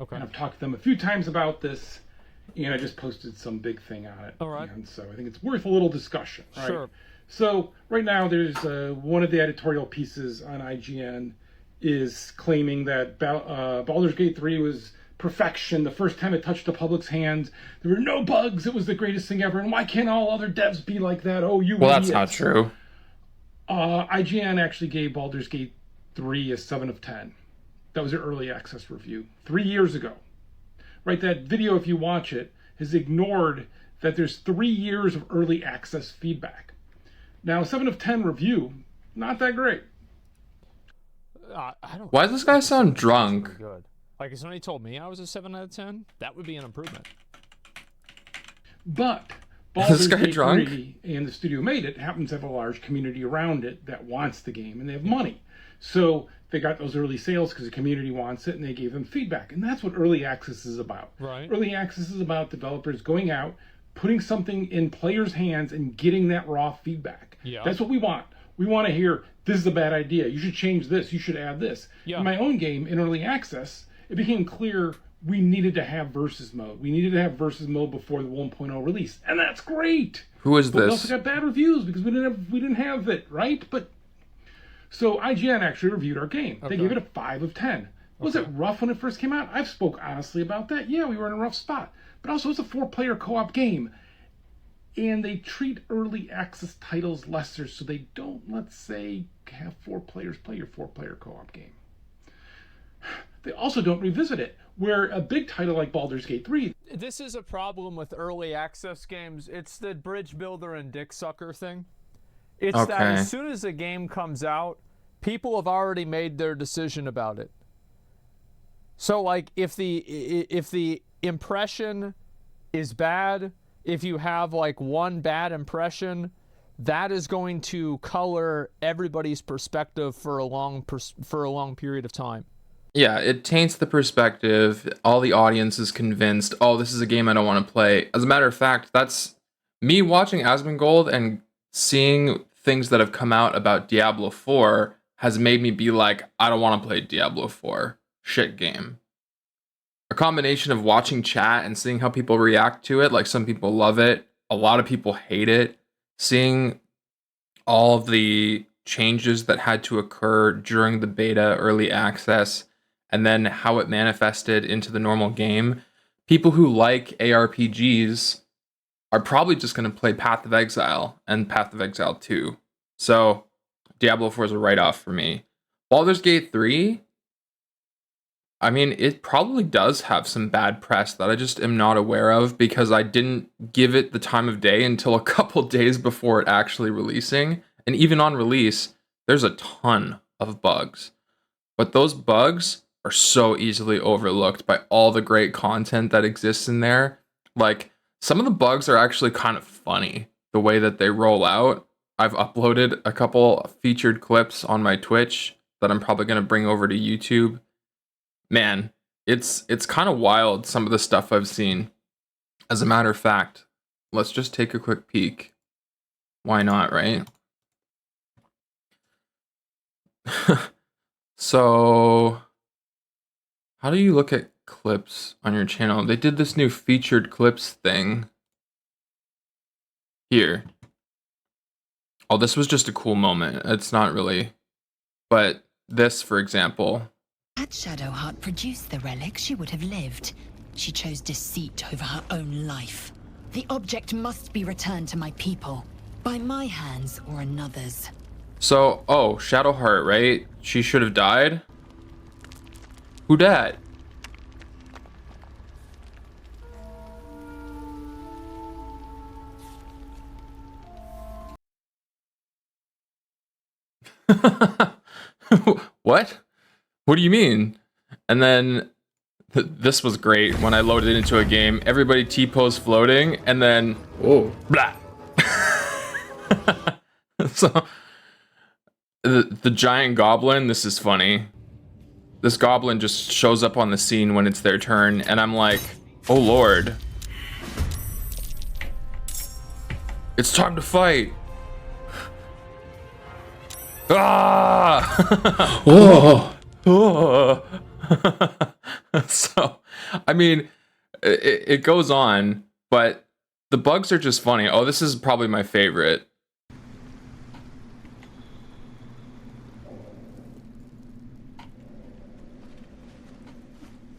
Okay. And I've talked to them a few times about this, and I just posted some big thing on it. All right. And so I think it's worth a little discussion, right? Sure. So right now there's one of the editorial pieces on IGN is claiming that Baldur's Gate 3 was perfection. The first time it touched the public's hands, there were no bugs. It was the greatest thing ever. And why can't all other devs be like that? Oh, you Well, idiots. that's not true. IGN actually gave Baldur's Gate 3 a 7 of 10. That was their early access review 3 years ago. Right, that video, if you watch it, has ignored that there's 3 years of early access feedback. Now, 7 of 10 review, not that great. I don't. Why does this guy sound drunk? Good. Like if somebody told me I was a 7 out of 10, that would be an improvement. But Is this Baldur's guy Gate drunk? 3 and the studio made it happens to have a large community around it that wants the game, and they have money. So they got those early sales because the community wants it, and they gave them feedback. And that's what early access is about. Right. Early access is about developers going out, putting something in players' hands, and getting that raw feedback. Yeah. That's what we want. We want to hear, this is a bad idea. You should change this. You should add this. Yeah. In my own game, in early access, it became clear we needed to have versus mode. We needed to have versus mode before the 1.0 release. And that's great. Who is But we this? also got bad reviews because we didn't have it, right? But so IGN actually reviewed our game. Okay. They gave it a 5 of 10. Was it rough when it first came out? I've spoke honestly about that. Yeah, we were in a rough spot. But also it's a 4-player co-op game. And they treat early access titles lesser, so they don't, let's say, have 4 players play your 4-player co-op game. They also don't revisit it, where a big title like Baldur's Gate 3, This is a problem with early access games. It's the bridge builder and dick sucker thing. It's that Okay. as soon as a game comes out, people have already made their decision about it. So like if the impression is bad, if you have like one bad impression, that is going to color everybody's perspective for a long period of time. Yeah, it taints the perspective. All the audience is convinced, oh, this is a game I don't want to play. As a matter of fact, that's me watching Asmongold and seeing things that have come out about Diablo 4 has made me be like, I don't want to play Diablo 4. Shit game. A combination of watching chat and seeing how people react to it, like some people love it, a lot of people hate it, seeing all of the changes that had to occur during the beta early access, and then how it manifested into the normal game. People who like ARPGs are probably just going to play Path of Exile and Path of Exile 2. So Diablo 4 is a write-off for me. Baldur's Gate 3, I mean, it probably does have some bad press that I just am not aware of because I didn't give it the time of day until a couple days before it actually releasing. And even on release, there's a ton of bugs. But those bugs are so easily overlooked by all the great content that exists in there. Like, some of the bugs are actually kind of funny, the way that they roll out. I've uploaded a couple featured clips on my Twitch that I'm probably going to bring over to YouTube. Man, it's kind of wild, some of the stuff I've seen. As a matter of fact, let's just take a quick peek. Why not, right? So, how do you look at clips on your channel? They did this new featured clips thing. Here. Oh, this was just a cool moment. It's not really. But this, for example. Had Shadowheart produced the relic, she would have lived. She chose deceit over her own life. The object must be returned to my people, by my hands or another's. So, oh, Shadowheart, right? She should have died? Who dat? What? What do you mean? And then this was great when I loaded into a game. Everybody T-pose floating, and then oh, blah. So the giant goblin. This is funny. This goblin just shows up on the scene when it's their turn, and I'm like, oh lord, it's time to fight. Ah! Oh, Oh. So, I mean, it goes on, but the bugs are just funny. Oh, this is probably my favorite.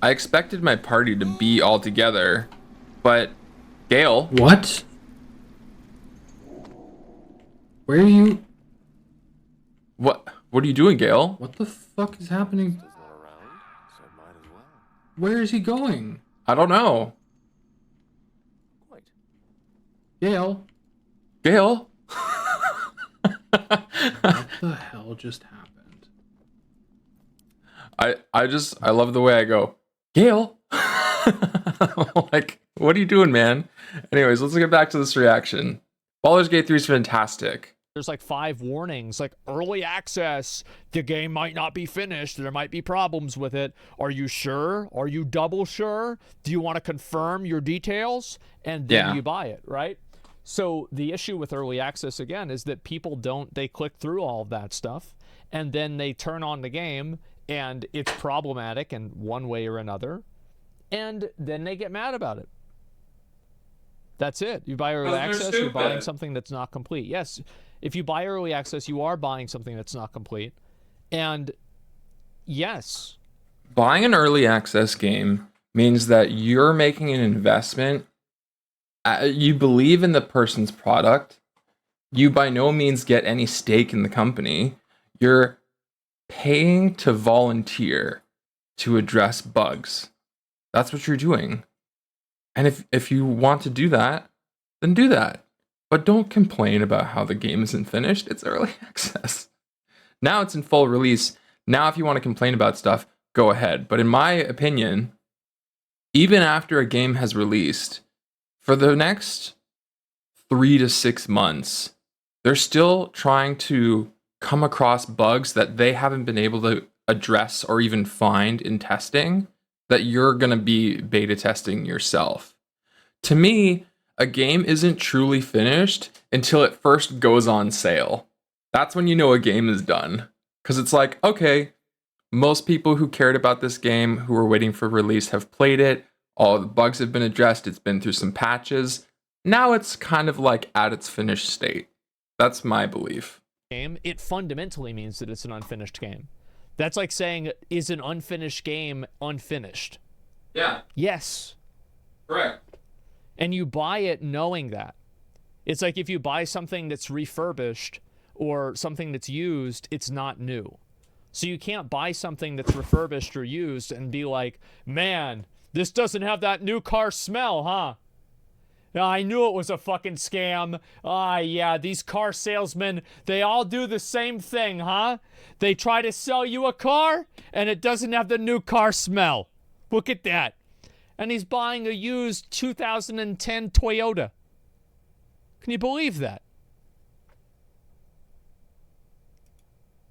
I expected my party to be all together, but Gale. What? Where are you? What are you doing, Gale? What the fuck is happening? Where is he going? I don't know. Gale? Gale? What the hell just happened? I love the way I go, Gale. Like, what are you doing, man? Anyways, let's get back to this reaction. Baldur's Gate 3 is fantastic. There's like 5 warnings, like early access, the game might not be finished, there might be problems with it. Are you sure? Are you double sure? Do you want to confirm your details? And then you buy it, right? So the issue with early access, again, is that people they click through all of that stuff, and then they turn on the game, and it's problematic in one way or another, and then they get mad about it. That's it. You buy early access, you're buying something that's not complete. Yes, if you buy early access, you are buying something that's not complete. And yes. Buying an early access game means that you're making an investment. You believe in the person's product. You by no means get any stake in the company. You're paying to volunteer to address bugs. That's what you're doing. And if you want to do that, then do that. But don't complain about how the game isn't finished. It's early access. Now it's in full release. Now if you want to complain about stuff, go ahead. But in my opinion, even after a game has released, for the next 3 to 6 months, they're still trying to come across bugs that they haven't been able to address or even find in testing that you're going to be beta testing yourself. To me, a game isn't truly finished until it first goes on sale. That's when you know a game is done. Because it's like, okay, most people who cared about this game, who were waiting for release, have played it. All the bugs have been addressed. It's been through some patches. Now it's kind of like at its finished state. That's my belief. It fundamentally means that it's an unfinished game. That's like saying, is an unfinished game unfinished? Yeah. Yes. Correct. And you buy it knowing that. It's like if you buy something that's refurbished or something that's used, it's not new. So you can't buy something that's refurbished or used and be like, man, this doesn't have that new car smell, huh? I knew it was a fucking scam. Yeah, these car salesmen, they all do the same thing, huh? They try to sell you a car, and it doesn't have the new car smell. Look at that. And he's buying a used 2010 Toyota. Can you believe that?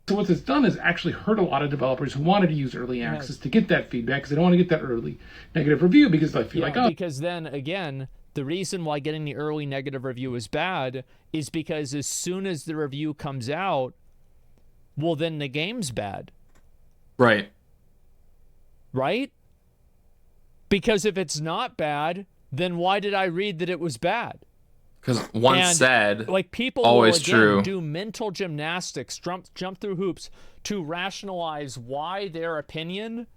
So what it's done is actually hurt a lot of developers who wanted to use early access to get that feedback because they don't want to get that early negative review because they feel like, oh. Because then, again, the reason why getting the early negative review is bad is because as soon as the review comes out, well, then the game's bad. Right. Right? Because if it's not bad, then why did I read that it was bad? Because once said, like people always will, again, true. do mental gymnastics, jump through hoops to rationalize why their opinion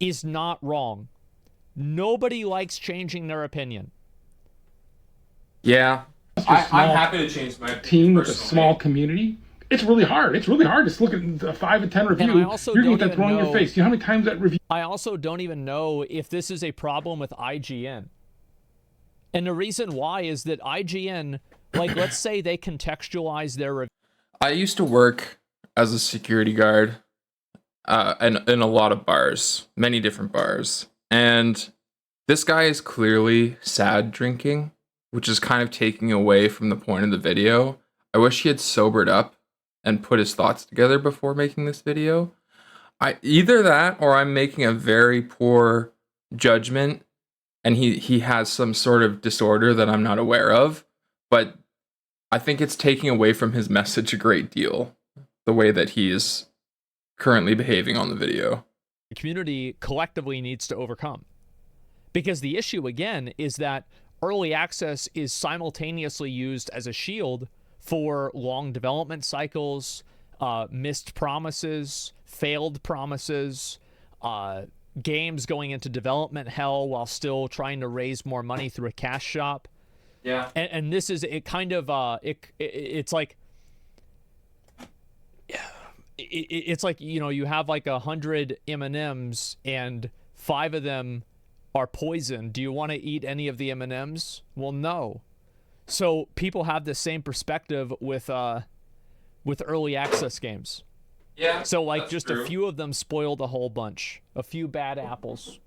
is not wrong. Nobody likes changing their opinion. Yeah. I'm happy to change my team with a small community. It's really hard. It's really hard to look at a 5 and 10 review. You're going to throw in your face. You know how many times that review? I also don't even know if this is a problem with IGN. And the reason why is that IGN, like, let's say they contextualize their review. I used to work as a security guard in a lot of bars, many different bars. And this guy is clearly sad drinking, which is kind of taking away from the point of the video. I wish he had sobered up and put his thoughts together before making this video. Either that or I'm making a very poor judgment and he has some sort of disorder that I'm not aware of. But I think it's taking away from his message a great deal, the way that he is currently behaving on the video. the community collectively needs to overcome. Because the issue, again, is that early access is simultaneously used as a shield for long development cycles, missed promises, failed promises, games going into development hell while still trying to raise more money through a cash shop. Yeah. And this is it kind of it's like it's like, you know, you have like 100 M&Ms and 5 of them are poison. Do you want to eat any of the M&Ms? Well, no. So people have the same perspective with early access games. Yeah. So like that's just true. a few of them spoiled a whole bunch. A few bad apples.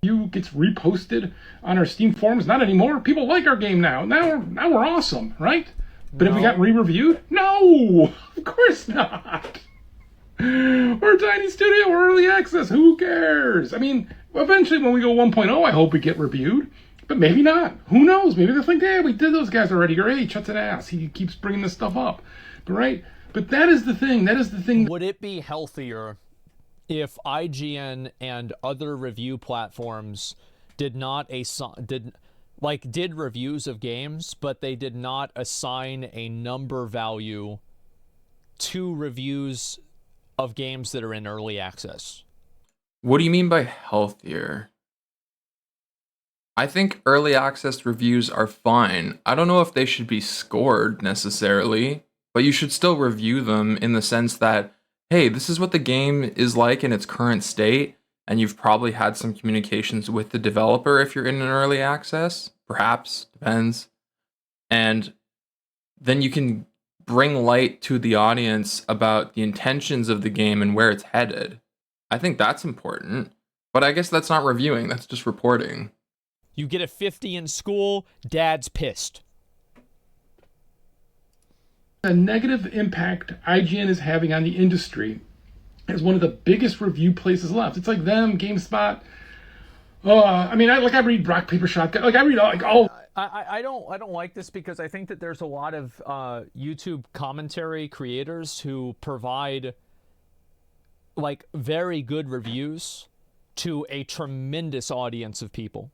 You gets reposted on our Steam forums. Not anymore. People like our game now. Now we're awesome, right? But have we gotten re-reviewed? No, of course not. We're a tiny studio. We're early access. Who cares? I mean, eventually when we go 1.0, I hope we get reviewed. But maybe not. Who knows? Maybe they'll think, hey, we did those guys already. Or, hey, shuts an ass. He keeps bringing this stuff up. But, right? But that is the thing. That is the thing. Would it be healthier if IGN and other review platforms did reviews of games, but they did not assign a number value to reviews of games that are in early access? What do you mean by healthier? I think early access reviews are fine. I don't know if they should be scored necessarily, but you should still review them in the sense that, hey, this is what the game is like in its current state, and you've probably had some communications with the developer if you're in an early access, perhaps, depends. And then you can bring light to the audience about the intentions of the game and where it's headed. I think that's important, but I guess that's not reviewing, that's just reporting. You get a 50 in school, dad's pissed. The negative impact IGN is having on the industry is one of the biggest review places left. It's like them, GameSpot. I mean, I read Rock Paper Shotgun. Like I read like all. I don't like this because I think that there's a lot of YouTube commentary creators who provide like very good reviews to a tremendous audience of people.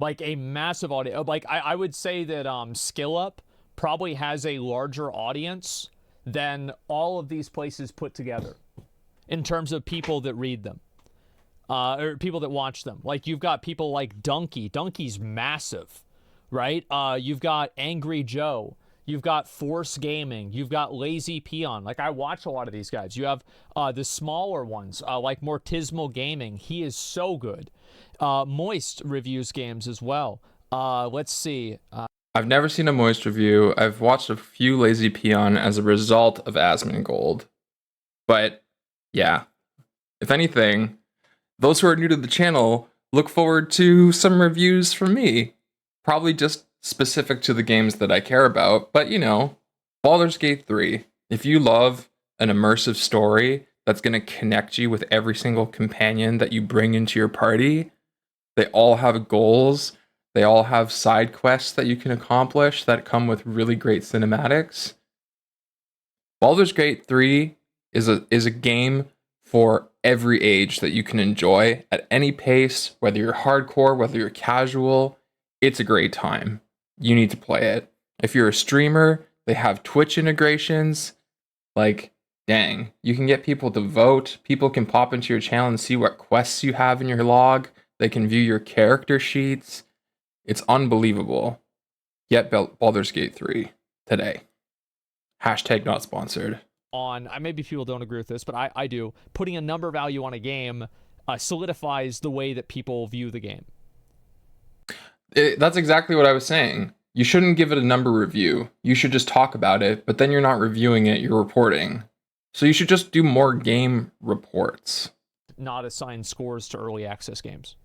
Like a massive audience. Like I would say that SkillUp probably has a larger audience than all of these places put together in terms of people that read them. Or people that watch them. Like you've got people like Donkey. Donkey's massive, right? You've got Angry Joe. You've got Force Gaming. You've got Lazy Peon. Like I watch a lot of these guys. You have the smaller ones like Mortismal Gaming. He is so good. Moist reviews games as well. Let's see. I've never seen a Moist review. I've watched a few Lazy Peon as a result of Asmongold. But yeah, if anything, those who are new to the channel look forward to some reviews from me. Probably just specific to the games that I care about. But you know, Baldur's Gate 3. If you love an immersive story that's going to connect you with every single companion that you bring into your party, they all have goals. They all have side quests that you can accomplish that come with really great cinematics. Baldur's Gate 3 is a game for every age that you can enjoy at any pace, whether you're hardcore, whether you're casual. It's a great time. You need to play it. If you're a streamer, they have Twitch integrations. Like, dang, you can get people to vote. People can pop into your channel and see what quests you have in your log. They can view your character sheets. It's unbelievable. Get Baldur's Gate 3 today. Hashtag not sponsored. Maybe people don't agree with this, but I do. Putting a number value on a game solidifies the way that people view the game. That's exactly what I was saying. You shouldn't give it a number review. You should just talk about it, but then you're not reviewing it, you're reporting. So you should just do more game reports. Not assign scores to early access games.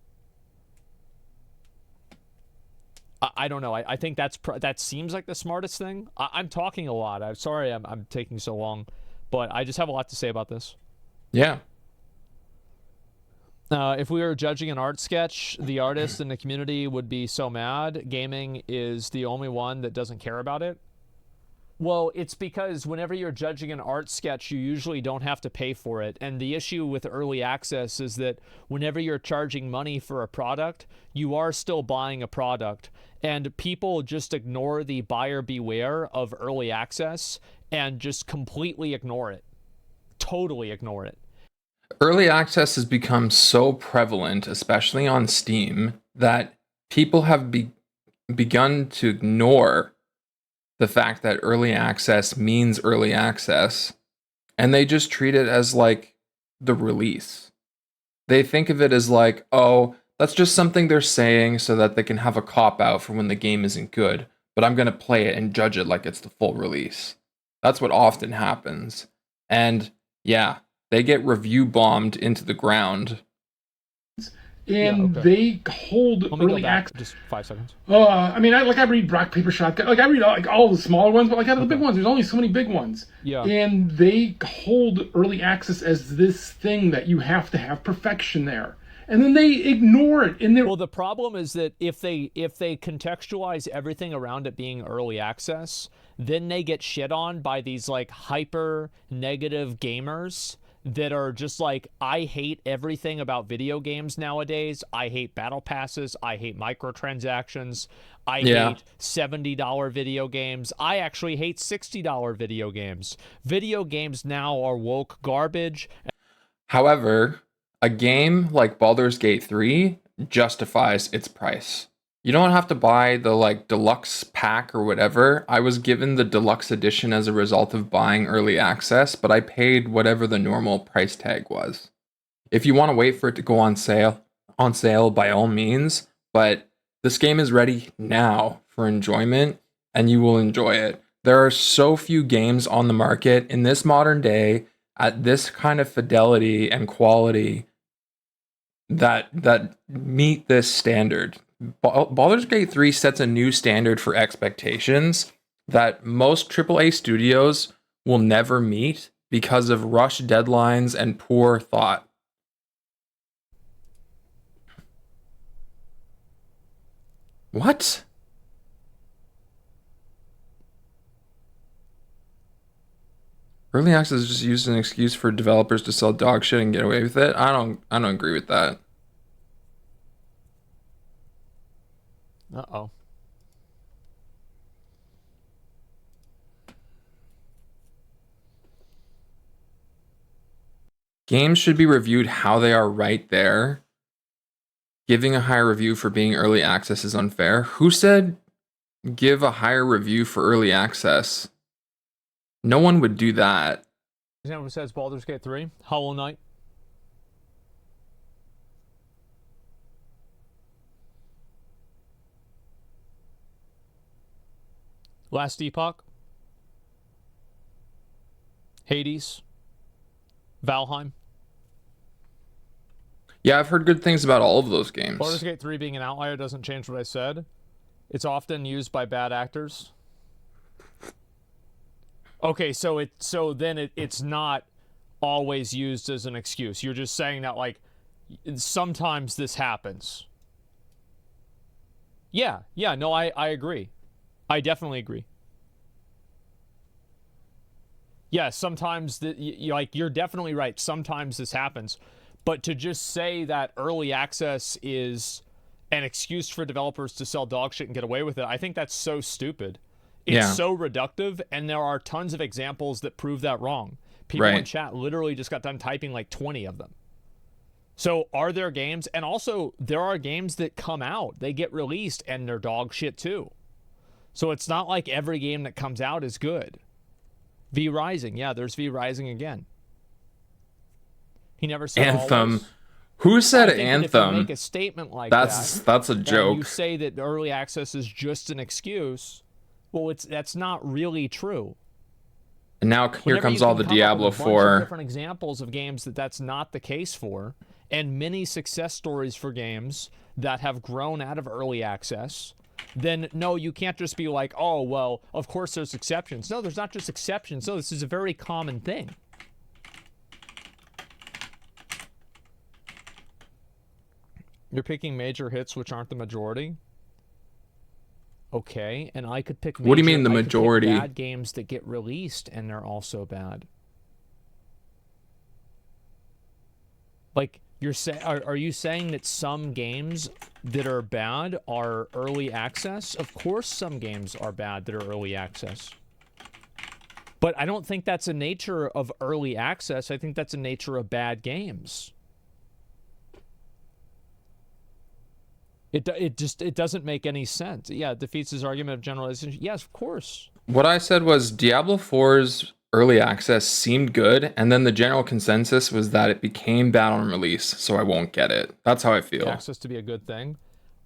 I don't know. I think that seems like the smartest thing. I'm talking a lot. I'm sorry I'm taking so long, but I just have a lot to say about this. Yeah. If we were judging an art sketch, the artist and the community would be so mad. Gaming is the only one that doesn't care about it. Well, it's because whenever you're judging an art sketch, you usually don't have to pay for it. And the issue with early access is that whenever you're charging money for a product, you are still buying a product. And people just ignore the buyer beware of early access and just completely ignore it. Totally ignore it. Early access has become so prevalent, especially on Steam, that people have begun to ignore the fact that early access means early access, and they just treat it as like the release. They think of it as like, oh, that's just something they're saying so that they can have a cop out for when the game isn't good, but I'm going to play it and judge it like it's the full release. That's what often happens. And yeah, they get review bombed into the ground. And they hold Let me early go back access. just 5 seconds. I mean, I read Rock Paper Shotgun. Like I read like all the smaller ones, but like out of the big ones, there's only so many big ones. Yeah. And they hold early access as this thing that you have to have perfection there, and then they ignore it. And Well, the problem is that if they contextualize everything around it being early access, then they get shit on by these like hyper negative gamers that are just like, I hate everything about video games nowadays. I hate battle passes. I hate microtransactions. I hate $70 video games. I actually hate $60 video games. Video games now are woke garbage. However, a game like Baldur's Gate 3 justifies its price. You don't have to buy the like deluxe pack or whatever. I was given the deluxe edition as a result of buying early access, but I paid whatever the normal price tag was. If you want to wait for it to go on sale by all means, but this game is ready now for enjoyment and you will enjoy it. There are so few games on the market in this modern day at this kind of fidelity and quality that meet this standard. Baldur's Gate 3 sets a new standard for expectations that most AAA studios will never meet because of rushed deadlines and poor thought. What? Early access is just used as an excuse for developers to sell dog shit and get away with it. I don't agree with that. Uh-oh. Games should be reviewed how they are right there. Giving a higher review for being early access is unfair. Who said give a higher review for early access? No one would do that. Example says Baldur's Gate 3, Hollow Knight. Last Epoch, Hades, Valheim. Yeah, I've heard good things about all of those games. Baldur's Gate 3 being an outlier doesn't change what I said. It's often used by bad actors. Okay, so it's not always used as an excuse. You're just saying that like sometimes this happens. Yeah, no, I agree. I definitely agree. Yeah, sometimes you're definitely right. Sometimes this happens, but to just say that early access is an excuse for developers to sell dog shit and get away with it, I think that's so stupid. It's so reductive, and there are tons of examples that prove that wrong. People in chat literally just got done typing like 20 of them. So are there games, and also there are games that come out, they get released, and they're dog shit too. So it's not like every game that comes out is good. V Rising, yeah, there's V Rising again. He never said Anthem. Always. Who said I think that if Anthem? you make a statement like That's a joke. and you say that early access is just an excuse, well, that's not really true. And now here Whenever comes you all can the come up Diablo with a bunch of 4. different examples of games that's not the case for, and many success stories for games that have grown out of early access, then no, you can't just be like, oh, well, of course there's exceptions. No, there's not just exceptions. No, this is a very common thing. You're picking major hits which aren't the majority? Okay, and I could pick. What do you mean the I could pick majority? bad games that get released and they're also bad. Like you're saying, are you saying that some games that are bad are early access? Of course, some games are bad that are early access. But I don't think that's a nature of early access. I think that's a nature of bad games. It doesn't make any sense. Yeah, it defeats his argument of generalization. Yes, of course. What I said was Diablo 4's early access seemed good, and then the general consensus was that it became bad on release, so I won't get it. That's how I feel. Access to be a good thing.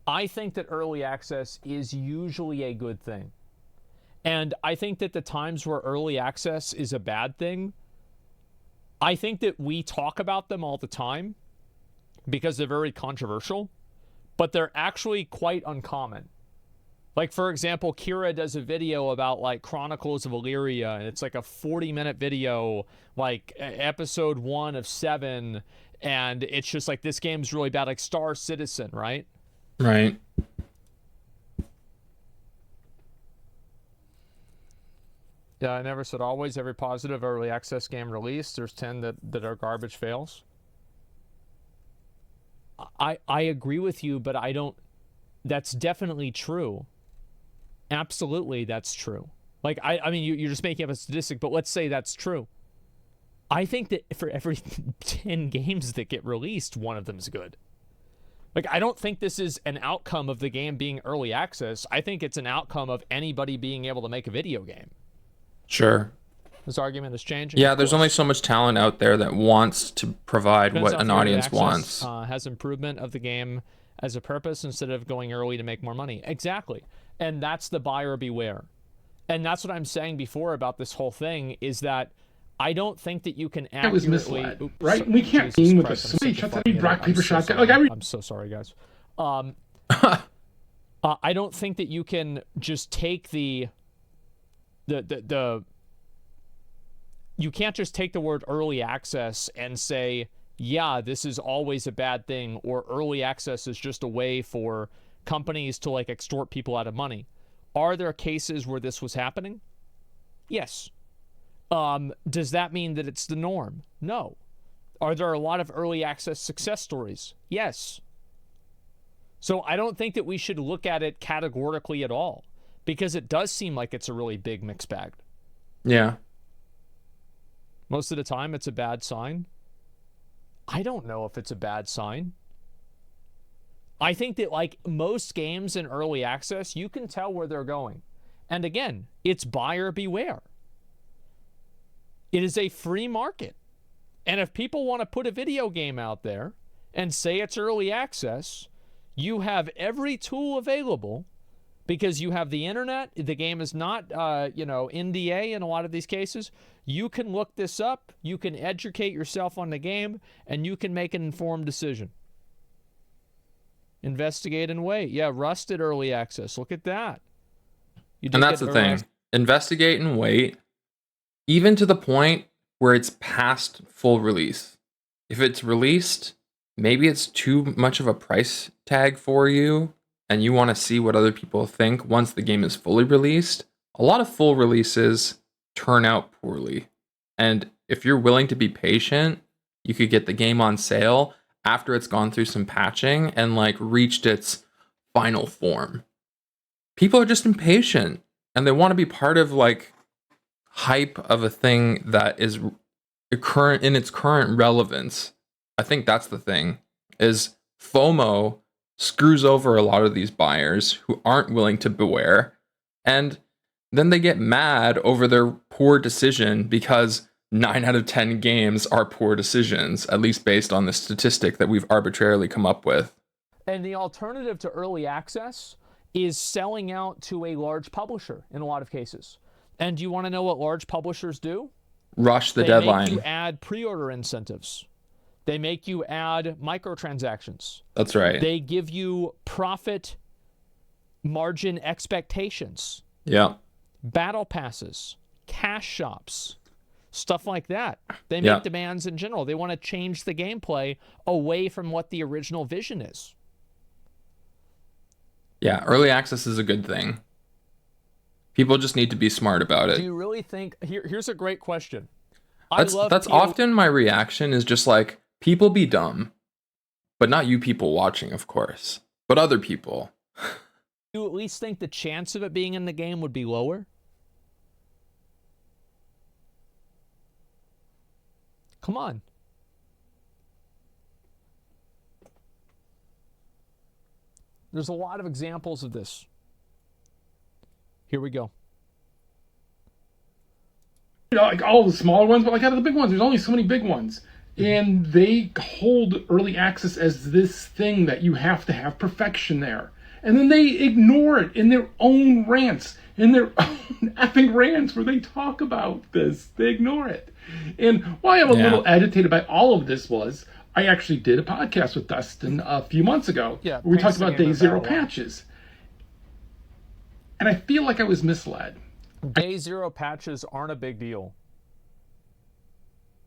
I think that early access is usually a good thing. And I think that the times where early access is a bad thing, I think that we talk about them all the time because they're very controversial, but they're actually quite uncommon. Like, for example, Kira does a video about, like, Chronicles of Illyria, and it's like a 40-minute video, like, episode 1 of 7, and it's just like, this game's really bad, like Star Citizen, right? Right. Yeah, I never said always. Every positive early access game released, there's 10 that are garbage fails. I agree with you, but I don't... That's definitely true. Absolutely, that's true. Like, I mean, you're just making up a statistic, but let's say that's true. I think that for every 10 games that get released, one of them's good. Like, I don't think this is an outcome of the game being early access. I think it's an outcome of anybody being able to make a video game. Sure. This argument is changing. Yeah, there's only so much talent out there that wants to provide Depends what how an early audience access, wants. Has improvement of the game as a purpose instead of going early to make more money. Exactly. And that's the buyer beware. And that's what I'm saying before about this whole thing is that I don't think that you can accurately... It was misled, right? We can't game with a switch. That's a rock, paper, shotgun. Like, I'm so sorry, guys. I don't think that you can just take the you can't just take the word early access and say, yeah, this is always a bad thing, or early access is just a way for companies to, like, extort people out of money. Are there cases where this was happening? Yes. Does that mean that it's the norm? No. Are there a lot of early access success stories? Yes. So I don't think that we should look at it categorically at all, because it does seem like it's a really big mixed bag. Yeah. Most of the time, it's a bad sign. I don't know if it's a bad sign. I think that, like, most games in early access, you can tell where they're going. And again, it's buyer beware. It is a free market. And if people want to put a video game out there and say it's early access, you have every tool available because you have the internet. The game is not, NDA in a lot of these cases. You can look this up, you can educate yourself on the game, and you can make an informed decision. Investigate and wait. Yeah, Rust did early access. Look at that. And that's the thing. Investigate and wait, even to the point where it's past full release. If it's released, maybe it's too much of a price tag for you, and you want to see what other people think once the game is fully released. A lot of full releases turn out poorly. And if you're willing to be patient, you could get the game on sale after it's gone through some patching and, like, reached its final form. People are just impatient and they want to be part of, like, hype of a thing that is current in its current relevance. I think that's the thing, is FOMO screws over a lot of these buyers who aren't willing to beware, and then they get mad over their poor decision because 9 out of 10 games are poor decisions, at least based on the statistic that we've arbitrarily come up with. And the alternative to early access is selling out to a large publisher in a lot of cases. And do you want to know what large publishers do? Rush the deadline. They make you add pre-order incentives. They make you add microtransactions. That's right. They give you profit margin expectations. Yeah. Battle passes, cash shops, stuff like that. They make demands in general. They want to change the gameplay away from what the original vision is. Yeah, early access is a good thing. People just need to be smart about Do it. you really think here's a great question. That's often my reaction is just like, people be dumb, but not you people watching, of course, but other people. Do you at least think the chance of it being in the game would be lower? Come on. There's a lot of examples of this. Here we go. Like all the smaller ones, but like out of the big ones, there's only so many big ones. And they hold early access as this thing that you have to have perfection there. And then they ignore it in their own rants, in their own effing rants where they talk about this. They ignore it. And why I'm a little agitated by all of this was, I actually did a podcast with Dustin a few months ago where we talked about Day Zero patches. And I feel like I was misled. Day Zero patches aren't a big deal.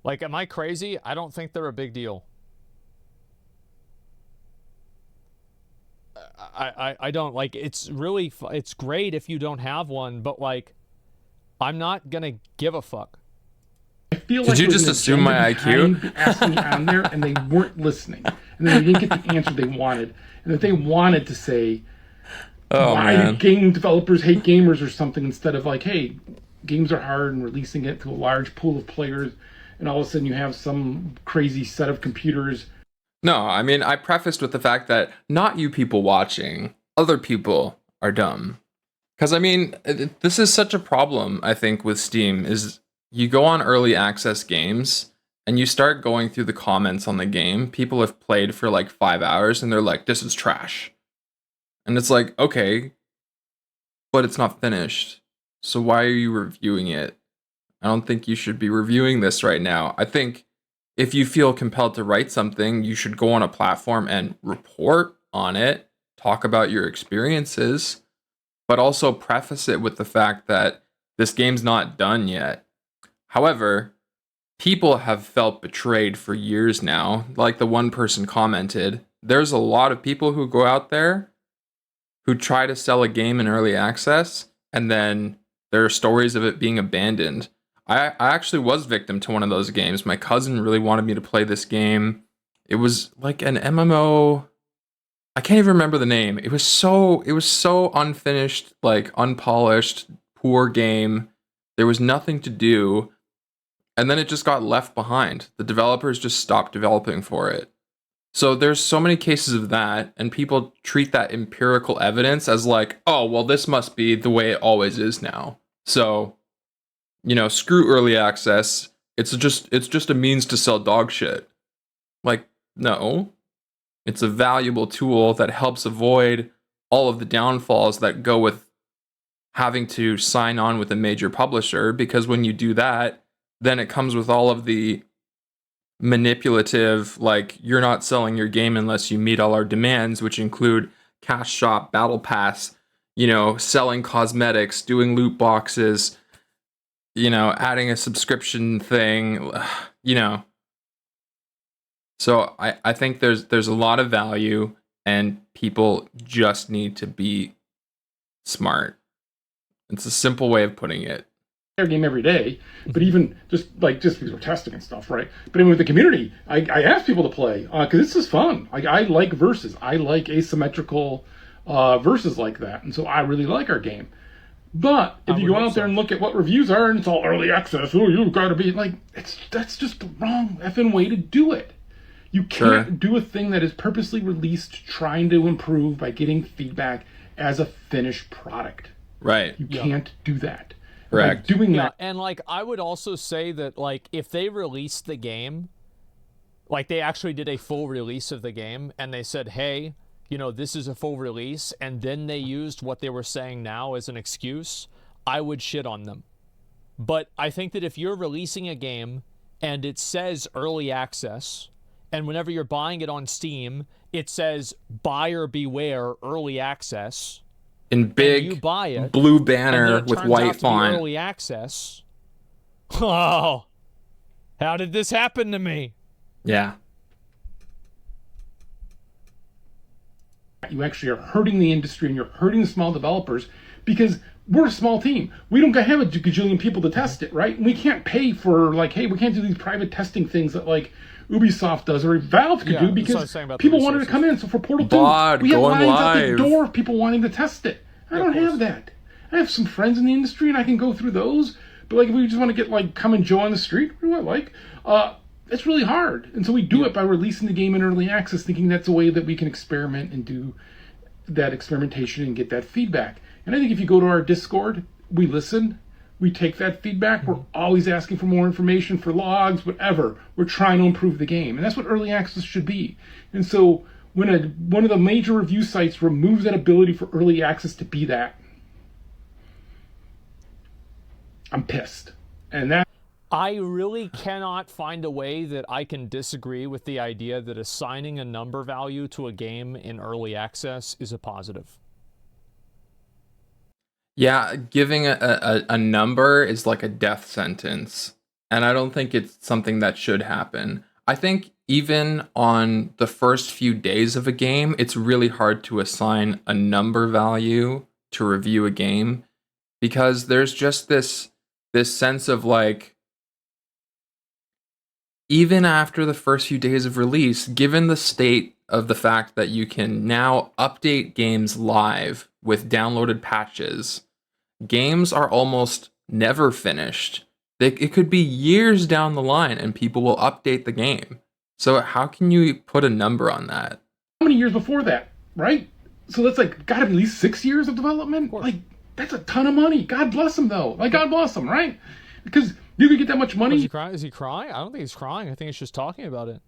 Like, am I crazy? I don't think they're a big deal. I don't, like, it's really, it's great if you don't have one, but, like, I'm not gonna give a fuck. I feel Did like you just assume my IQ? Asking on there, and they weren't listening, and then they didn't get the answer they wanted, and that they wanted to say, "Why do game developers hate gamers?" or something, instead of like, "Hey, games are hard," and releasing it to a large pool of players, and all of a sudden you have some crazy set of computers. No, I mean, I prefaced with the fact that not you people watching, other people are dumb. Because, I mean, this is such a problem, I think, with Steam, is you go on early access games, and you start going through the comments on the game. People have played for like 5 hours, and they're like, this is trash. And it's like, okay, but it's not finished. So why are you reviewing it? I don't think you should be reviewing this right now. I think if you feel compelled to write something, you should go on a platform and report on it, talk about your experiences, but also preface it with the fact that this game's not done yet. However, people have felt betrayed for years now. Like the one person commented, there's a lot of people who go out there who try to sell a game in early access, and then there are stories of it being abandoned. I actually was victim to one of those games. My cousin really wanted me to play this game. It was like an MMO. I can't even remember the name. It was so unfinished, like unpolished, poor game. There was nothing to do. And then it just got left behind. The developers just stopped developing for it. So there's so many cases of that, and people treat that empirical evidence as like, oh, well, this must be the way it always is now. So, you know, screw early access. It's just a means to sell dog shit. Like, no. It's a valuable tool that helps avoid all of the downfalls that go with having to sign on with a major publisher, because when you do that, then it comes with all of the manipulative, like, you're not selling your game unless you meet all our demands, which include cash shop, battle pass, you know, selling cosmetics, doing loot boxes, you know, adding a subscription thing, you know. So I think there's a lot of value, and people just need to be smart. It's a simple way of putting it. Game every day, but even just because we're testing and stuff, right? But even with the community, I ask people to play because this is fun. I like versus. I like asymmetrical versus like that, and so I really like our game. But if you go out there and look at what reviews are, and it's all early access, oh, you've got to be like, that's just the wrong effing way to do it. You can't do a thing that is purposely released trying to improve by getting feedback as a finished product. Right. You can't do that. Correct. By doing that. And like, I would also say that, like, if they released the game, like they actually did a full release of the game, and they said, hey, you know, this is a full release, and then they used what they were saying now as an excuse, I would shit on them. But I think that if you're releasing a game and it says early access, and whenever you're buying it on Steam, it says buyer beware early access, in big you buy it, blue banner with white font. Early access. Oh, how did this happen to me? Yeah. You actually are hurting the industry, and you're hurting the small developers, because we're a small team. We don't have a gajillion people to test it, right? And we can't pay for, like, hey, we can't do these private testing things that, like, Ubisoft does or Valve could do because people wanted to come in. So for Portal 2, we have lines out the door of people wanting to test it. I don't have that. I have some friends in the industry and I can go through those. But, like, if we just want to get, like, come and Joe on the street, it's really hard. And so we do it by releasing the game in early access, thinking that's a way that we can experiment and do that experimentation and get that feedback. And I think if you go to our Discord, we listen, we take that feedback. We're always asking for more information, for logs, whatever. We're trying to improve the game. And that's what early access should be. And so when one of the major review sites removes that ability for early access to be that, I'm pissed. And that I really cannot find a way that I can disagree with the idea that assigning a number value to a game in early access is a positive. Yeah, giving a number is like a death sentence. And I don't think it's something that should happen. I think even on the first few days of a game, it's really hard to assign a number value to review a game because there's just this sense of like, even after the first few days of release, given the state of the fact that you can now update games live with downloaded patches, games are almost never finished. It could be years down the line and people will update the game. So how can you put a number on that? How many years before that, right? So that's like, got at least 6 years of development? Like, that's a ton of money. God bless him, though. Like, God bless him, right? Because you could get that much money. Is he crying? Is he crying? I don't think he's crying. I think he's just talking about it.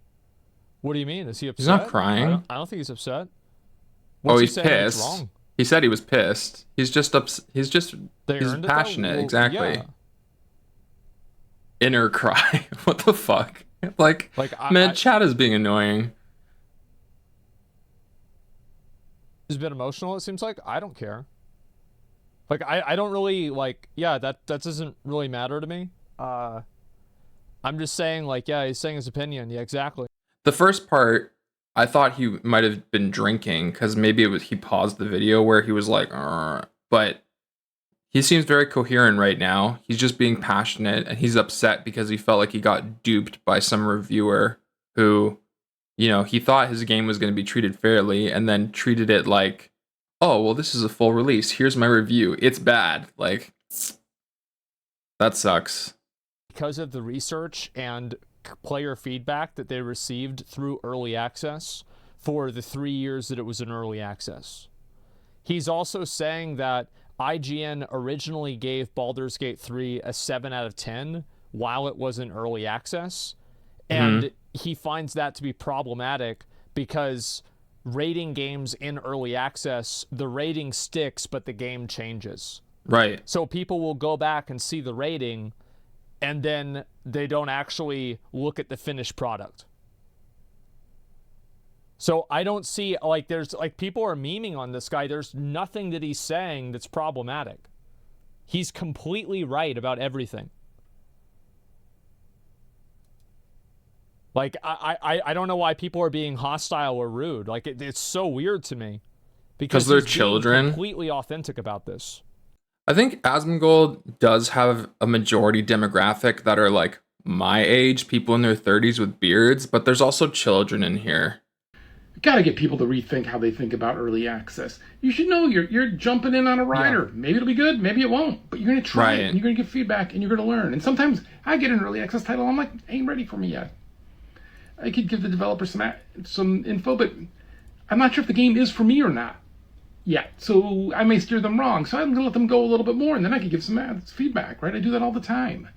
What do you mean? Is he upset? He's not crying. I don't think he's upset. He's pissed. Wrong? He said he was pissed. He's just he's passionate. Well, exactly. Yeah. Inner cry. What the fuck? Like chat is being annoying. He's been emotional, it seems like. I don't care. Like, I don't really, like, yeah, that doesn't really matter to me. I'm just saying, like, yeah, he's saying his opinion. Yeah, exactly. The first part, I thought he might have been drinking, because maybe he paused the video where he was like, but he seems very coherent right now. He's just being passionate, and he's upset because he felt like he got duped by some reviewer who, you know, he thought his game was going to be treated fairly, and then treated it like, oh, well, this is a full release. Here's my review. It's bad. Like, that sucks. Because of the research and player feedback that they received through early access for the 3 years that it was in early access. He's also saying that IGN originally gave Baldur's Gate 3 a 7 out of 10 while it was in early access. And he finds that to be problematic because rating games in early access, the rating sticks, but the game changes. Right. So people will go back and see the rating, and then they don't actually look at the finished product. So I don't see, like, there's, like, people are memeing on this guy. There's nothing that he's saying that's problematic. He's completely right about everything. Like, I don't know why people are being hostile or rude. Like, it's so weird to me. Because they're he's being children. Completely authentic about this. I think Asmongold does have a majority demographic that are like my age, people in their 30s with beards, but there's also children in here. You gotta get people to rethink how they think about early access. You should know you're jumping in on a rider. Yeah. Maybe it'll be good, maybe it won't. But you're gonna try it, and you're gonna get feedback, and you're gonna learn. And sometimes I get an early access title, I'm like, ain't ready for me yet. I could give the developer some info, but I'm not sure if the game is for me or not yet. So I may steer them wrong. So I'm going to let them go a little bit more, and then I could give some feedback, right? I do that all the time.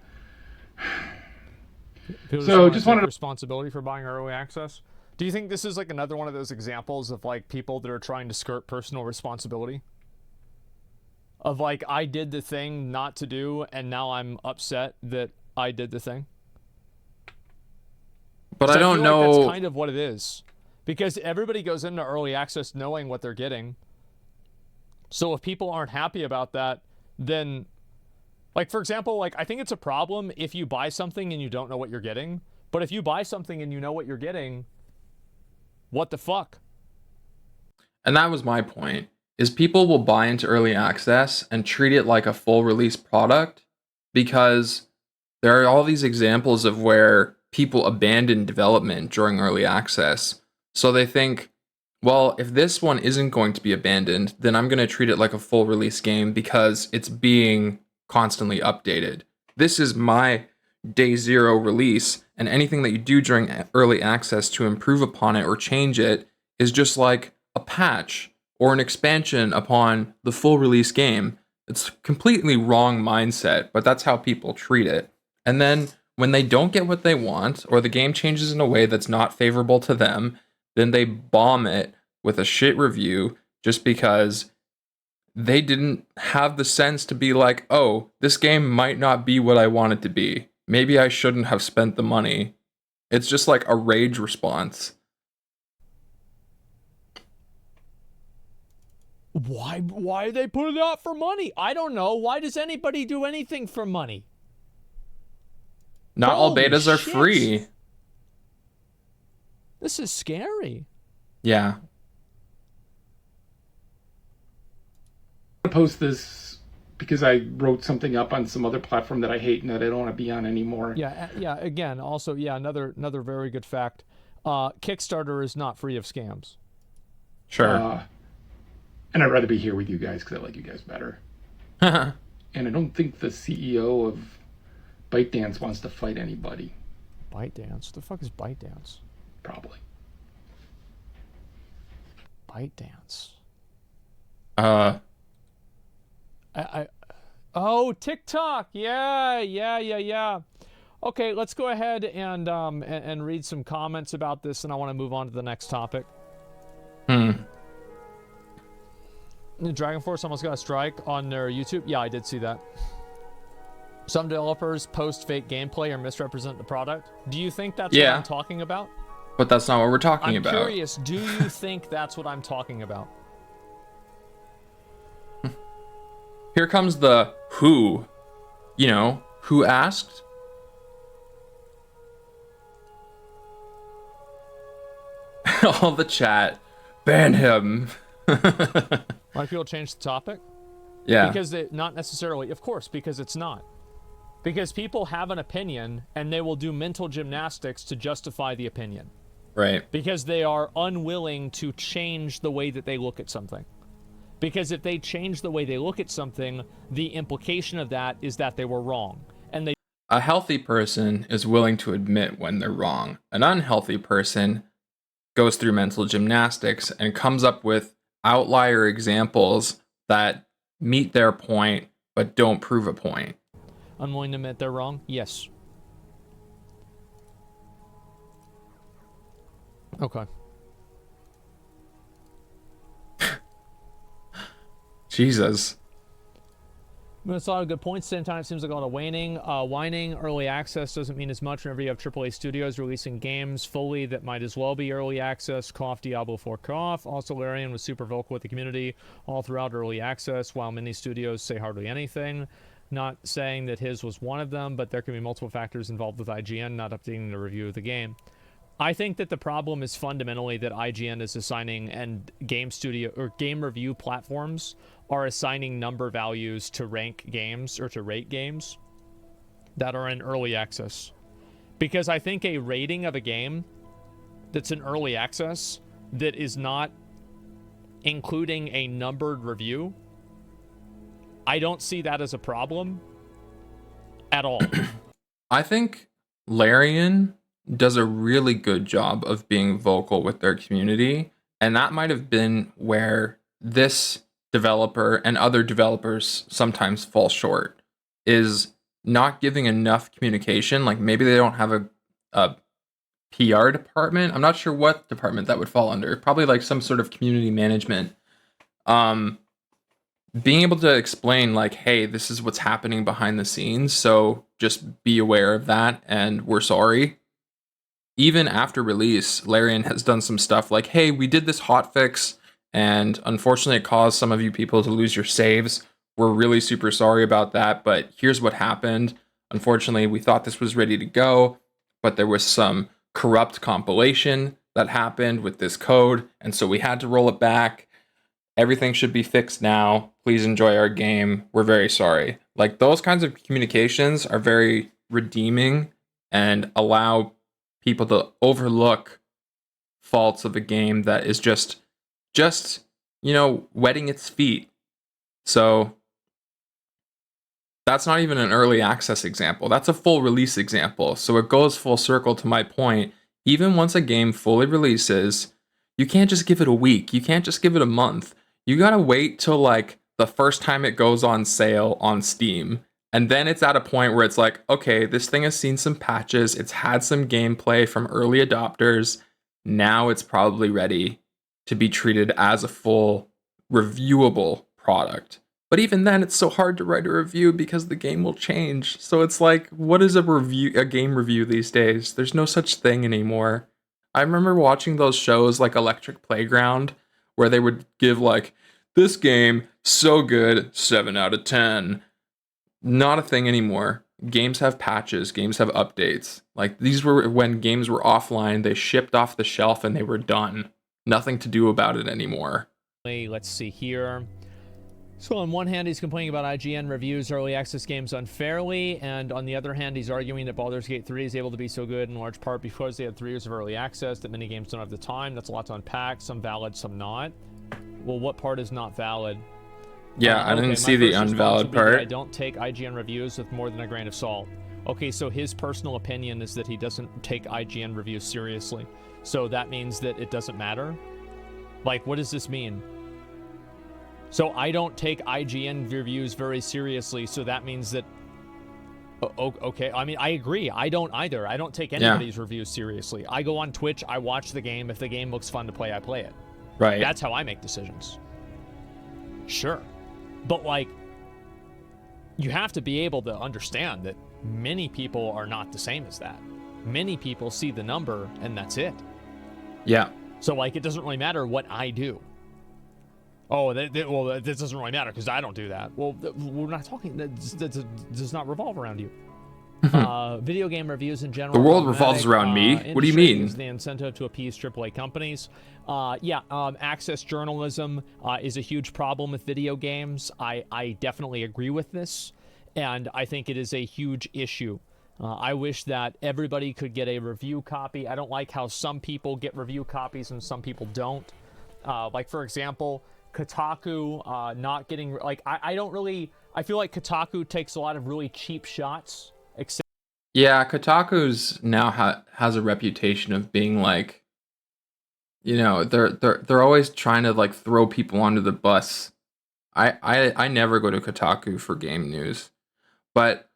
So just wanted responsibility for buying early access. Do you think this is like another one of those examples of like people that are trying to skirt personal responsibility? Of like, I did the thing not to do, and now I'm upset that I did the thing? But I don't know. Like that's kind of what it is. Because everybody goes into early access knowing what they're getting. So if people aren't happy about that, then, like, for example, like, I think it's a problem if you buy something and you don't know what you're getting. But if you buy something and you know what you're getting, what the fuck? And that was my point. is people will buy into early access and treat it like a full release product because there are all these examples of where people abandon development during early access. So they think, well, if this one isn't going to be abandoned, then I'm going to treat it like a full release game because it's being constantly updated. This is my day zero release, and anything that you do during early access to improve upon it or change it is just like a patch or an expansion upon the full release game. It's completely wrong mindset, but that's how people treat it. And then when they don't get what they want, or the game changes in a way that's not favorable to them, then they bomb it with a shit review just because they didn't have the sense to be like, oh, this game might not be what I want it to be. Maybe I shouldn't have spent the money. It's just like a rage response. Why they put it out for money? I don't know. Why does anybody do anything for money? Not all Holy betas are shit. free. This is scary. Yeah. I post this because I wrote something up on some other platform that I hate and that I don't want to be on anymore. Yeah. Again, also, another very good fact. Kickstarter is not free of scams. Sure. And I'd rather be here with you guys because I like you guys better. And I don't think the CEO of ByteDance wants to fight anybody. ByteDance? The fuck is ByteDance? Probably. ByteDance. Oh, TikTok. Yeah. Okay, let's go ahead and read some comments about this, and I want to move on to the next topic. Dragon Force almost got a strike on their YouTube. Yeah, I did see that. Some developers post fake gameplay or misrepresent the product. Do you think that's what I'm talking about? But that's not what we're talking about. I'm curious, do you think that's what I'm talking about? Here comes the who. You know, who asked? All the chat. Ban him. Why people change the topic? Yeah. Because not necessarily, of course, because it's not. Because people have an opinion and they will do mental gymnastics to justify the opinion. Right. Because they are unwilling to change the way that they look at something. Because if they change the way they look at something, the implication of that is that they were wrong. And a healthy person is willing to admit when they're wrong. An unhealthy person goes through mental gymnastics and comes up with outlier examples that meet their point but don't prove a point. Unwilling to admit they're wrong? Yes. Okay. Jesus. But it's a lot of good points. Same time, it seems like a lot of whining. Early access doesn't mean as much whenever you have AAA studios releasing games fully that might as well be early access. Cough Diablo 4 cough. Also, Larian was super vocal with the community all throughout early access, while many studios say hardly anything. Not saying that his was one of them, but there can be multiple factors involved with IGN not updating the review of the game. I think that the problem is fundamentally that IGN is assigning, and game studio or game review platforms are assigning number values to rank games or to rate games that are in early access. Because I think a rating of a game that's in early access that is not including a numbered review, I don't see that as a problem at all. I think Larian does a really good job of being vocal with their community, and that might have been where this developer and other developers sometimes fall short, is not giving enough communication. Like maybe they don't have a PR department. I'm not sure what department that would fall under. Probably like some sort of community management. Being able to explain like, hey, this is what's happening behind the scenes, so just be aware of that, and we're sorry. Even after release, Larian has done some stuff like, hey, we did this hotfix, and unfortunately it caused some of you people to lose your saves. We're really super sorry about that, but here's what happened. Unfortunately, we thought this was ready to go, but there was some corrupt compilation that happened with this code, and so we had to roll it back. everything should be fixed now. Please enjoy our game. We're very sorry. Like, those kinds of communications are very redeeming and allow people to overlook faults of a game that is just wetting its feet. So that's not even an early access example. That's a full release example. So it goes full circle to my point. Even once a game fully releases, you can't just give it a week. You can't just give it a month. You gotta wait till like the first time it goes on sale on Steam. And then it's at a point where it's like, okay, this thing has seen some patches. It's had some gameplay from early adopters. Now it's probably ready to be treated as a full reviewable product. But even then, it's so hard to write a review because the game will change. So it's like, what is a game review these days? There's no such thing anymore. I remember watching those shows like Electric Playground, where they would give like, this game, so good, 7 out of 10. Not a thing anymore. Games have patches, games have updates. Like, these were when games were offline, they shipped off the shelf and they were done. Nothing to do about it anymore. Let's see here. So on one hand, he's complaining about IGN reviews early access games unfairly, and on the other hand, he's arguing that Baldur's Gate 3 is able to be so good in large part because they had 3 years of early access, that many games don't have the time. That's a lot to unpack, some valid, some not. Well, what part is not valid? Yeah, I didn't see the unvalid part. I don't take IGN reviews with more than a grain of salt. Okay, so his personal opinion is that he doesn't take IGN reviews seriously. So that means that it doesn't matter? Like, what does this mean? So I don't take IGN reviews very seriously, so that means that... Okay, I mean, I agree. I don't either. I don't take anybody's reviews seriously. I go on Twitch, I watch the game. If the game looks fun to play, I play it. Right. That's how I make decisions. Sure. But, like, you have to be able to understand that many people are not the same as that. Many people see the number, and that's it. Yeah. So, like, it doesn't really matter what I do. Oh, well, this doesn't really matter because I don't do that. Well, we're not talking... That does not revolve around you. Video game reviews in general... The world revolves around me? What do you mean? The incentive to appease AAA companies. Access journalism is a huge problem with video games. I definitely agree with this, and I think it is a huge issue. I wish that everybody could get a review copy. I don't like how some people get review copies and some people don't. Like, for example... Kotaku not getting... Like, I don't really... I feel like Kotaku takes a lot of really cheap shots. Yeah, Kotaku's now has a reputation of being like... You know, they're always trying to, like, throw people under the bus. I never go to Kotaku for game news. But,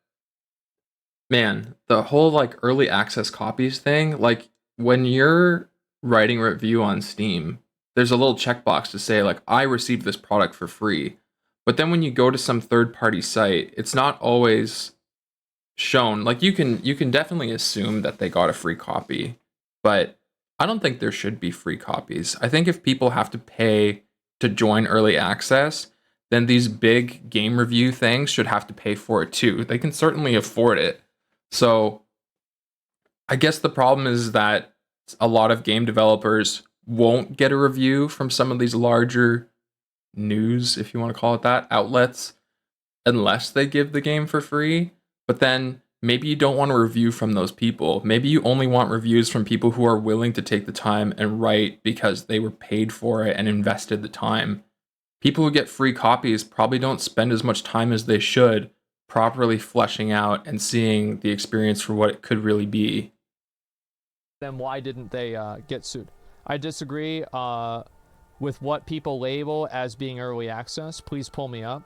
man, the whole, like, early access copies thing... Like, when you're writing a review on Steam... There's a little checkbox to say, like, I received this product for free. But then when you go to some third-party site, it's not always shown. Like, you can definitely assume that they got a free copy. But I don't think there should be free copies. I think if people have to pay to join early access, then these big game review things should have to pay for it too. They can certainly afford it. So I guess the problem is that a lot of game developers won't get a review from some of these larger news, if you want to call it that, outlets, unless they give the game for free. But then maybe you don't want a review from those people. Maybe you only want reviews from people who are willing to take the time and write because they were paid for it and invested the time. People who get free copies probably don't spend as much time as they should properly fleshing out and seeing the experience for what it could really be. Then why didn't they get sued? I disagree with what people label as being early access. Please pull me up.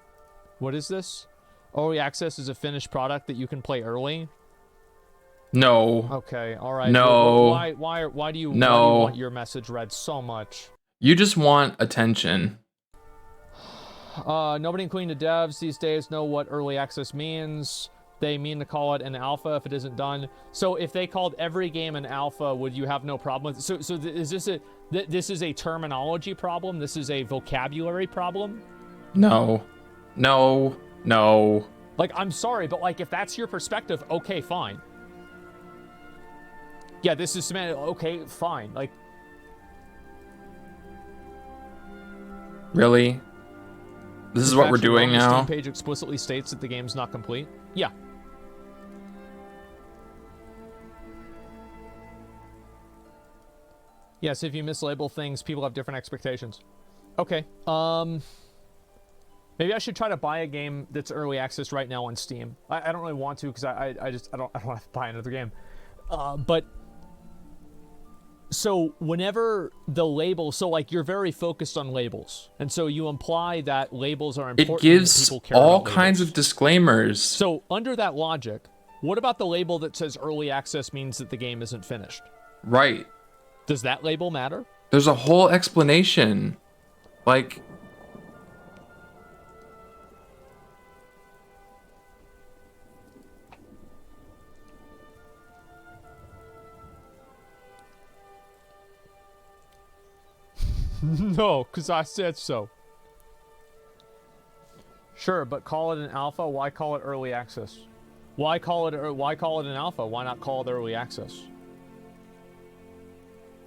What is this? Early access is a finished product that you can play early? No. Okay, all right. No. Why do you want your message read so much? You just want attention. Nobody, including the devs these days, know what early access means. They mean to call it an alpha if it isn't done. So if they called every game an alpha, would you have no problem with it? So is this this is a terminology problem? This is a vocabulary problem? No. Like, I'm sorry, but like, if that's your perspective, okay, fine. Yeah, this is semantic. Okay, fine. Like, Really? This is what we're doing The now? Steam page explicitly states that the game's not complete. Yeah. Yes, if you mislabel things, people have different expectations. Okay. Maybe I should try to buy a game that's early access right now on Steam. I don't really want to because I don't want to buy another game. But so whenever the label, so like you're very focused on labels, and so you imply that labels are important. It gives people care all about kinds labels. of disclaimers. So under that logic, what about the label that says early access means that the game isn't finished? Right. Does that label matter? There's a whole explanation. Like, No, because I said so. Sure, but call it an alpha. Why call it early access? Why call it an alpha? Why not call it early access?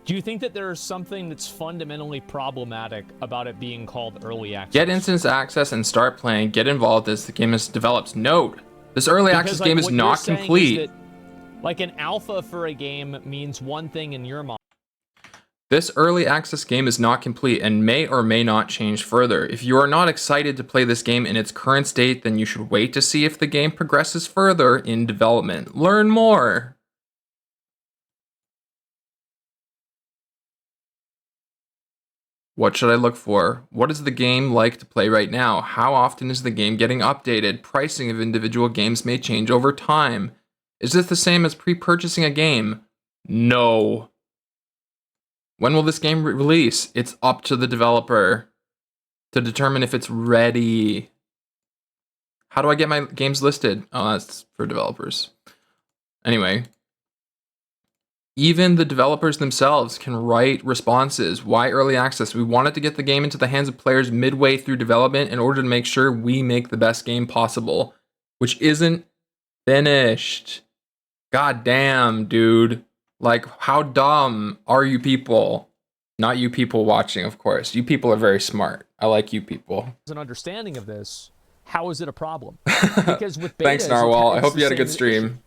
Do you think that there's something that's fundamentally problematic about it being called early access? get instance access and start playing. Get involved as the game is developed. Note, this early access game is what not you're saying complete. is that, like, an alpha for a game means one thing in your mind. This early access game is not complete and may or may not change further. If you are not excited to play this game in its current state, then you should wait to see if the game progresses further in development. Learn more. What should I look for? What is the game like to play right now? How often is the game getting updated? Pricing of individual games may change over time. Is this the same as pre-purchasing a game? No. When will this game release? It's up to the developer to determine if it's ready. How do I get my games listed? Oh, that's for developers. Anyway. Even the developers themselves can write responses. Why early access? We wanted to get the game into the hands of players midway through development in order to make sure we make the best game possible, which isn't finished. God damn, dude. Like, how dumb are you people? Not you people watching, of course. You people are very smart. I like you people. An understanding of this, how is it a problem? Because with beta, Thanks, Narwhal. I hope you had a good stream.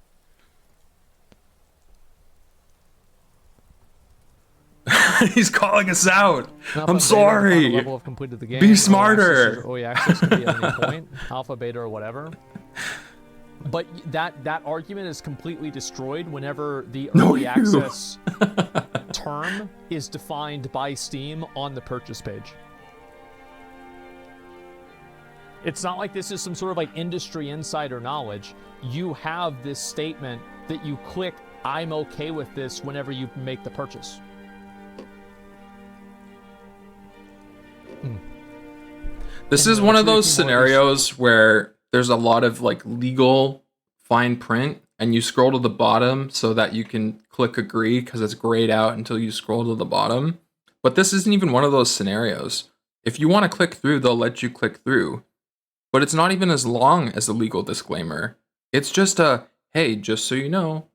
He's calling us out. I'm sorry. Level of completed the game. Be smarter. Early access can be at any point, alpha, beta, or whatever. But that argument is completely destroyed whenever the early access term is defined by Steam on the purchase page. It's not like this is some sort of like industry insider knowledge. You have this statement that you click, I'm okay with this, whenever you make the purchase. This is one of those scenarios where there's a lot of like legal fine print and you scroll to the bottom so that you can click agree because it's grayed out until you scroll to the bottom. But this isn't even one of those scenarios. If you want to click through, they'll let you click through. But it's not even as long as a legal disclaimer. It's just a, hey, just so you know,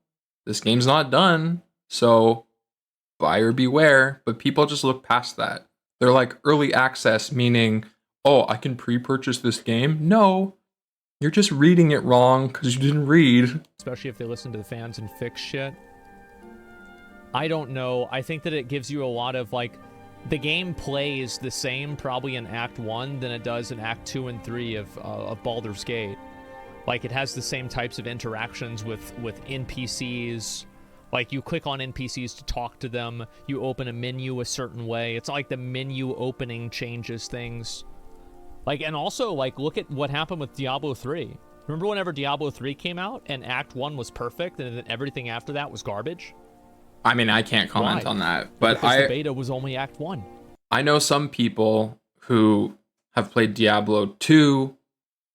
this game's not done, so buyer beware. But people just look past that. They're like early access, meaning, oh, I can pre-purchase this game? No, you're just reading it wrong because you didn't read. Especially if they listen to the fans and fix shit. I don't know. I think that it gives you a lot of, like, the game plays the same probably in Act 1 than it does in Act 2 and 3 of Baldur's Gate. Like, it has the same types of interactions with NPCs. Like, you click on NPCs to talk to them. You open a menu a certain way. It's not like the menu opening changes things. Like, and also, like, look at what happened with Diablo 3. Remember whenever Diablo 3 came out and Act 1 was perfect and then everything after that was garbage? I mean, I can't comment on that, but because the beta was only Act 1. I know some people who have played Diablo 2,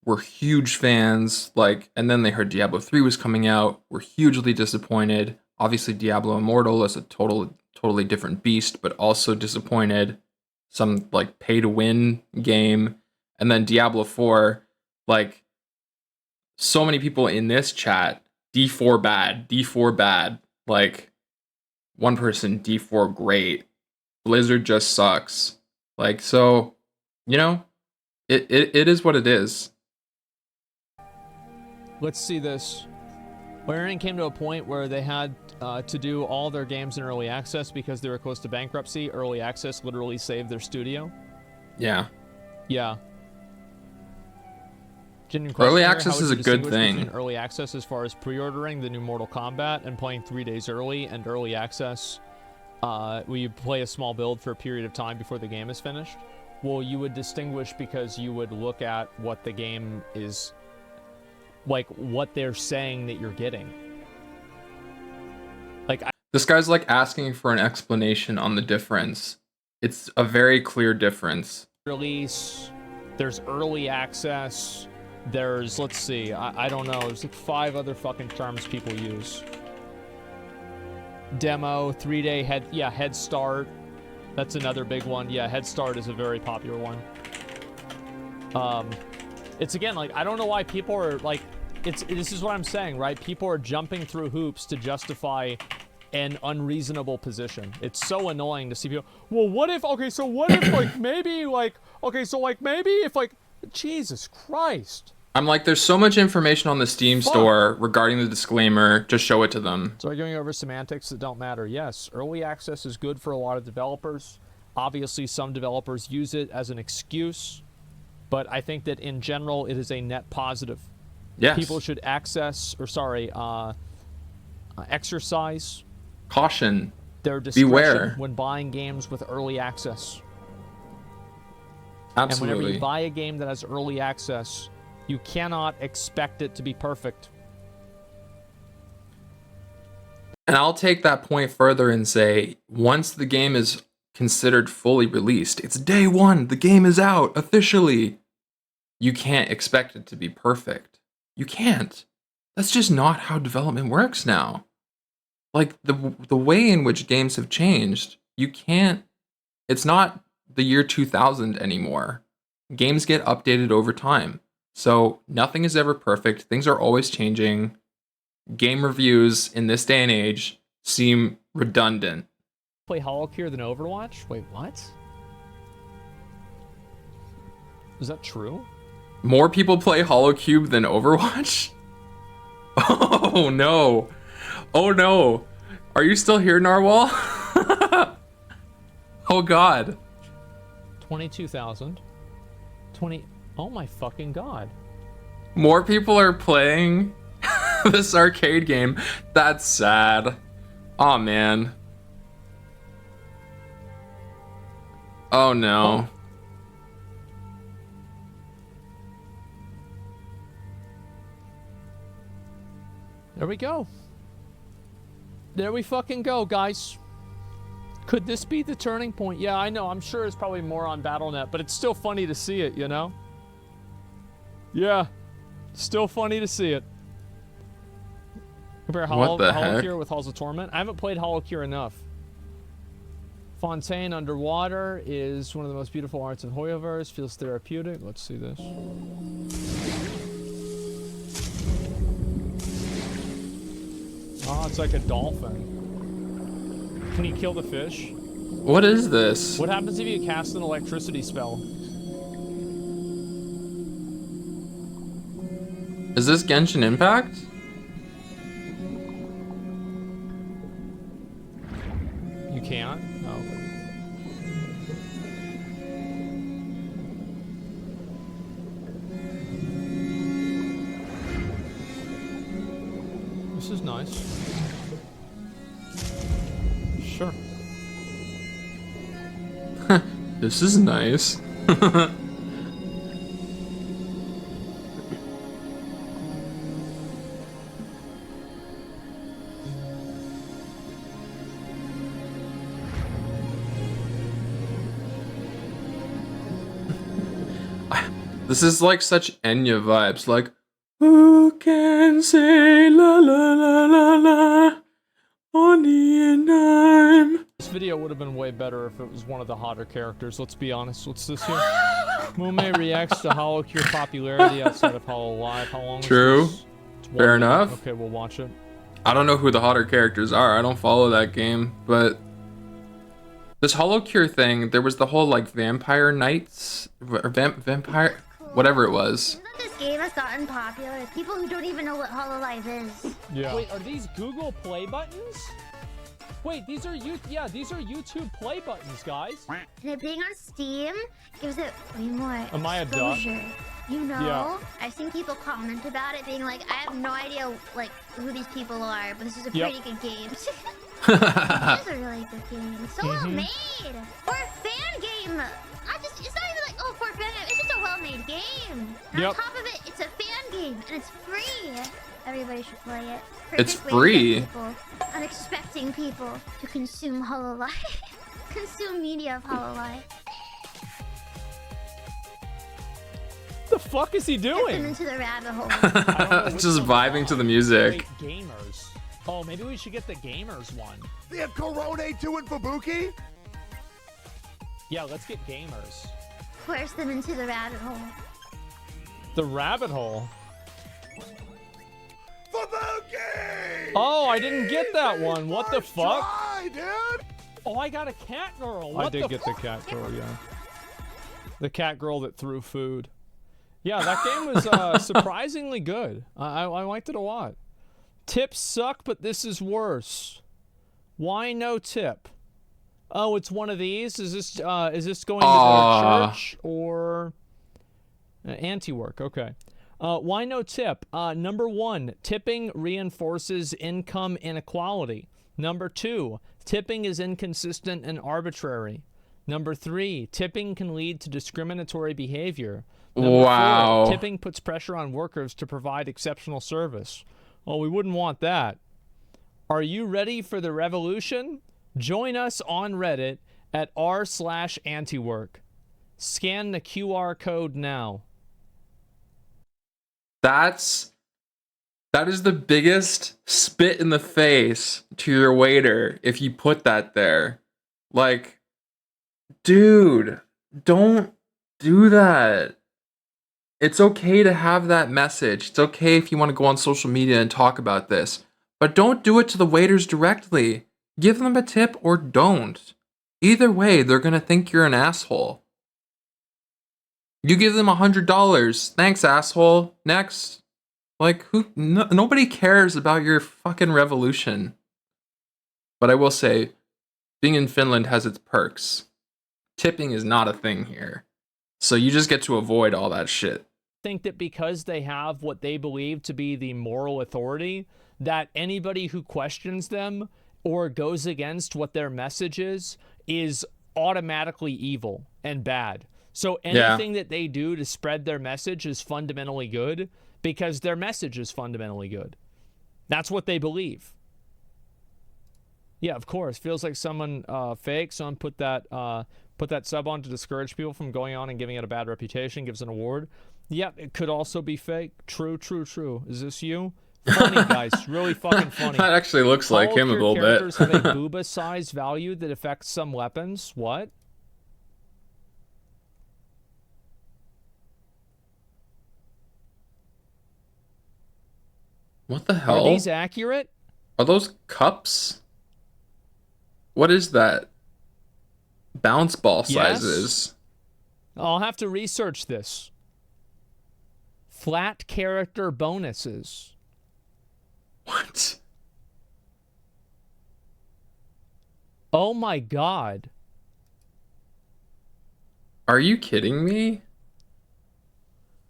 were huge fans, like, and then they heard Diablo 3 was coming out, were hugely disappointed. Obviously, Diablo Immortal is a totally different beast, but also disappointed. Some, like, pay-to-win game. And then Diablo 4, like, so many people in this chat, D4 bad, D4 bad. Like, one person, D4 great. Blizzard just sucks. Like, so you know, it is what it is. Let's see this. Larian came to a point where they had to do all their games in early access because they were close to bankruptcy. Early access literally saved their studio. Yeah. Yeah. Early access is a good thing. Early access as far as pre-ordering the new Mortal Kombat and playing 3 days early, and early access where you play a small build for a period of time before the game is finished. Well, you would distinguish because you would look at what the game is, like what they're saying that you're getting. Like this guy's like asking for an explanation on the difference. It's a very clear difference. Release, there's early access, there's, let's see, I don't know, there's like 5 other fucking terms people use. Demo, 3-day head start. That's another big one. Yeah, head start is a very popular one. It's again, like, I don't know why people are like, this is what I'm saying, right? People are jumping through hoops to justify an unreasonable position. It's so annoying to see people, well, what if, okay, so what if, like, maybe, like, okay, so, like, maybe if, like, Jesus Christ. I'm like, there's so much information on the Steam store regarding the disclaimer. Just show it to them. So arguing over semantics that don't matter. Yes, early access is good for a lot of developers. Obviously, some developers use it as an excuse, but I think that in general, it is a net positive. Yes. People should exercise caution. Their discretion Beware. when buying games with early access. Absolutely. And whenever you buy a game that has early access, you cannot expect it to be perfect. And I'll take that point further and say, once the game is considered fully released, it's day one, the game is out officially. You can't expect it to be perfect. You can't. That's just not how development works now. Like the way in which games have changed, you can't, it's not the year 2000 anymore. Games get updated over time. So nothing is ever perfect. Things are always changing. Game reviews in this day and age seem redundant. Play HoloCure than Overwatch? Wait, what? Is that true? More people play HoloCube than Overwatch? Oh no. Oh no. Are you still here, Narwhal? Oh god. 22,000. 20. Oh my fucking god. More people are playing this arcade game. That's sad. Oh man. Oh no. Oh. There we go. There we fucking go, guys. Could this be the turning point? Yeah, I know. I'm sure it's probably more on Battle.net, but it's still funny to see it, you know? Yeah. Still funny to see it. Compare HoloCure with Halls of Torment. I haven't played HoloCure enough. Fontaine underwater is one of the most beautiful arts in Hoyoverse. Feels therapeutic. Let's see this. Oh, it's like a dolphin. Can you kill the fish? What is this? What happens if you cast an electricity spell? Is this Genshin Impact? You can't? No. This is nice. Sure. This is nice. This is like such Enya vibes, like, who can say la la la la la, Oni and I'm. This video would have been way better if it was one of the hotter characters, let's be honest. What's this here? Mume reacts to HoloCure popularity outside of Holo Live. How long True. is this? Fair enough. Okay, we'll watch it. I don't know who the hotter characters are. I don't follow that game, but This HoloCure thing, there was the whole like Vampire Nights or vampire whatever it was. Isn't that this game has gotten popular? People who don't even know what Hololive is. Yeah. Wait, are these Google Play buttons? Wait, these are these are YouTube Play buttons, guys. And it being on Steam gives it way more Am I a duck? exposure. You know? Yeah. I've seen people comment about it being like, I have no idea like who these people are, but this is a Yep. pretty good game. It is a really good game. It's so well made. For a fan game. It's not even like, oh, for a fan game. It's just a well-made game. And on top of it, it's a fan game, and it's free. Everybody should play it. It's Perfect way to get free. people. I'm expecting people to consume Hololive. Consume media of Hololive. What the fuck is he Get them doing? into the rabbit hole. Just vibing to the music. Wait, gamers. Oh, maybe we should get the gamers one. They have Corone too in Fubuki? Yeah, let's get gamers. Force them into the rabbit hole. The rabbit hole. Fubuki! Oh, I didn't get that one. What the fuck? Try, dude! Oh, I got a cat girl. What I did the get fuck? the cat girl, yeah. The cat girl that threw food. Yeah, that game was surprisingly good. I liked it a lot. Tips suck, but this is worse. Why no tip? Oh, it's one of these. Is this going to their church or anti-work? Okay. Why no tip? Number 1, tipping reinforces income inequality. Number 2, tipping is inconsistent and arbitrary. Number 3, tipping can lead to discriminatory behavior. Number 4, tipping puts pressure on workers to provide exceptional service. Well, we wouldn't want that. Are you ready for the revolution? Join us on Reddit at r/antiwork. Scan the QR code now. That is the biggest spit in the face to your waiter if you put that there. Like, dude, don't do that. It's okay to have that message. It's okay if you want to go on social media and talk about this. But don't do it to the waiters directly. Give them a tip or don't. Either way, they're going to think you're an asshole. You give them $100. Thanks, asshole. Next. Like, nobody cares about your fucking revolution. But I will say, being in Finland has its perks. Tipping is not a thing here. So you just get to avoid all that shit. Think that because they have what they believe to be the moral authority, that anybody who questions them or goes against what their message is automatically evil and bad. So anything that they do to spread their message is fundamentally good because their message is fundamentally good. That's what they believe. Yeah, of course. Feels like someone fake. Someone put that sub on to discourage people from going on and giving it a bad reputation, gives an award. Yep, it could also be fake. True, true, true. Is this you? Funny, guys. Really fucking funny. That actually looks like him a little bit. Characters have a booba size value that affects some weapons. What? What the hell? Are these accurate? Are those cups? What is that? Bounce ball sizes. I'll have to research this. Flat character bonuses. What? Oh my god. Are you kidding me?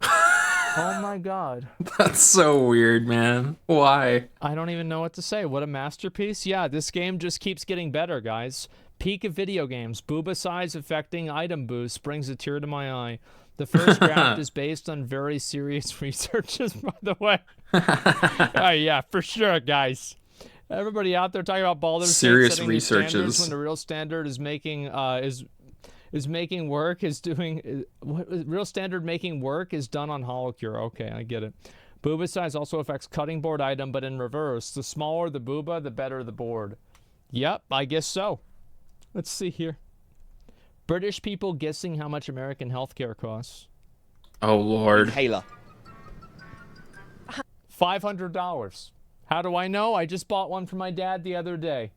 Oh my god. That's so weird, man. Why? I don't even know what to say. What a masterpiece. Yeah, this game just keeps getting better, guys. Peak of video games. Booba size affecting item boost brings a tear to my eye. The first draft is based on very serious researches, by the way. Oh, yeah, for sure, guys. Everybody out there talking about Baldur's Gate Serious setting new standards researches. when the real standard is making making work is doing what real standard making work is done on HoloCure. Okay, I get it. Booba size also affects cutting board item, but in reverse. The smaller the booba, the better the board. Yep, I guess so. Let's see here. British people guessing how much American healthcare costs. Oh lord. Inhaler. $500. How do I know? I just bought one for my dad the other day.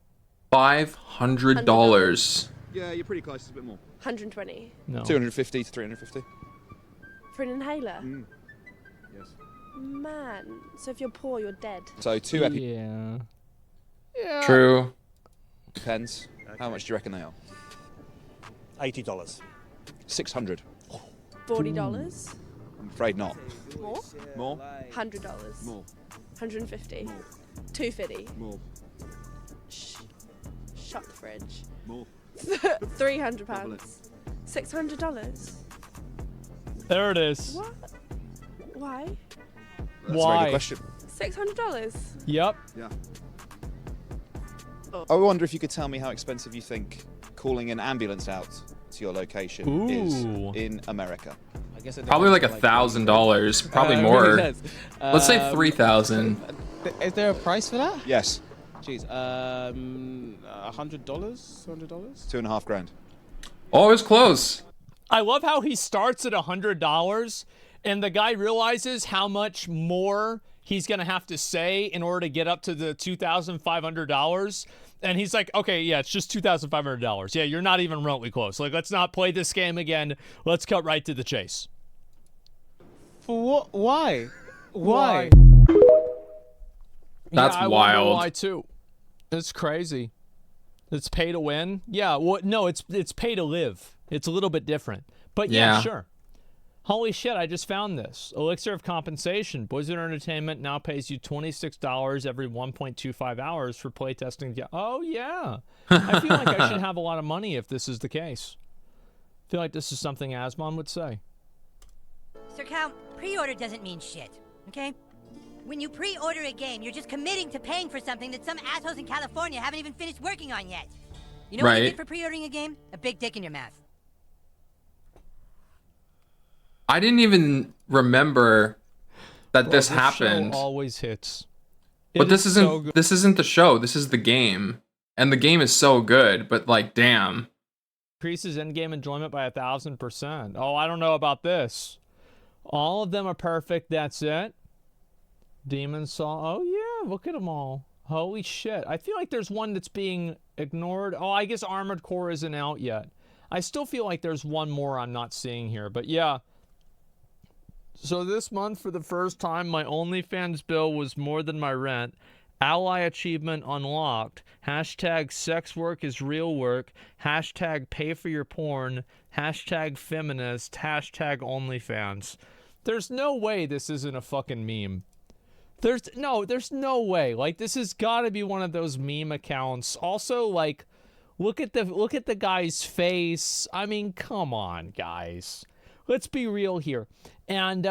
$500. Yeah, you're pretty close. It's a bit more. 120. No. 250 to 350. For an inhaler? Yes. Man. So if you're poor, you're dead. So 2 Yeah. Yeah. True. EpiPens. How much do you reckon they are? $80. 600. $40? I'm afraid not. More? More? $100. More. 150. More. 250. More. Shut the fridge. More. £300. $600. There it is. What? Why? That's a very Why? good question. $600. Yep. Yeah. I wonder if you could tell me how expensive you think calling an ambulance out to your location is in America. I guess it Probably like depends $1,000. Probably it more. really does. Let's say 3,000. Is there a price for that? Yes. Jeez, $100, $200? $2,500. Oh, it was close. I love how he starts at $100 and the guy realizes how much more he's going to have to say in order to get up to the $2,500. And he's like, okay, yeah, it's just $2,500. Yeah, you're not even remotely close. Like, let's not play this game again. Let's cut right to the chase. For what? Why? Why? That's I wild. wonder why too. It's crazy. It's pay to win. Yeah. Well, no, it's pay to live. It's a little bit different. But yeah, sure. Holy shit! I just found this. Elixir of compensation. Blizzard Entertainment now pays you $26 every 1.25 hours for playtesting. Oh yeah. I feel like I should have a lot of money if this is the case. I feel like this is something Asmon would say. Sir Cal, pre-order doesn't mean shit. Okay? When you pre-order a game, you're just committing to paying for something that some assholes in California haven't even finished working on yet. You know what you get for pre-ordering a game? A big dick in your mouth. I didn't even remember that this happened. Show always hits. But this isn't this isn't the show. This is the game, and the game is so good. But like, damn. Increases in-game enjoyment by 1,000%. Oh, I don't know about this. All of them are perfect. That's it. Demon Saw. Oh yeah, look at them all. Holy shit! I feel like there's one that's being ignored. Oh, I guess Armored Core isn't out yet. I still feel like there's one more I'm not seeing here. But yeah. So this month, for the first time, my OnlyFans bill was more than my rent. Ally achievement unlocked. Hashtag sex work is real work. Hashtag pay for your porn. Hashtag feminist. Hashtag OnlyFans. There's no way this isn't a fucking meme. There's no way. Like, this has got to be one of those meme accounts. Also, like, look at the guy's face. I mean, come on, guys. Let's be real here. And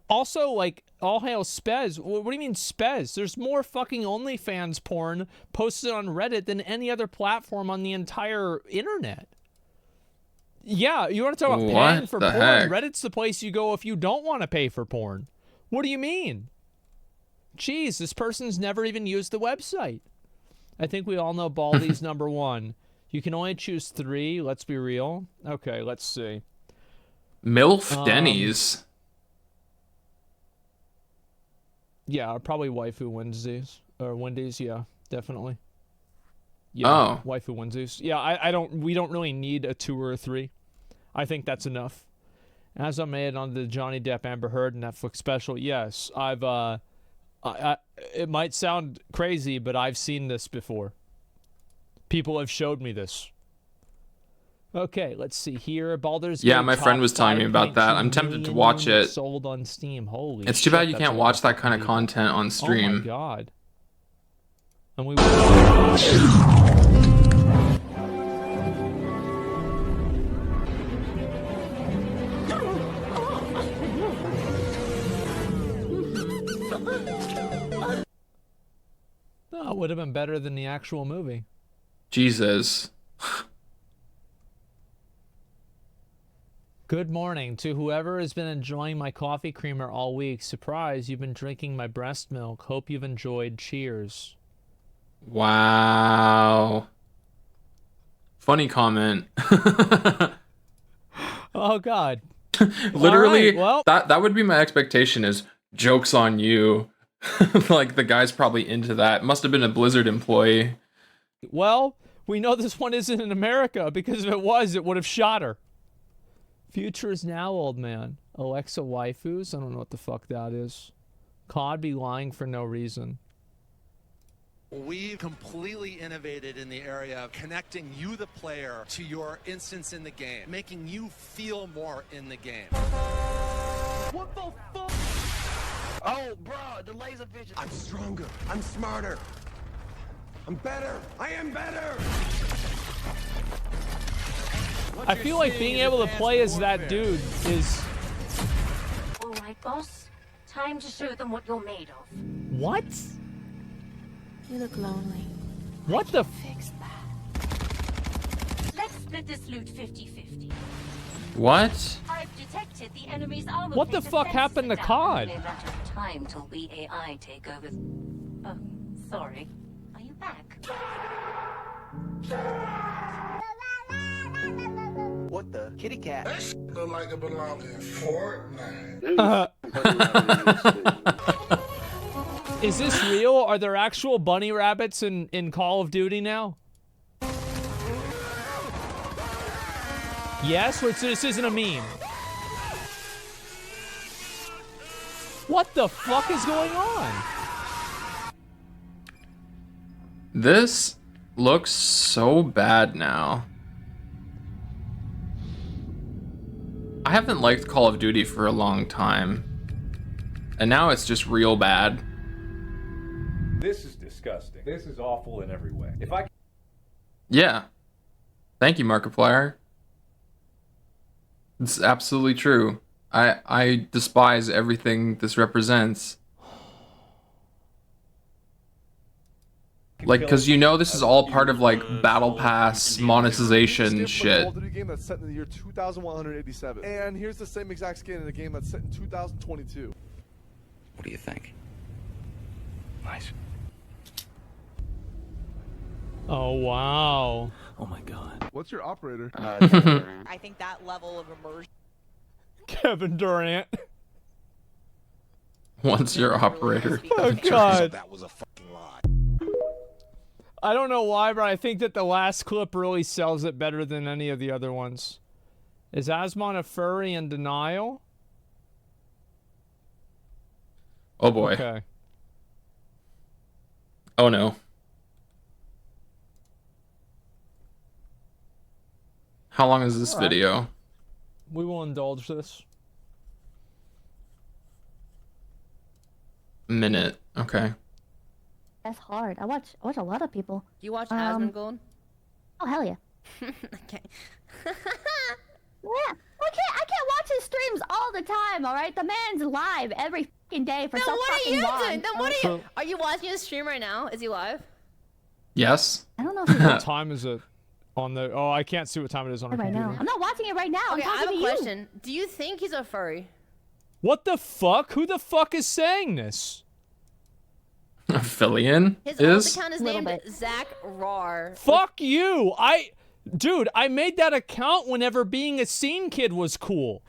also, like, all hail Spez. What do you mean Spez? There's more fucking OnlyFans porn posted on Reddit than any other platform on the entire internet. Yeah, you want to talk about paying for porn? Heck? Reddit's the place you go if you don't want to pay for porn. What do you mean? Jeez, this person's never even used the website. I think we all know Baldy's number one. You can only choose 3. Let's be real. Okay, let's see. MILF Denny's. Yeah, probably Waifu Wednesdays. Or Wendy's, yeah, definitely. Yeah, Waifu Wednesdays. Yeah, we don't really need a 2 or a 3. I think that's enough. As I made on the Johnny Depp Amber Heard Netflix special, yes, it might sound crazy, but I've seen this before. People have showed me this. Okay, let's see here. Baldur's Gate. Yeah, my friend was telling me about that. I'm tempted to watch it. Sold on Steam. Holy It's too bad you can't watch that kind of content on stream. Oh my god. And we That would have been better than the actual movie. Jesus. Good morning to whoever has been enjoying my coffee creamer all week. Surprise, you've been drinking my breast milk. Hope you've enjoyed. Cheers. Wow. Funny comment. Oh God. Literally, right, well, that would be my expectation is jokes on you. Like the guy's probably into that. Must have been a Blizzard employee. Well, We know this one isn't in America, because if it was, it would have shot her. Future is now, old man. Alexa waifus? I don't know what the fuck that is. COD be lying for no reason. We've completely innovated in the area of connecting you, the player, to your instance in the game, making you feel more in the game. What the fuck? Oh, bro, the laser vision. I'm stronger. I'm smarter. I'm better. I am better. I feel like being able to play as that dude is... All right, boss. Time to show them what you're made of. What? You look lonely. What the... Fix that. Let's split this loot 50-50. What? I've detected the enemy's armor. What the fuck happened to COD? Only a matter of time till we AI take over. Oh, sorry. Are you back? What the? Kitty cat. That look like it belongs in Fortnite. Is this real? Are there actual bunny rabbits in Call of Duty now? Yes? Which this isn't a meme. What the fuck is going on? This looks so bad now. I haven't liked Call of Duty for a long time. And now it's just real bad. This is disgusting. This is awful in every way. If I... Yeah. Thank you, Markiplier. It's absolutely true. I despise everything this represents. Like, because you know this is all part of, like, Battle Pass monetization shit. Call of Duty game that's set in the year 2187. And here's the same exact skin in a game that's set in 2022. What do you think? Nice. Oh, wow. Oh my god. What's your operator? I think that level of immersion. Kevin Durant. What's your operator? Oh, God. That was a fucking lie. I don't know why, but I think that the last clip really sells it better than any of the other ones. Is Asmon a furry in denial? Oh boy. Okay. Oh no. How long is this video? We will indulge this. Minute. Okay. That's hard. I watch a lot of people. You watch Asmongold? Oh hell yeah. Okay. Yeah. I can't watch his streams all the time, alright? The man's live every fucking day for so fucking long. Then what are you? Are you watching his stream right now? Is he live? Yes. I don't know if What time is it on the... Oh, I can't see what time it is on the right computer. now. I'm not watching it right now. Okay, I'm I have talking a to question. Do you think he's a furry? What the fuck? Who the fuck is saying this? Fillion His is? account is named Zach Rar. Fuck you! Dude, I made that account whenever being a scene kid was cool.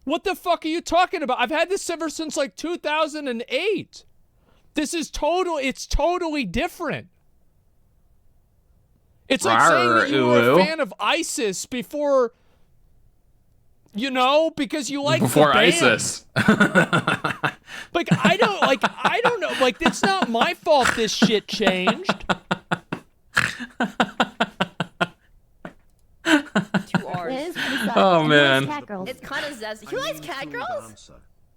What the fuck are you talking about? I've had this ever since like 2008. This is it's totally different. It's like saying that you were a fan of ISIS before, you know, because you like before the band. ISIS. Like, I don't know. Like, it's not my fault this shit changed. 2 R's. It is pretty sus. Oh, And man. He likes cat girls. It's kind of zesty. He likes cat girls?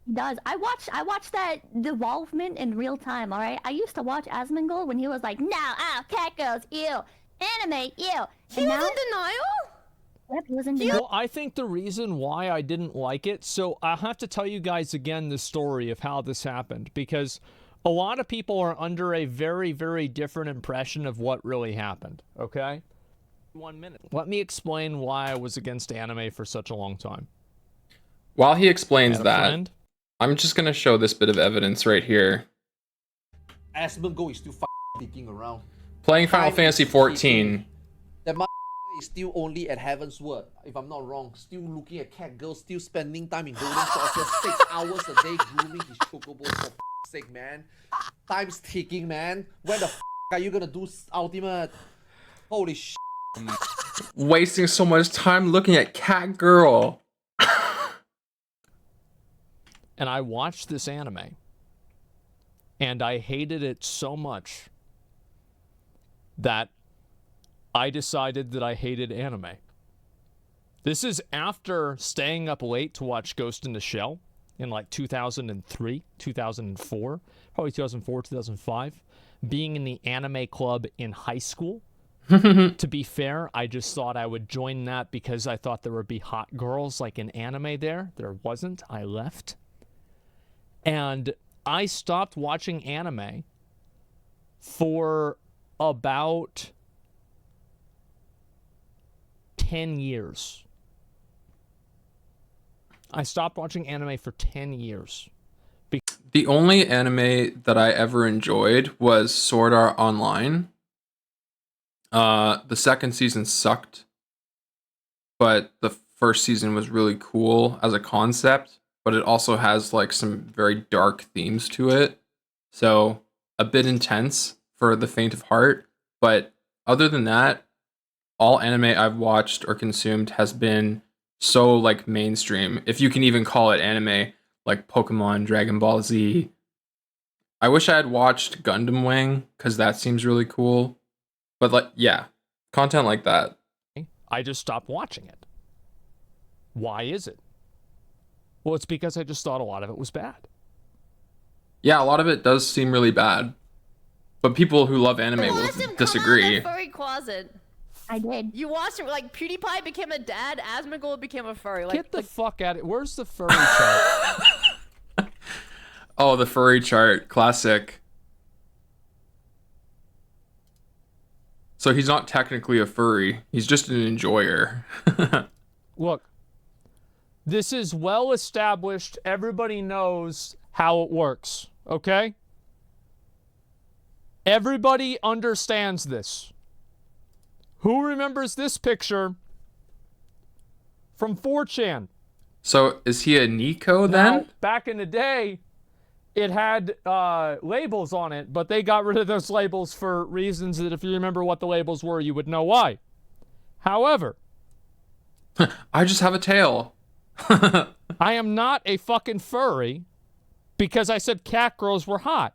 He does. I watched that devolvement in real time, alright? I used to watch Asmongold when he was like, no, cat girls, ew. Anime, ew. He was in denial? Yep, he was in denial. Well, I think the reason why I didn't like it, so I have to tell you guys again the story of how this happened, because a lot of people are under a very, very different impression of what really happened, okay? 1 minute. Let me explain why I was against anime for such a long time. While he explains Had a that, friend? I'm just going to show this bit of evidence right here. Asmongold is still digging around. Playing Final Fantasy XIV. That is still only at Heaven's Word, if I'm not wrong. Still looking at cat girls, still spending time in golden saucers, 6 hours a day grooming his chocobos for sake, man. Time's ticking, man. When the are you gonna do Ultimate? Holy shit. Wasting so much time looking at Cat Girl. And I watched this anime, and I hated it so much that I decided that I hated anime. This is after staying up late to watch Ghost in the Shell in like 2003, 2004, probably 2004, 2005, being in the anime club in high school. To be fair, I just thought I would join that because I thought there would be hot girls like in anime there. There wasn't. I left. And I stopped watching anime for about 10 years. I stopped watching anime for 10 years. The only anime that I ever enjoyed was Sword Art Online. The second season sucked, but the first season was really cool as a concept, but it also has like some very dark themes to it. So a bit intense for the faint of heart. But other than that, all anime I've watched or consumed has been so like mainstream, if you can even call it anime, like Pokemon, Dragon Ball Z. I wish I had watched Gundam Wing, because that seems really cool. But like, yeah, content like that. I just stopped watching it. Why is it? Well, it's because I just thought a lot of it was bad. Yeah, a lot of it does seem really bad. But people who love anime will disagree. Come out of the furry closet. I did. You watched it, like PewDiePie became a dad, Asmongold became a furry. Like, Get the fuck out of it. Where's the furry chart? Oh, the furry chart. Classic. So he's not technically a furry. He's just an enjoyer. Look, this is well established. Everybody knows how it works, okay? Everybody understands this. Who remembers this picture from 4chan? So is he a Nico then? Now, back in the day, it had labels on it, but they got rid of those labels for reasons that if you remember what the labels were, you would know why. However, I just have a tail. I am not a fucking furry because I said cat girls were hot.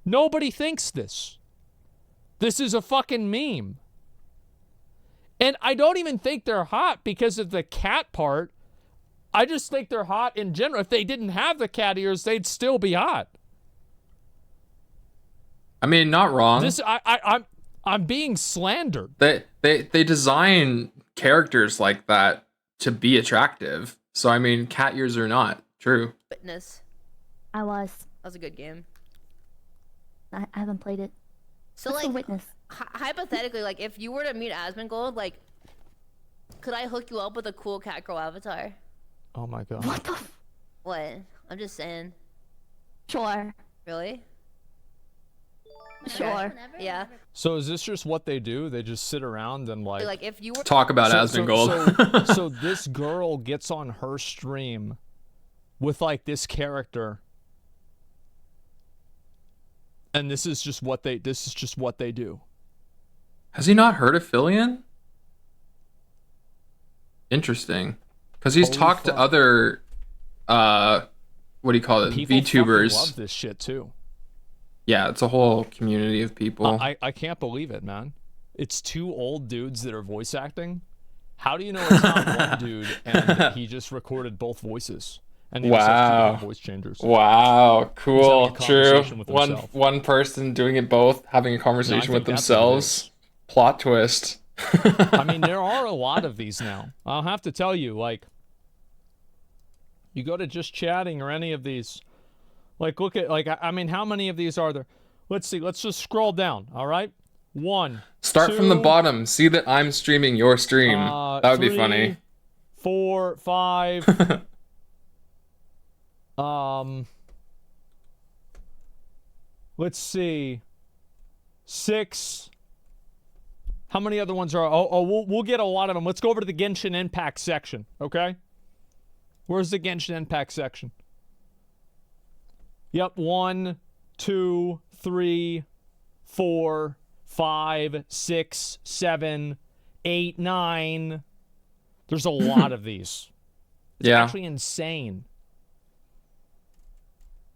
Nobody thinks this. This is a fucking meme. And I don't even think they're hot because of the cat part. I just think they're hot in general. If they didn't have the cat ears, they'd still be hot. I mean, not wrong. This I'm being slandered. They design characters like that to be attractive. So I mean, cat ears are not true. Witness. I was. That was a good game. I haven't played it. So What's like, the Witness? Hypothetically, like if you were to meet Asmongold, like, could I hook you up with a cool cat girl avatar? Oh my god. What the? What? I'm just saying. Sure. Really? Sure. Yeah. So is this just what they do? They just sit around and Like if you were talk about Asmongold. So this girl gets on her stream with like this character, and this is just what they do. Has he not heard of Fillion? Interesting. Because he's talked to other, what do you call it, People VTubers. fucking love this shit too. Yeah, it's a whole community of people. I can't believe it, man. It's two old dudes that are voice acting. How do you know it's not one dude and he just recorded both voices? And he just has two different voice changers. Wow, cool, He's having a true. conversation with himself. One person doing it both, having a conversation with themselves. Plot twist. I mean, there are a lot of these now. I'll have to tell you, like, you go to Just Chatting or any of these, like, look at, like, I mean, how many of these are there? Let's see. Let's just scroll down, all right? Start two, from the bottom. See that I'm streaming your stream. That would be funny. 4, 5. Let's see. 6. How many other ones are? We'll get a lot of them. Let's go over to the Genshin Impact section, okay? Where's the Genshin Impact section? Yep, 1, 2, 3, 4, 5, 6, 7, 8, 9. There's a lot of these. It's actually insane.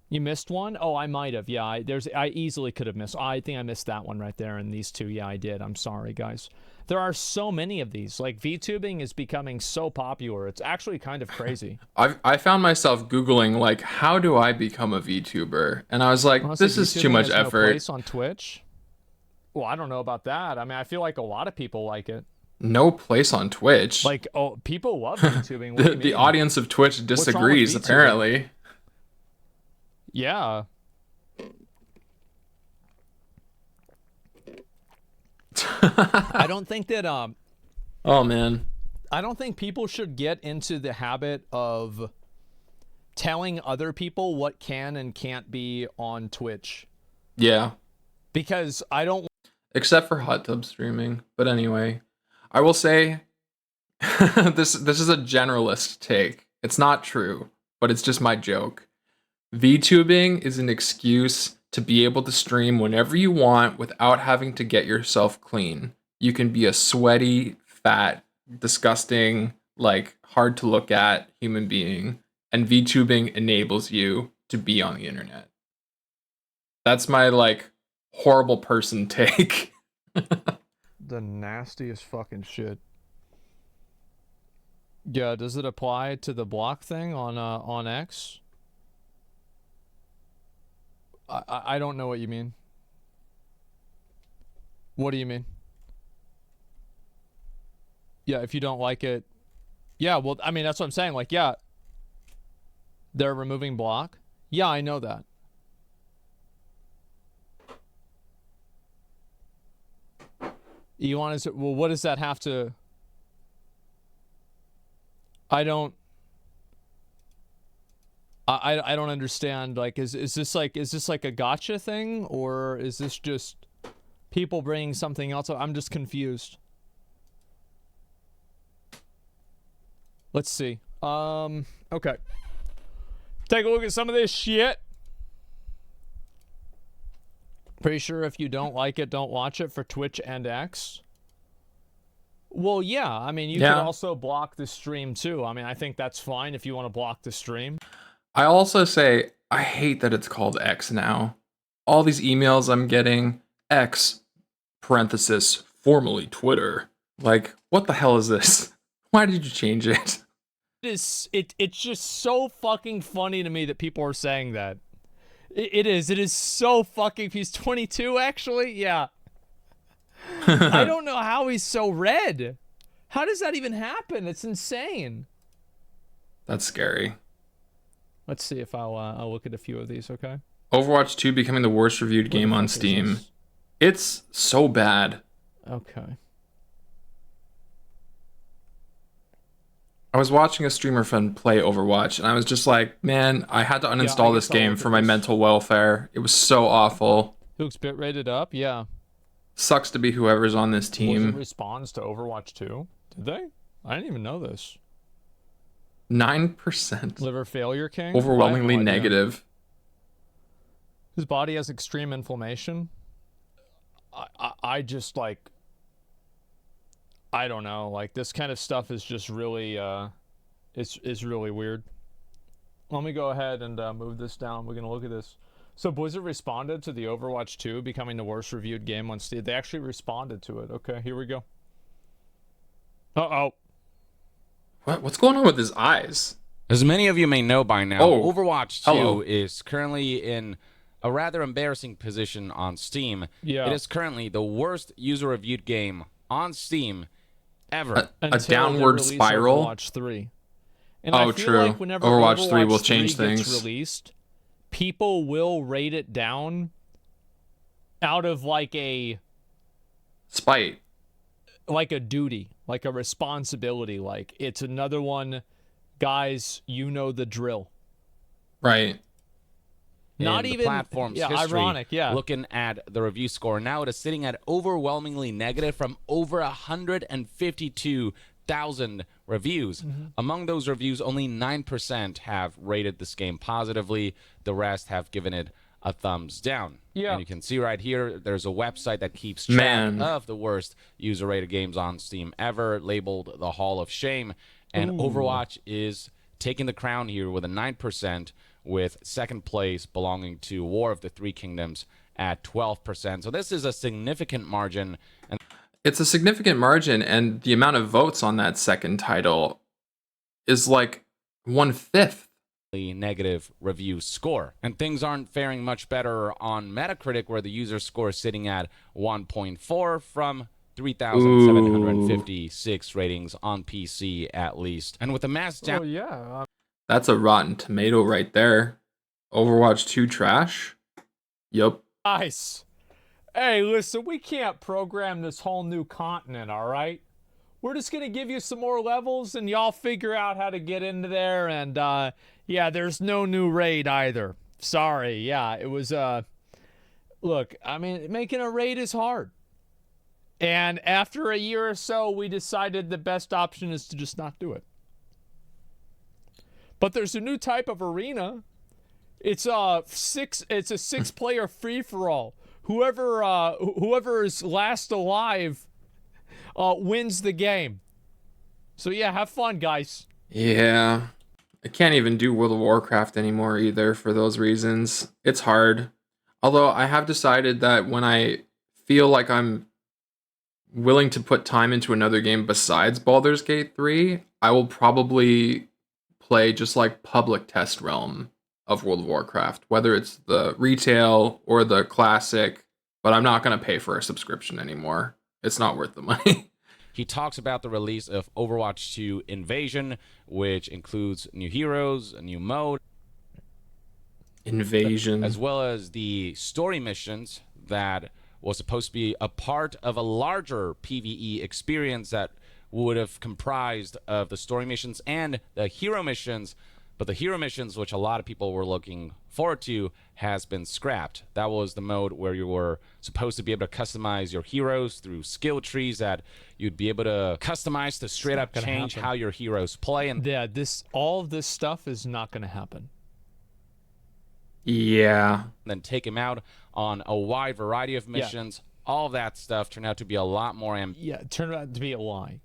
You missed one? Oh, I might have. Yeah, I easily could have missed. I think I missed that one right there, and these two. Yeah, I did. I'm sorry, guys. There are so many of these. Like, VTubing is becoming so popular. It's actually kind of crazy. I found myself Googling, like, how do I become a VTuber? And I was like, Honestly, this is VTubing too much has effort. No place on Twitch? Well, I don't know about that. I mean, I feel like a lot of people like it. No place on Twitch. Like, oh, people love VTubing. What do you The mean? audience of Twitch disagrees, apparently. Yeah. I don't think that oh man. I don't think people should get into the habit of telling other people what can and can't be on Twitch. Yeah. Because I don't, except for hot tub streaming. But anyway, I will say this is a generalist take. It's not true, but it's just my joke. VTubing is an excuse to be able to stream whenever you want without having to get yourself clean. You can be a sweaty, fat, disgusting, like hard to look at human being, and VTubing enables you to be on the internet. That's my like horrible person take. the nastiest fucking shit. Yeah, does it apply to the block thing on X? I don't know what you mean. What do you mean? Yeah, if you don't like it. Yeah, well, I mean, that's what I'm saying. Like, yeah, they're removing block. Yeah, I know that. Elon, is it, well, what does that have to... I don't understand. Like, is this like a gotcha thing, or is this just people bringing something else up? I'm just confused. Let's see. Okay. Take a look at some of this shit. Pretty sure if you don't like it, don't watch it for Twitch and X. Well, yeah. I mean, you could also block the stream too. I mean, I think that's fine if you want to block the stream. I also say, I hate that it's called X now. All these emails I'm getting, X, parenthesis, formerly Twitter. Like, what the hell is this? Why did you change it? It's just so fucking funny to me that people are saying that. It is so fucking... He's 22, actually? Yeah. I don't know how he's so red. How does that even happen? It's insane. That's scary. Let's see if I'll look at a few of these, okay? Overwatch 2 becoming the worst reviewed game on Steam. It's so bad. Okay. I was watching a streamer friend play Overwatch, and I was just like, man, I had to uninstall this game for my mental welfare. It was so awful. Luke's bit rated up? Yeah. Sucks to be whoever's on this team. Was it responds to Overwatch 2? Did they? I didn't even know this. 9%. Liver failure king? Overwhelmingly negative. His body has extreme inflammation. I just like... I don't know. Like, this kind of stuff is just really... It's really weird. Let me go ahead and move this down. We're going to look at this. So Blizzard responded to the Overwatch 2 becoming the worst reviewed game on Steam. They actually responded to it. Okay, here we go. Uh-oh. What's going on with his eyes? As many of you may know by now, Overwatch 2 hello. is currently in a rather embarrassing position on Steam. Yeah. It is currently the worst user-reviewed game on Steam ever. A downward spiral? Overwatch 3. And oh, I feel true. like whenever Overwatch 3 will change 3 gets things. Released, people will rate it down out of like a... spite. Like a duty, like a responsibility, like it's another one, guys, you know the drill. Right. Not in even the platform's history, ironic, yeah. Looking at the review score, now it is sitting at overwhelmingly negative from over 152,000 reviews. Among those reviews, only 9% have rated this game positively. The rest have given it a thumbs down. Yeah. And you can see right here, there's a website that keeps track Man. of the worst user-rated games on Steam ever, labeled the Hall of Shame. And Overwatch is taking the crown here with a 9%, with second place belonging to War of the Three Kingdoms at 12%. So this is a significant margin. And it's a significant margin, and the amount of votes on that second title is like 1/5. the negative review score. And things aren't faring much better on Metacritic, where the user score is sitting at 1.4 from 3,756 ratings on PC at least. And with the mass down... Oh, yeah. That's a rotten tomato right there. Overwatch 2 trash? Yup. Nice. Hey, listen, we can't program this whole new continent, all right? We're just going to give you some more levels, and y'all figure out how to get into there. And, yeah, there's no new raid either. Sorry. Yeah, it was, look, I mean, making a raid is hard. And after a year or so, we decided the best option is to just not do it. But there's a new type of arena. It's a 6-player free-for-all. Whoever is last alive wins the game. So yeah, have fun, guys. Yeah. I can't even do World of Warcraft anymore either for those reasons. It's hard. Although I have decided that when I feel like I'm willing to put time into another game besides Baldur's Gate 3, I will probably play just like public test realm of World of Warcraft, whether it's the retail or the classic, but I'm not going to pay for a subscription anymore. It's not worth the money. He talks about the release of Overwatch 2 Invasion, which includes new heroes, a new mode, Invasion, as well as the story missions that was supposed to be a part of a larger PvE experience that would have comprised of the story missions and the hero missions. But the hero missions, which a lot of people were looking forward to, has been scrapped. That was the mode where you were supposed to be able to customize your heroes through skill trees that you'd be able to customize to straight up change how your heroes play. And yeah, all of this stuff is not going to happen. Yeah. Then take him out on a wide variety of missions. Yeah. All of that stuff turned out to be a lot more yeah, it turned out to be a lie.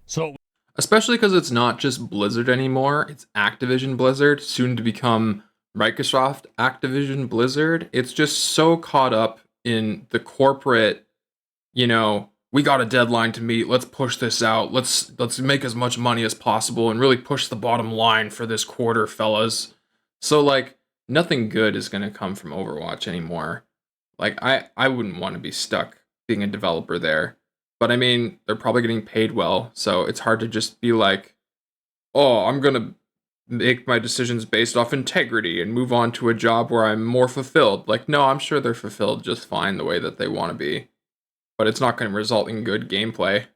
So, especially because it's not just Blizzard anymore, it's Activision Blizzard, soon to become Microsoft Activision Blizzard. It's just so caught up in the corporate, you know, we got a deadline to meet, let's push this out, let's make as much money as possible and really push the bottom line for this quarter, fellas. So like nothing good is going to come from Overwatch anymore. Like I wouldn't want to be stuck being a developer there. But I mean, they're probably getting paid well, so it's hard to just be like, oh, I'm going to make my decisions based off integrity and move on to a job where I'm more fulfilled. Like, no, I'm sure they're fulfilled just fine the way that they want to be. But it's not going to result in good gameplay.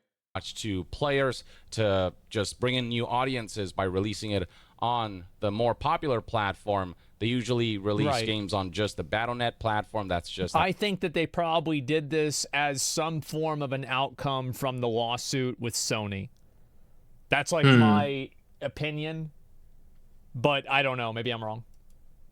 To players to just bring in new audiences by releasing it on the more popular platform. They usually release games on just the Battle.net platform. That's just... I think that they probably did this as some form of an outcome from the lawsuit with Sony. That's like my opinion, but I don't know. Maybe I'm wrong.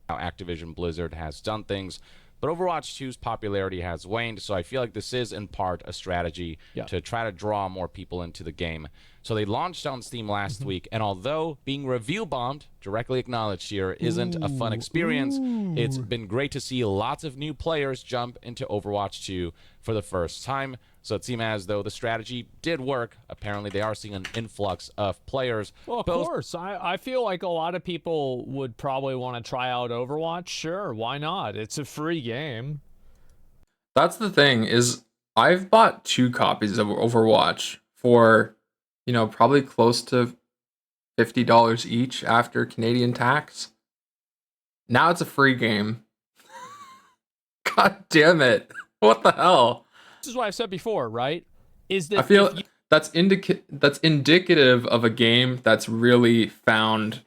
How Activision Blizzard has done things. But Overwatch 2's popularity has waned, so I feel like this is in part a strategy to try to draw more people into the game. So they launched on Steam last week, and although being review bombed, directly acknowledged here, isn't a fun experience, it's been great to see lots of new players jump into Overwatch 2 for the first time. So it seemed as though the strategy did work. Apparently, they are seeing an influx of players. Well, of course. I feel like a lot of people would probably want to try out Overwatch. Sure, why not? It's a free game. That's the thing, is I've bought 2 copies of Overwatch for, you know, probably close to $50 each after Canadian tax. Now it's a free game. God damn it. What the hell? This is what I've said before, right? Is that I feel that's indicative of a game that's really found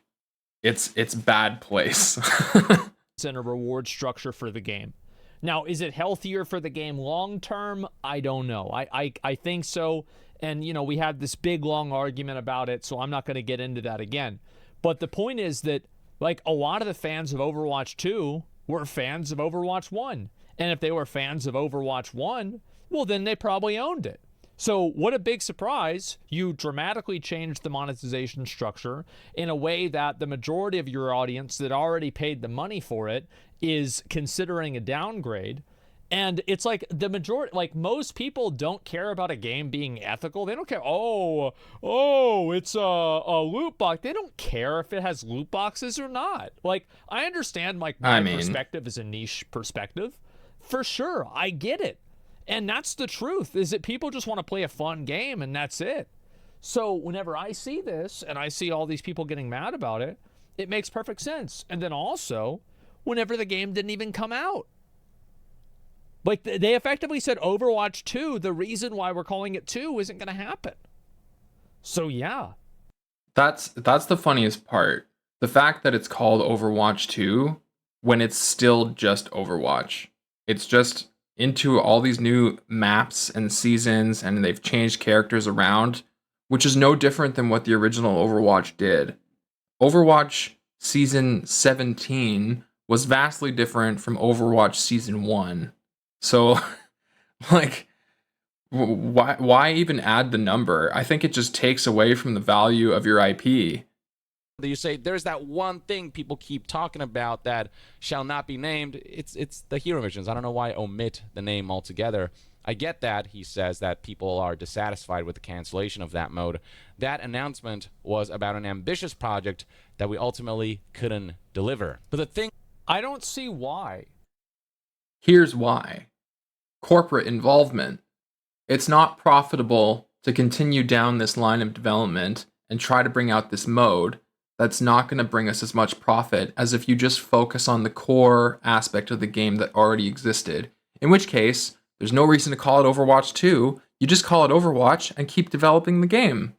its bad place. And a reward structure for the game. Now, is it healthier for the game long term? I don't know. I think so. And, you know, we had this big, long argument about it, so I'm not going to get into that again. But the point is that, like, a lot of the fans of Overwatch 2 were fans of Overwatch 1. And if they were fans of Overwatch 1, well, then they probably owned it. So what a big surprise. You dramatically changed the monetization structure in a way that the majority of your audience that already paid the money for it is considering a downgrade. And it's like the majority, like most people don't care about a game being ethical. They don't care. Oh, it's a loot box. They don't care if it has loot boxes or not. Like, I understand like my perspective is a niche perspective. For sure. I get it. And that's the truth, is that people just want to play a fun game and that's it. So whenever I see this and I see all these people getting mad about it, it makes perfect sense. And then also, whenever the game didn't even come out. Like, they effectively said Overwatch 2, the reason why we're calling it 2 isn't going to happen. So, yeah. That's the funniest part. The fact that it's called Overwatch 2 when it's still just Overwatch. It's just into all these new maps and seasons, and they've changed characters around, which is no different than what the original Overwatch did. Overwatch Season 17 was vastly different from Overwatch Season 1. So, like, why even add the number? I think it just takes away from the value of your IP. You say there's that one thing people keep talking about that shall not be named. It's the hero missions. I don't know why omit the name altogether. I get that he says that people are dissatisfied with the cancellation of that mode. That announcement was about an ambitious project that we ultimately couldn't deliver. But the thing, I don't see why. Here's why. Corporate involvement. It's not profitable to continue down this line of development and try to bring out this mode that's not going to bring us as much profit as if you just focus on the core aspect of the game that already existed. In which case, there's no reason to call it Overwatch 2. You just call it Overwatch and keep developing the game.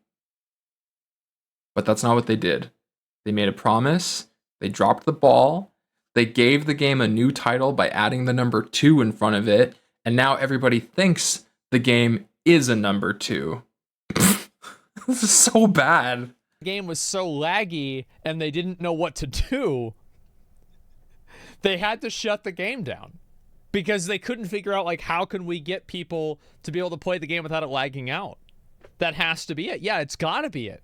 But that's not what they did. They made a promise. They dropped the ball. They gave the game a new title by adding the number 2 in front of it. And now everybody thinks the game is a number 2. This is so bad. The game was so laggy and they didn't know what to do. They had to shut the game down because they couldn't figure out, like, how can we get people to be able to play the game without it lagging out? That has to be it. Yeah, it's got to be it.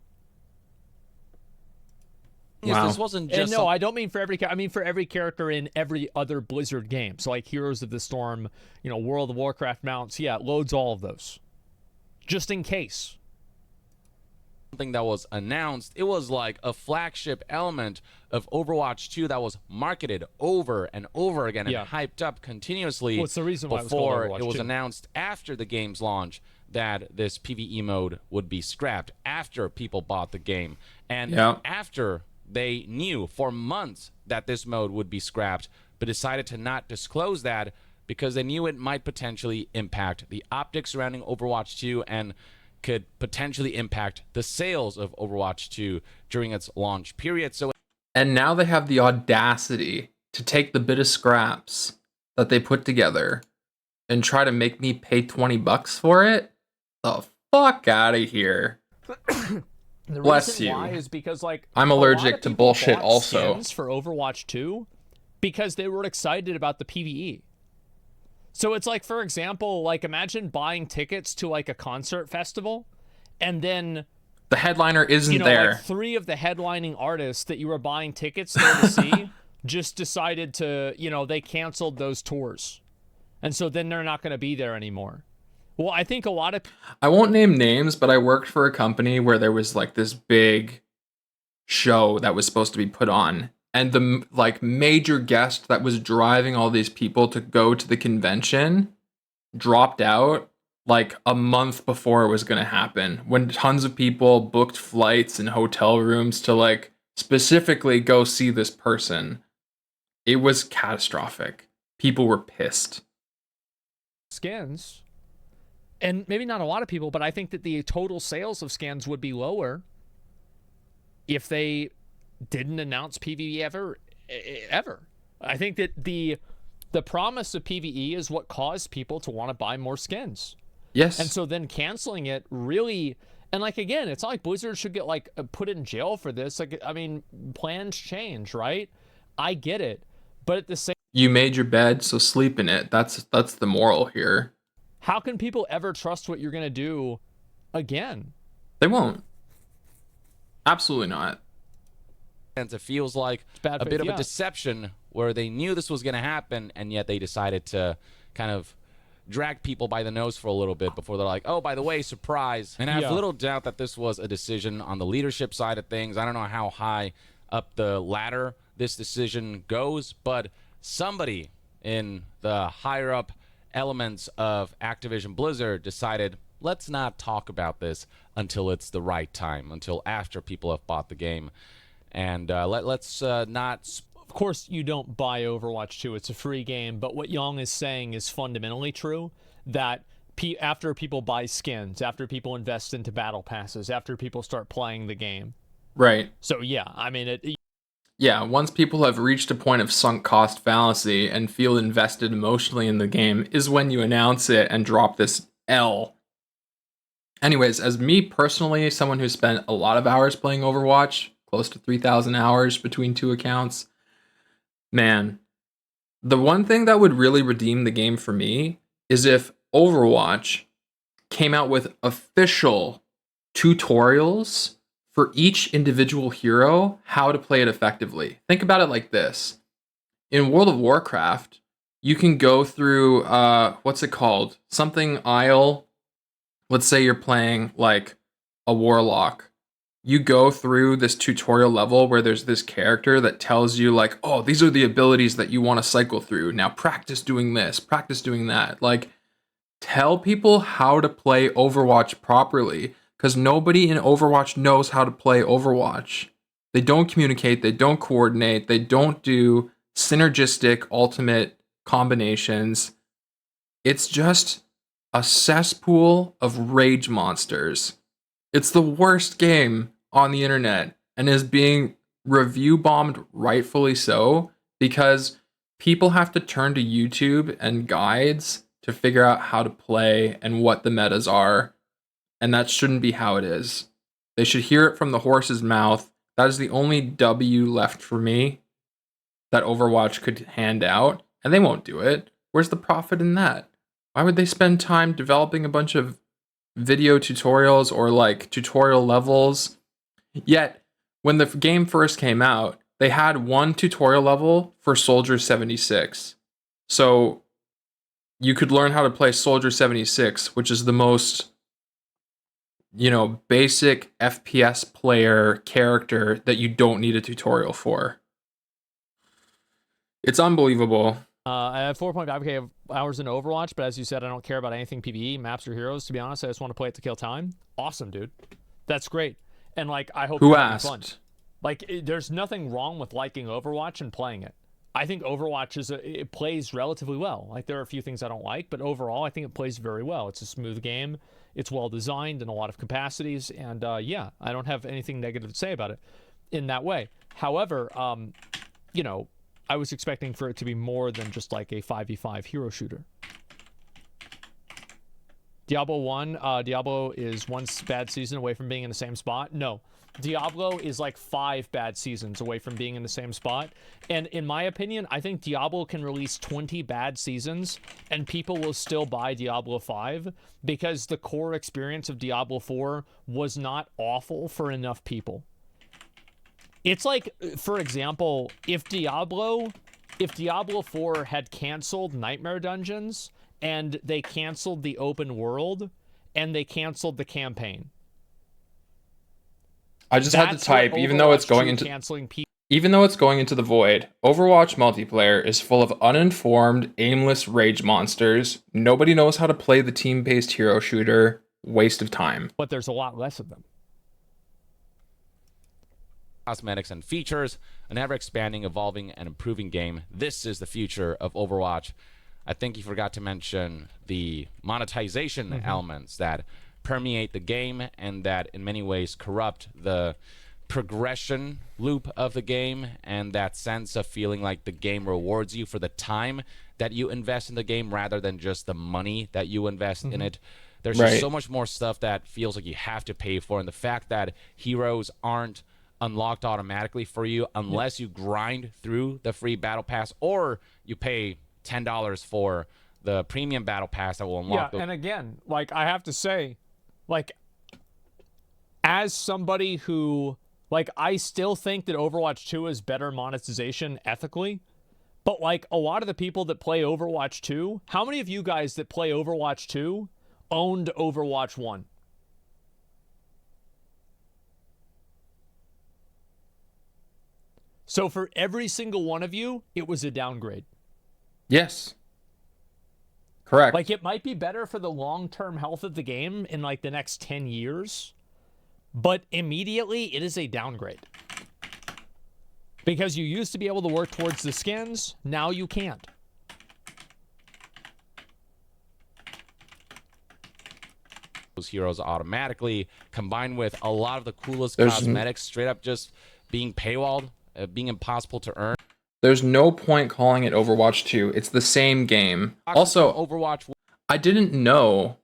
wow. This wasn't just. And no, I don't mean for every. I mean for every character in every other Blizzard game. So like Heroes of the Storm, you know, World of Warcraft mounts. Yeah, it loads all of those, just in case. Something that was announced. It was like a flagship element of Overwatch 2 that was marketed over and over again and hyped up continuously. What's the reason why before it was called Overwatch it was 2? announced after the game's launch that this PvE mode would be scrapped after people bought the game and after they knew for months that this mode would be scrapped, but decided to not disclose that because they knew it might potentially impact the optics surrounding Overwatch 2 and could potentially impact the sales of Overwatch 2 during its launch period. And now they have the audacity to take the bit of scraps that they put together and try to make me pay $20 for it? The fuck out of here. The Bless reason you. why is because, like, I'm allergic to bullshit also. Skins for Overwatch 2 because they were excited about the PvE. So it's like, for example, like, imagine buying tickets to like a concert festival and then the headliner isn't you know, there. Like 3 of the headlining artists that you were buying tickets there to see just decided to, you know, they canceled those tours. And so then they're not going to be there anymore. Well, I think a lot of... I won't name names, but I worked for a company where there was like this big show that was supposed to be put on. And the like major guest that was driving all these people to go to the convention dropped out like a month before it was going to happen, when tons of people booked flights and hotel rooms to like specifically go see this person. It was catastrophic. People were pissed. Skins, and maybe not a lot of people, but I think that the total sales of skins would be lower if they didn't announce PvE ever. I think that the promise of PvE is what caused people to want to buy more skins. Yes. And so then canceling it really, and like, again, it's not like Blizzard should get like put in jail for this. Like, I mean, plans change, right? I get it. But at the same You made your bed, so sleep in it. That's the moral here. How can people ever trust what you're going to do again? They won't. Absolutely not. And it feels like a bit of a deception where they knew this was going to happen, and yet they decided to kind of drag people by the nose for a little bit before they're like, oh, by the way, surprise. And I have little doubt that this was a decision on the leadership side of things. I don't know how high up the ladder this decision goes, but somebody in the higher up elements of Activision Blizzard decided, let's not talk about this until it's the right time, until after people have bought the game. And let's not... Of course, you don't buy Overwatch 2. It's a free game. But what Young is saying is fundamentally true, that after people buy skins, after people invest into battle passes, after people start playing the game. Right. So, yeah, I mean... Yeah, once people have reached a point of sunk cost fallacy and feel invested emotionally in the game is when you announce it and drop this L. Anyways, as me personally, someone who spent a lot of hours playing Overwatch, close to 3,000 hours between 2 accounts, man, the one thing that would really redeem the game for me is if Overwatch came out with official tutorials for each individual hero, how to play it effectively. Think about it like this. In World of Warcraft, you can go through, what's it called? Something Isle. Let's say you're playing like a warlock. You go through this tutorial level where there's this character that tells you like, oh, these are the abilities that you want to cycle through. Now practice doing this, practice doing that. Like, tell people how to play Overwatch properly. Because nobody in Overwatch knows how to play Overwatch. They don't communicate, they don't coordinate, they don't do synergistic ultimate combinations. It's just a cesspool of rage monsters. It's the worst game on the internet and is being review bombed rightfully so because people have to turn to YouTube and guides to figure out how to play and what the metas are. And that shouldn't be how it is. They should hear it from the horse's mouth. That is the only W left for me that Overwatch could hand out, and they won't do it. Where's the profit in that? Why would they spend time developing a bunch of video tutorials or like tutorial levels? Yet, when the game first came out, they had one tutorial level for Soldier 76. So you could learn how to play Soldier 76, which is the most, basic FPS player character that you don't need a tutorial for. It's unbelievable. I have 4.5k hours in Overwatch, but as you said, I don't care about anything PvE, maps, or heroes. To be honest, I just want to play it to kill time. Awesome, dude. That's great. And I hope Who you're having asked? fun. There's nothing wrong with liking Overwatch and playing it. I think Overwatch it plays relatively well. There are a few things I don't like, but overall, I think it plays very well. It's a smooth game. It's well designed in a lot of capacities, and yeah, I don't have anything negative to say about it in that way. However, I was expecting for it to be more than just like a 5v5 hero shooter. Diablo 1, Diablo is one bad season away from being in the same spot. No, Diablo is like 5 bad seasons away from being in the same spot. And in my opinion, I think Diablo can release 20 bad seasons and people will still buy Diablo 5 because the core experience of Diablo 4 was not awful for enough people. It's like, for example, if Diablo 4 had canceled Nightmare Dungeons and they canceled the open world and they canceled the campaign. I just had to type, even though it's going into the void, Overwatch multiplayer is full of uninformed, aimless rage monsters. Nobody knows how to play the team-based hero shooter. Waste of time. But there's a lot less of them. Cosmetics and features, an ever-expanding, evolving, and improving game. This is the future of Overwatch. I think you forgot to mention the monetization elements that permeate the game and that in many ways corrupt the progression loop of the game and that sense of feeling like the game rewards you for the time that you invest in the game rather than just the money that you invest in it. There's just so much more stuff that feels like you have to pay for, and the fact that heroes aren't unlocked automatically for you unless you grind through the free battle pass or you pay $10 for the premium battle pass that will unlock and again, like, I have to say, like, as somebody who, like, I still think that Overwatch 2 is better monetization ethically, but, like, a lot of the people that play Overwatch 2, how many of you guys that play Overwatch 2 owned Overwatch 1? So for every single one of you, it was a downgrade. Yes. Correct. Like, it might be better for the long-term health of the game in, like, the next 10 years, but immediately it is a downgrade. Because you used to be able to work towards the skins, now you can't. Those heroes automatically, combined with a lot of the coolest cosmetics straight up just being paywalled, being impossible to earn. There's no point calling it Overwatch 2. It's the same game. Also, Overwatch, I didn't know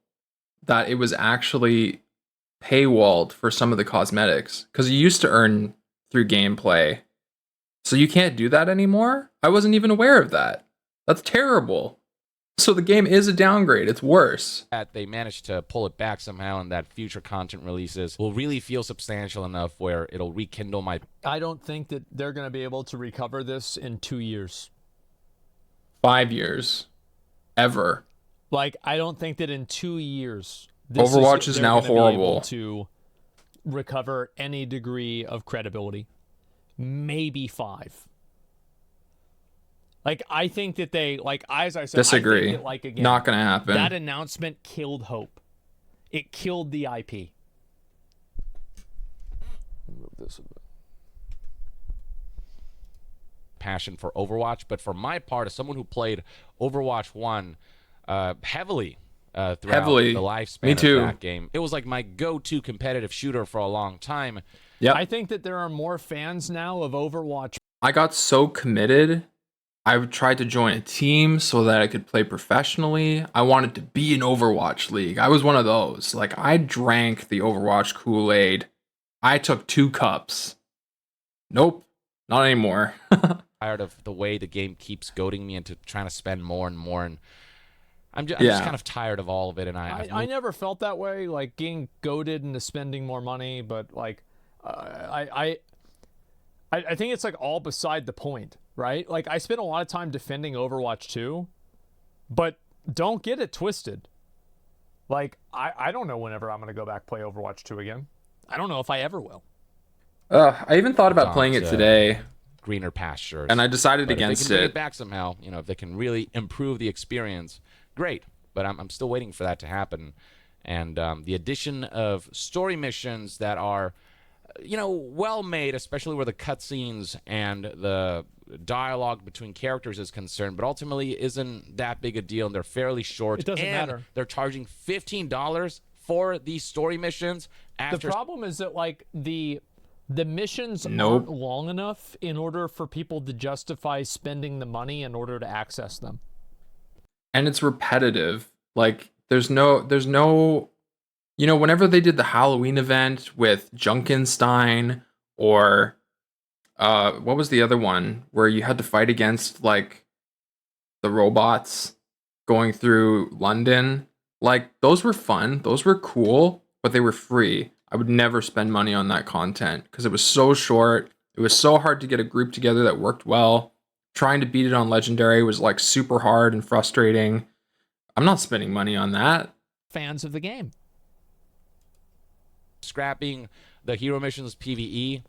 that it was actually paywalled for some of the cosmetics, because you used to earn through gameplay. So you can't do that anymore? I wasn't even aware of that. That's terrible. So the game is a downgrade. It's worse. That they managed to pull it back somehow, and that future content releases will really feel substantial enough where it'll rekindle my... I don't think that they're going to be able to recover this in 2 years. 5 years. Ever. Like, I don't think that in 2 years... Overwatch is now horrible. To recover any degree of credibility. Maybe 5. Like, I think that they, like, as I said, disagree. I think that, like, again, not gonna happen. That announcement killed hope. It killed the IP. Move this a bit. Passion for Overwatch, but for my part, as someone who played Overwatch 1 heavily throughout the lifespan of that game, it was like my go-to competitive shooter for a long time. Yeah, I think that there are more fans now of Overwatch. I got so committed. I tried to join a team so that I could play professionally. I wanted to be in Overwatch League. I was one of those. Like, I drank the Overwatch Kool-Aid. I took 2 cups. Nope, not anymore. Tired of the way the game keeps goading me into trying to spend more and more, and I'm just kind of tired of all of it. And I never felt that way, like getting goaded into spending more money, but like I think it's like all beside the point, right? Like, I spent a lot of time defending Overwatch 2, but don't get it twisted. Like, I don't know whenever I'm going to go back play Overwatch 2 again. I don't know if I ever will. I even thought about playing it today. Greener pastures. And I decided but against if they can bring it. it back somehow, you know, if they can really improve the experience, great. But I'm still waiting for that to happen. And the addition of story missions that are, you know, well made, especially where the cutscenes and the dialogue between characters is concerned, but ultimately isn't that big a deal, and they're fairly short. It doesn't matter. They're charging $15 for these story missions. The problem is that, like, the missions aren't long enough in order for people to justify spending the money in order to access them. And it's repetitive. Like, there's no, you know, whenever they did the Halloween event with Junkenstein, or what was the other one where you had to fight against, like, the robots going through London? Like, those were fun. Those were cool, but they were free. I would never spend money on that content because it was so short. It was so hard to get a group together that worked well. Trying to beat it on Legendary was, like, super hard and frustrating. I'm not spending money on that. Fans of the game. Scrapping the hero missions PvE,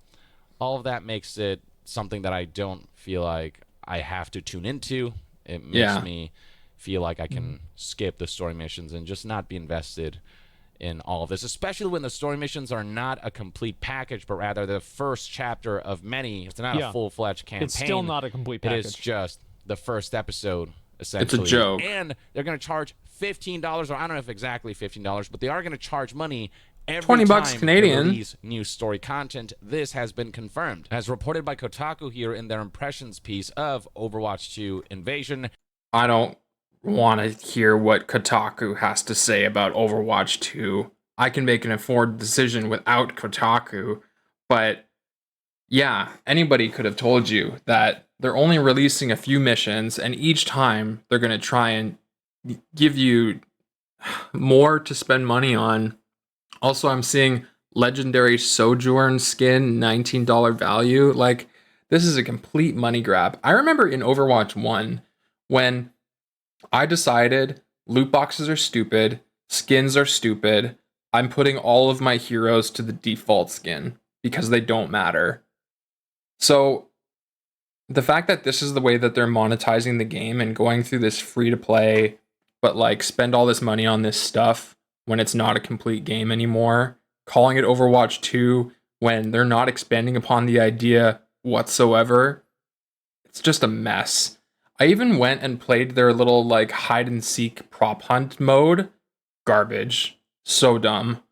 all of that makes it something that I don't feel like I have to tune into. It makes me feel like I can skip the story missions and just not be invested in all of this, especially when the story missions are not a complete package, but rather the first chapter of many. It's not a full-fledged campaign. It's still not a complete package. It is just the first episode, essentially. It's a joke. And they're going to charge $15, or I don't know if exactly $15, but they are going to charge money every 20 bucks time Canadian. they release new story content. This has been confirmed. As reported by Kotaku here in their impressions piece of Overwatch 2 Invasion. I don't want to hear what Kotaku has to say about Overwatch 2. I can make an informed decision without Kotaku, but Yeah, anybody could have told you that they're only releasing a few missions, and each time they're going to try and give you more to spend money on. Also, I'm seeing legendary Sojourn skin, $19 value. Like, this is a complete money grab. I remember in Overwatch 1 when I decided loot boxes are stupid, skins are stupid. I'm putting all of my heroes to the default skin because they don't matter. So the fact that this is the way that they're monetizing the game and going through this free to play, but like spend all this money on this stuff when it's not a complete game anymore, calling it Overwatch 2 when they're not expanding upon the idea whatsoever, it's just a mess. I even went and played their little like hide and seek prop hunt mode. Garbage. So dumb.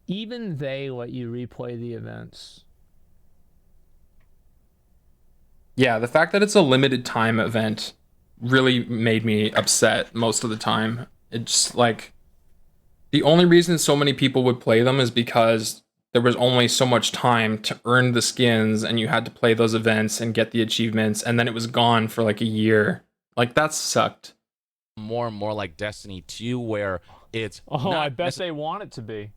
Even they let you replay the events. Yeah, the fact that it's a limited time event really made me upset most of the time. It's like the only reason so many people would play them is because there was only so much time to earn the skins and you had to play those events and get the achievements, and then it was gone for like a year. Like, that sucked. More and more like Destiny 2, where it's I bet they want it to be.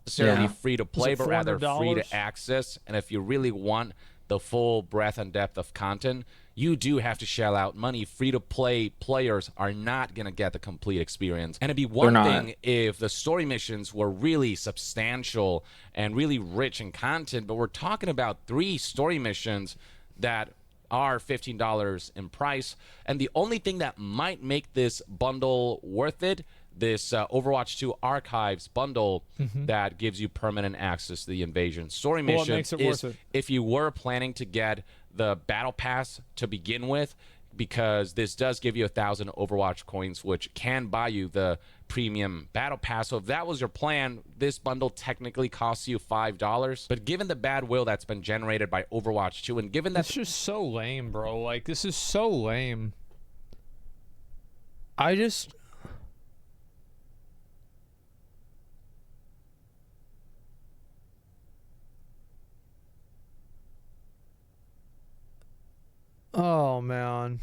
Necessarily free to play, Is it but rather free $400? to access. And if you really want the full breadth and depth of content, you do have to shell out money. Free-to-play players are not going to get the complete experience. And it'd be one thing if the story missions were really substantial and really rich in content, but we're talking about 3 story missions that are $15 in price. And the only thing that might make this bundle worth it, this Overwatch 2 Archives bundle that gives you permanent access to the Invasion story missions, is if you were planning to get the Battle Pass to begin with, because this does give you 1,000 Overwatch coins, which can buy you the premium Battle Pass. So if that was your plan, this bundle technically costs you $5. But given the bad will that's been generated by Overwatch 2, and given that... It's just so lame, bro. Like, this is so lame. I just... Oh, man.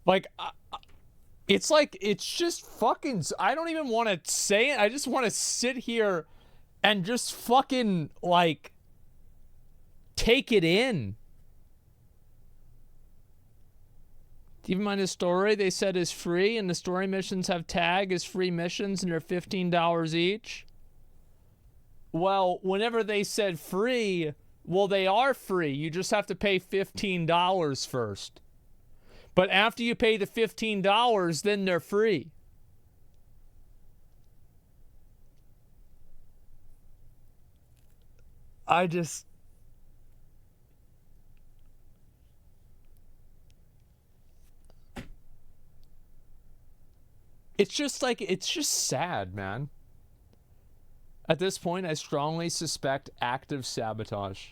Like, it's like, it's just fucking, I don't even want to say it. I just want to sit here and just fucking, like, take it in. Even mind the story they said is free, and the story missions have tag as free missions, and they're $15 each. Well, whenever they said free, well, they are free. You just have to pay $15 first. But after you pay the $15, then they're free. I just... It's just like, it's just sad, man. At this point, I strongly suspect active sabotage.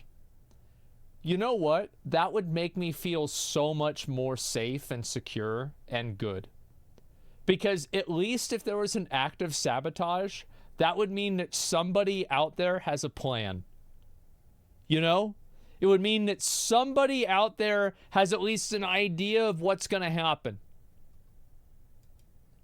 You know what? That would make me feel so much more safe and secure and good. Because at least if there was an active sabotage, that would mean that somebody out there has a plan. You know? It would mean that somebody out there has at least an idea of what's going to happen.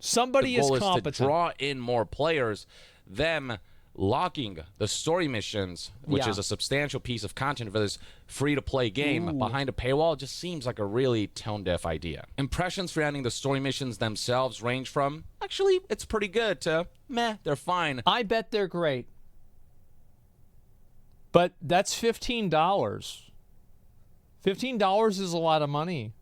Somebody is competent. The goal is to draw in more players, them locking the story missions, which is a substantial piece of content for this free-to-play game, behind a paywall. Just seems like a really tone-deaf idea. Impressions surrounding the story missions themselves range from, actually, it's pretty good, to, meh, they're fine. I bet they're great. But that's $15. $15 is a lot of money.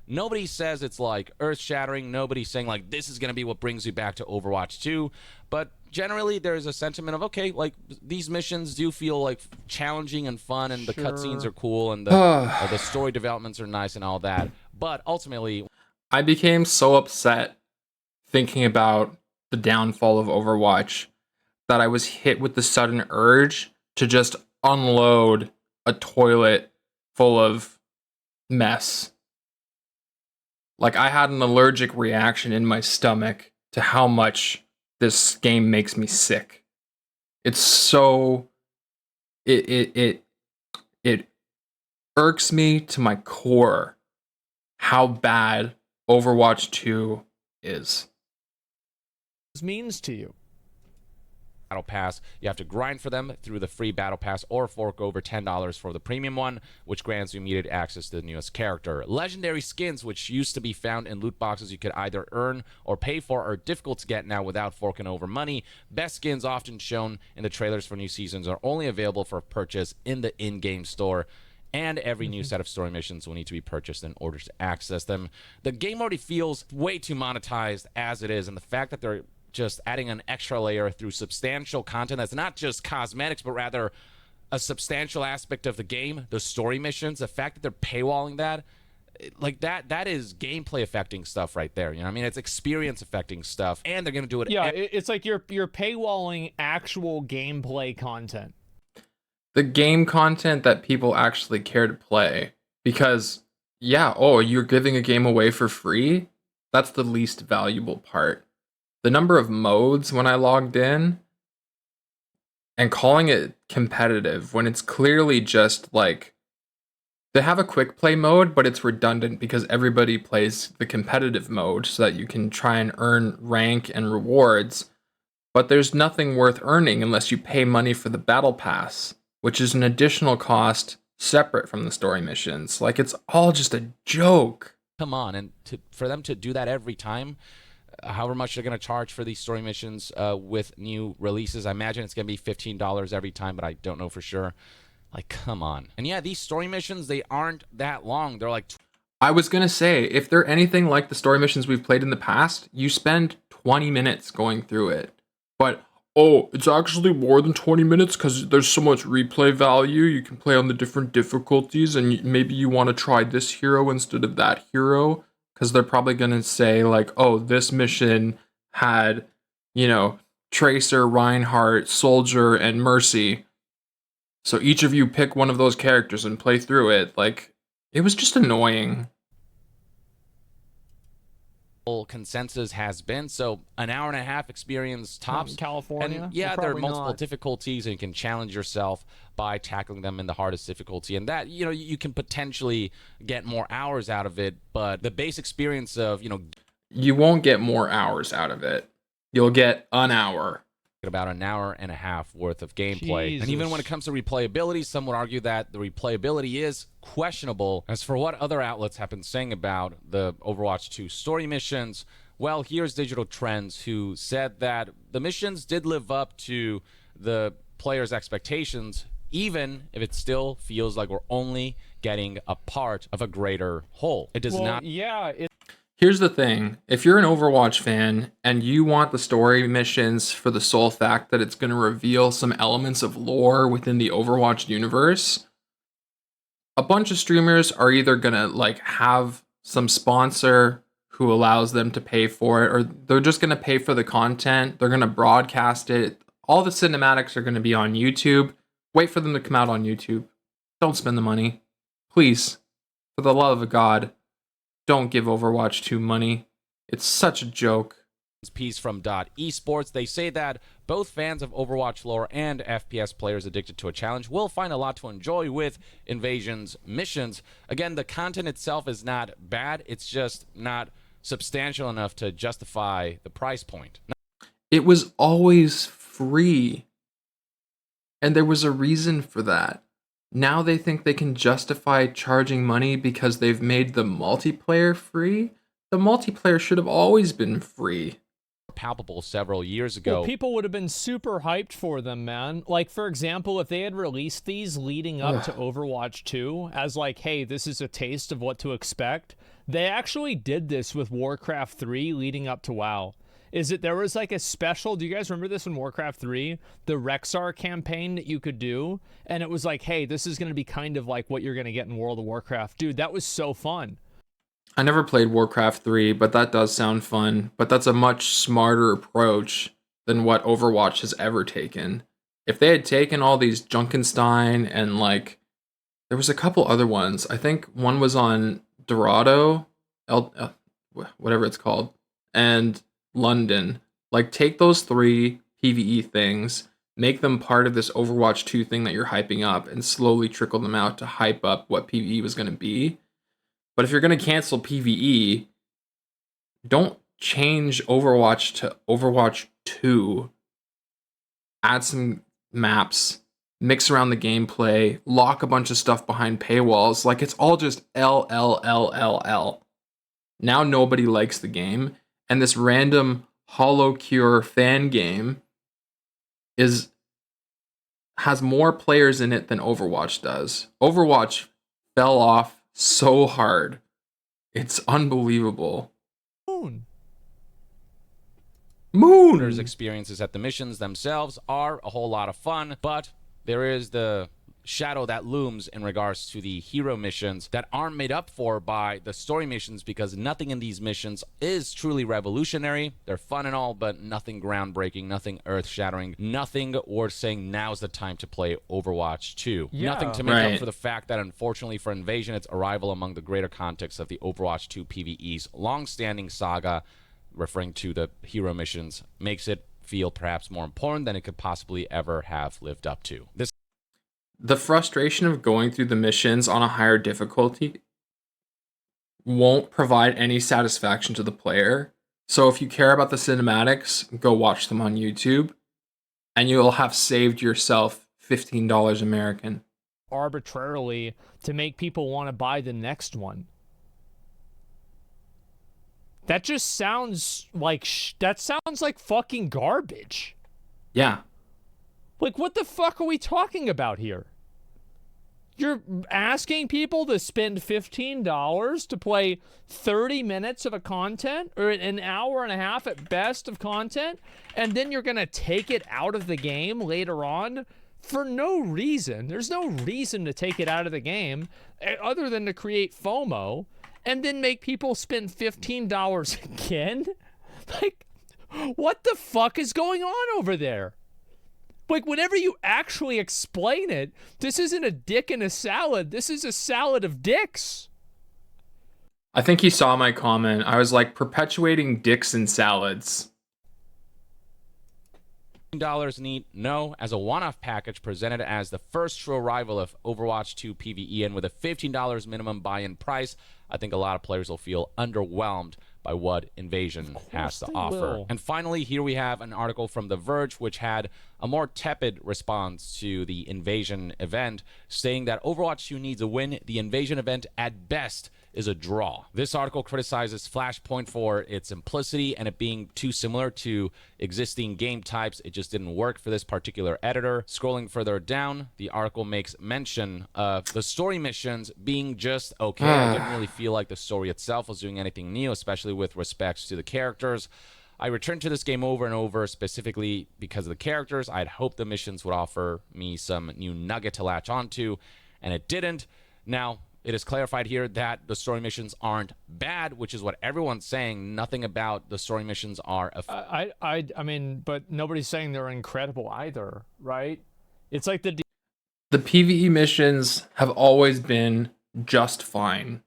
Nobody says it's like earth-shattering. Nobody's saying like this is going to be what brings you back to Overwatch 2. But generally, there's a sentiment of, okay, like these missions do feel like challenging and fun, and the cutscenes are cool, and the story developments are nice and all that. But ultimately, I became so upset thinking about the downfall of Overwatch that I was hit with the sudden urge to just unload a toilet full of mess. Like, I had an allergic reaction in my stomach to how much this game makes me sick. It's so... It irks me to my core how bad Overwatch 2 is. Means to you. Battle Pass. You have to grind for them through the free Battle Pass or fork over $10 for the premium one, which grants you immediate access to the newest character. Legendary skins, which used to be found in loot boxes you could either earn or pay for, are difficult to get now without forking over money. Best skins, often shown in the trailers for new seasons, are only available for purchase in the in-game store. And every new set of story missions will need to be purchased in order to access them. The game already feels way too monetized as it is, and the fact that they're just adding an extra layer through substantial content that's not just cosmetics, but rather a substantial aspect of the game, the story missions, the fact that they're paywalling that, like that is gameplay affecting stuff right there. You know what I mean? It's experience affecting stuff, and they're going to do it. Yeah, it's like you're paywalling actual gameplay content. The game content that people actually care to play. Because, yeah, you're giving a game away for free? That's the least valuable part. The number of modes when I logged in and calling it competitive when it's clearly just like they have a quick play mode, but it's redundant because everybody plays the competitive mode so that you can try and earn rank and rewards. But there's nothing worth earning unless you pay money for the battle pass, which is an additional cost separate from the story missions. Like, it's all just a joke. Come on, and for them to do that every time, however much they're going to charge for these story missions with new releases. I imagine it's going to be $15 every time, but I don't know for sure. Like, come on. And yeah, these story missions, they aren't that long. They're like... I was going to say, if they're anything like the story missions we've played in the past, you spend 20 minutes going through it. But, it's actually more than 20 minutes because there's so much replay value. You can play on the different difficulties, and maybe you want to try this hero instead of that hero. Because they're probably going to say, like, this mission had, Tracer, Reinhardt, Soldier, and Mercy. So each of you pick one of those characters and play through it. Like, it was just annoying. Consensus has been, so an hour and a half experience tops. California? And yeah, there are multiple not. difficulties, and you can challenge yourself by tackling them in the hardest difficulty, and that, you can potentially get more hours out of it, but the base experience of, you won't get more hours out of it. You'll get an hour. About an hour and a half worth of gameplay. Jesus. And even when it comes to replayability, some would argue that the replayability is questionable. As for what other outlets have been saying about the Overwatch 2 story missions, well, here's Digital Trends, who said that the missions did live up to the players' expectations, even if it still feels like we're only getting a part of a greater whole. It does not... Yeah, Here's the thing. If you're an Overwatch fan and you want the story missions for the sole fact that it's going to reveal some elements of lore within the Overwatch universe, a bunch of streamers are either going to have some sponsor who allows them to pay for it, or they're just going to pay for the content. They're going to broadcast it. All the cinematics are going to be on YouTube. Wait for them to come out on YouTube. Don't spend the money. Please, for the love of God. Don't give Overwatch 2 money. It's such a joke. Piece from .esports. They say that both fans of Overwatch lore and FPS players addicted to a challenge will find a lot to enjoy with Invasion's missions. Again, the content itself is not bad. It's just not substantial enough to justify the price point. It was always free. And there was a reason for that. Now they think they can justify charging money because they've made the multiplayer free? The multiplayer should have always been free. palpable several years ago. Well, people would have been super hyped for them, man. Like, for example, if they had released these leading up to Overwatch 2 as like, hey, this is a taste of what to expect, they actually did this with Warcraft 3 leading up to WoW. Is it there was like a special, do you guys remember this in Warcraft 3? The Rexar campaign that you could do, and it was like, hey, this is going to be kind of like what you're going to get in World of Warcraft. Dude, that was so fun. I never played Warcraft 3, but that does sound fun. But that's a much smarter approach than what Overwatch has ever taken. If they had taken all these Junkenstein and like, there was a couple other ones. I think one was on Dorado, whatever it's called, and London. Like, take those 3 PvE things, make them part of this Overwatch 2 thing that you're hyping up, and slowly trickle them out to hype up what PvE was going to be. But if you're going to cancel PvE, don't change Overwatch to Overwatch 2. Add some maps, mix around the gameplay, lock a bunch of stuff behind paywalls. Like, it's all just L. Now nobody likes the game, and this random Hollow Cure fan game has more players in it than Overwatch does. Overwatch fell off so hard. It's unbelievable. Moon. Experiences at the missions themselves are a whole lot of fun, but there is the shadow that looms in regards to the hero missions that aren't made up for by the story missions, because nothing in these missions is truly revolutionary. They're fun and all, but nothing groundbreaking, nothing earth-shattering, nothing worth saying now's the time to play Overwatch 2. Yeah. Nothing to make up for the fact that, unfortunately for Invasion, its arrival among the greater context of the Overwatch 2 PvE's long-standing saga, referring to the hero missions, makes it feel perhaps more important than it could possibly ever have lived up to. The frustration of going through the missions on a higher difficulty won't provide any satisfaction to the player. So if you care about the cinematics, go watch them on YouTube, and you'll have saved yourself $15 American. Arbitrarily to make people want to buy the next one. That just sounds like fucking garbage. Yeah. Like, what the fuck are we talking about here? You're asking people to spend $15 to play 30 minutes of a content, or an hour and a half at best of content, and then you're going to take it out of the game later on for no reason. There's no reason to take it out of the game other than to create FOMO, and then make people spend $15 again? Like, what the fuck is going on over there? Like, whenever you actually explain it, this isn't a dick in a salad. This is a salad of dicks. I think he saw my comment. I was like, perpetuating dicks in salads. $15 neat? No. As a one-off package presented as the first true arrival of Overwatch 2 PvE, and with a $15 minimum buy-in price, I think a lot of players will feel underwhelmed by what Invasion has to offer. And finally, here we have an article from The Verge, which had a more tepid response to the Invasion event, saying that Overwatch 2 needs a win. The Invasion event, at best, is a draw. This article criticizes Flashpoint for its simplicity and it being too similar to existing game types. It just didn't work for this particular editor. Scrolling further down, the article makes mention of the story missions being just okay. I didn't really feel like the story itself was doing anything new, especially with respects to the characters. I returned to this game over and over specifically because of the characters. I'd hoped the missions would offer me some new nugget to latch onto, and it didn't. Now, it is clarified here that the story missions aren't bad, which is what everyone's saying. Nothing about the story missions are... I mean, but nobody's saying they're incredible either, right? It's like the PvE missions have always been just fine.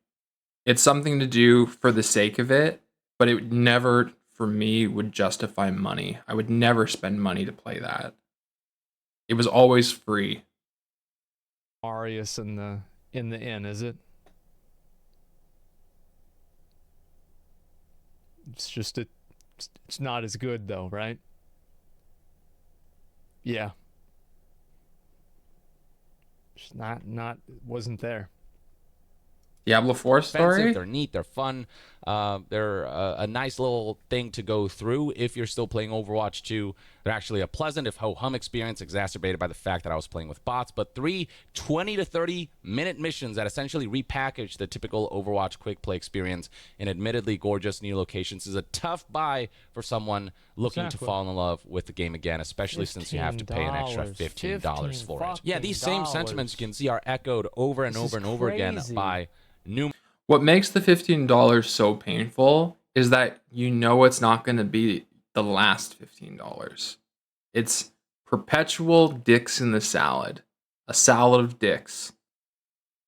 It's something to do for the sake of it, but it would never, for me, would justify money. I would never spend money to play that. It was always free. Marius in the inn, is it? It's just it's not as good though, right? Yeah. Just not wasn't there. Diablo 4 story? They're neat, they're fun. They're a nice little thing to go through if you're still playing Overwatch 2. They're actually a pleasant, if ho-hum experience, exacerbated by the fact that I was playing with bots. But 3 20 to 30-minute missions that essentially repackage the typical Overwatch quick play experience in admittedly gorgeous new locations is a tough buy for someone looking to fall in love with the game again, especially since you have to pay an extra $15 for it. Yeah, these same sentiments you can see are echoed over and over and over again by new. What makes the $15 so painful is that you know it's not going to be the last $15. It's perpetual dicks in the salad. A salad of dicks.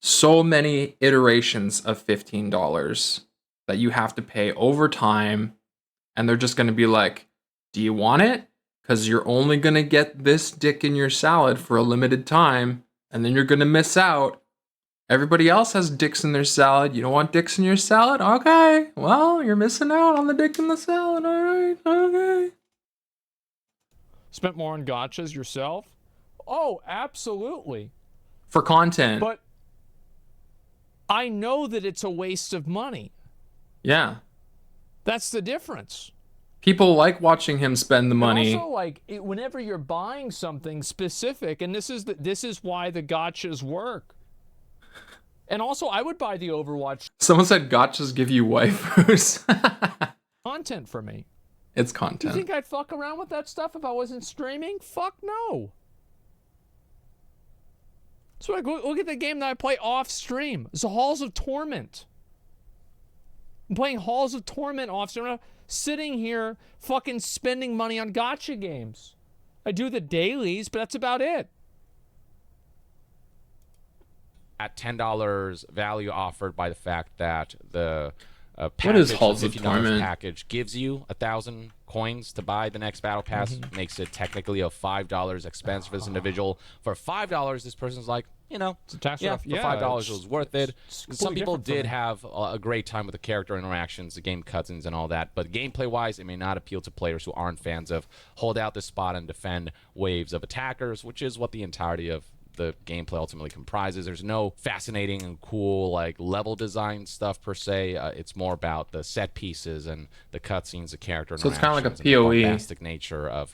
So many iterations of $15 that you have to pay over time, and they're just going to be like, do you want it? Because you're only going to get this dick in your salad for a limited time, and then you're going to miss out. Everybody else has dicks in their salad. You don't want dicks in your salad? Okay. Well, you're missing out on the dick in the salad. All right. Okay. Spent more on gotchas yourself? Oh, absolutely. For content. But I know that it's a waste of money. Yeah. That's the difference. People like watching him spend the money. And also, like, whenever you're buying something specific, and this is why the gotchas work. And also, I would buy the Overwatch. Someone said gotchas give you waifus. Content for me. It's content. You think I'd fuck around with that stuff if I wasn't streaming? Fuck no. So look at the game that I play off stream. It's the Halls of Torment. I'm playing Halls of Torment off stream. I'm not sitting here fucking spending money on gacha games. I do the dailies, but that's about it. At $10 value offered by the fact that the what is Halls of Torment package gives you 1,000 coins to buy the next battle pass, makes it technically a $5 expense for this individual. For $5, this person's like, you know, it's a tax yeah, off. for $5 it was worth it. Some people did me. have a great time with the character interactions, the game cutscenes, and all that. But gameplay-wise, it may not appeal to players who aren't fans of hold out the spot and defend waves of attackers, which is what the entirety of the gameplay ultimately comprises. There's no fascinating and cool like level design stuff per se. It's more about the set pieces and the cutscenes, the character so interactions. It's kind of like a PoE. PoE. The bombastic nature of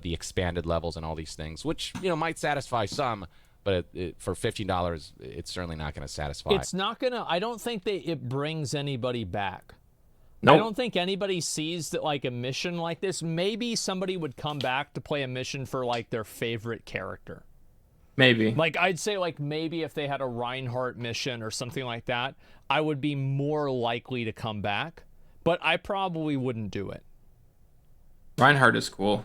the expanded levels and all these things, which might satisfy some, but for $15, it's certainly not going to satisfy. It's not gonna. I don't think it brings anybody back. Nope. I don't think anybody sees that like a mission like this. Maybe somebody would come back to play a mission for like their favorite character. Maybe. Like, I'd say, like, maybe if they had a Reinhardt mission or something like that, I would be more likely to come back. But I probably wouldn't do it. Reinhardt is cool.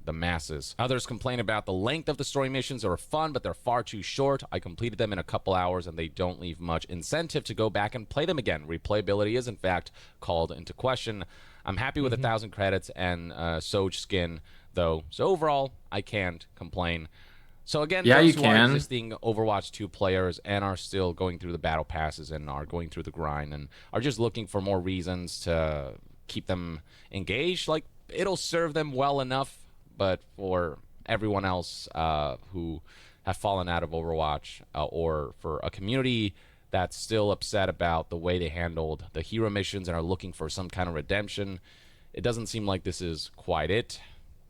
The masses. Others complain about the length of the story missions. Are fun, but they're far too short. I completed them in a couple hours, and they don't leave much incentive to go back and play them again. Replayability is, in fact, called into question. I'm happy with 1,000 credits and Soj skin, though. So overall, I can't complain. So again, those who are existing Overwatch 2 players and are still going through the battle passes and are going through the grind and are just looking for more reasons to keep them engaged, like, it'll serve them well enough. But for everyone else who have fallen out of Overwatch or for a community that's still upset about the way they handled the hero missions and are looking for some kind of redemption, it doesn't seem like this is quite it.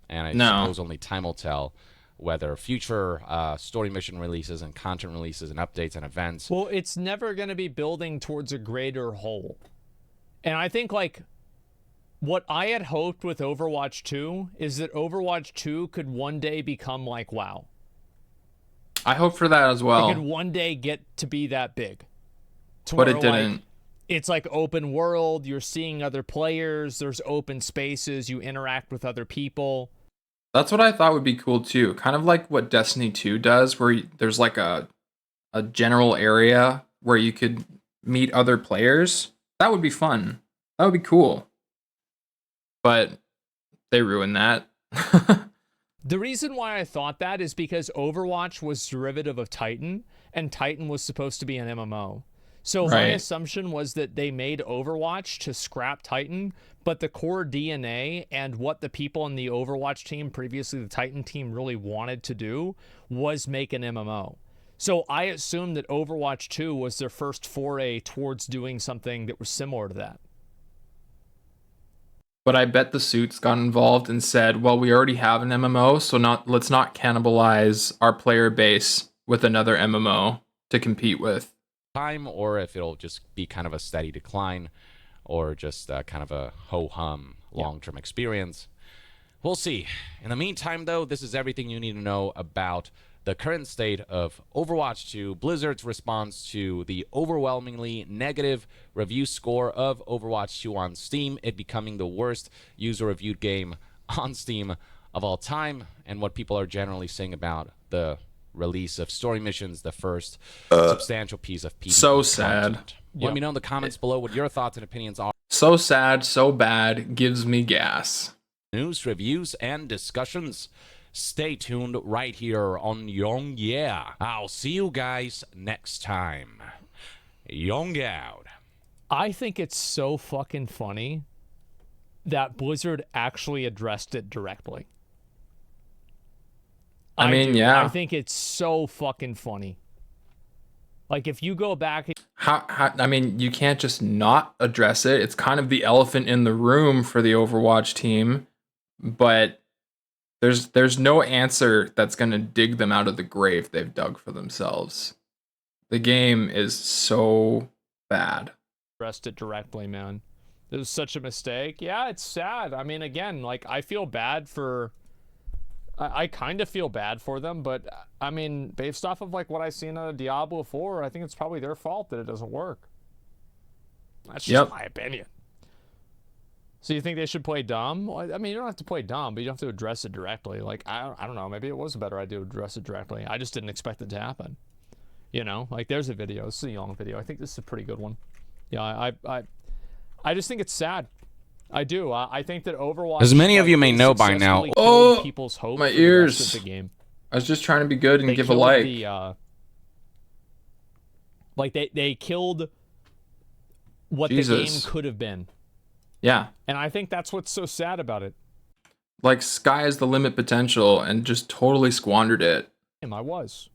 And I suppose only time will tell whether future story mission releases and content releases and updates and events. Well, it's never going to be building towards a greater whole. And I think, like, what I had hoped with Overwatch 2 is that Overwatch 2 could one day become like WoW. I hope for that as well. It could one day get to be that big. But it didn't. Like, it's like open world, you're seeing other players, there's open spaces, you interact with other people. That's what I thought would be cool too. Kind of like what Destiny 2 does, where there's like a general area where you could meet other players. That would be fun. That would be cool. But they ruined that. The reason why I thought that is because Overwatch was derivative of Titan, and Titan was supposed to be an MMO. So my assumption was that they made Overwatch to scrap Titan, but the core DNA and what the people in the Overwatch team, previously the Titan team, really wanted to do was make an MMO. So I assumed that Overwatch 2 was their first foray towards doing something that was similar to that. But I bet the suits got involved and said, well, we already have an MMO, so let's not cannibalize our player base with another MMO to compete with. Time, or if it'll just be kind of a steady decline, or just kind of a ho-hum long-term experience. We'll see. In the meantime, though, this is everything you need to know about the current state of Overwatch 2, Blizzard's response to the overwhelmingly negative review score of Overwatch 2 on Steam, it becoming the worst user-reviewed game on Steam of all time, and what people are generally saying about the release of story missions, the first substantial piece of PvP So sad. content. Let me know in the comments below what your thoughts and opinions are. So sad, so bad, gives me gas. News, reviews, and discussions. Stay tuned right here on Young Yeah. I'll see you guys next time. Young out. I think it's so fucking funny that Blizzard actually addressed it directly. I mean, do. yeah. I think it's so fucking funny. Like, if you go back... I mean, you can't just not address it. It's kind of the elephant in the room for the Overwatch team, but there's no answer that's going to dig them out of the grave they've dug for themselves. The game is so bad. Addressed it directly, man. It was such a mistake. Yeah, it's sad. I mean, again, like, I feel bad for... I kind of feel bad for them, but I mean, based off of like what I've seen out of Diablo 4, I think it's probably their fault that it doesn't work. That's just my opinion. So you think they should play dumb? Well, I mean, you don't have to play dumb, but you don't have to address it directly. Like, I don't know, maybe it was a better idea to address it directly. I just didn't expect it to happen. You know, like there's a video. This is a long video. I think this is a pretty good one. Yeah, I just think it's sad. I do. I think that Overwatch... As many of you may know by now... Oh, people's hope my for the ears. rest of the game. I was just trying to be good and They give a killed like. They killed what Jesus. the game could have been. Yeah. And I think that's what's so sad about it. Like, sky is the limit potential and just totally squandered it. And I was.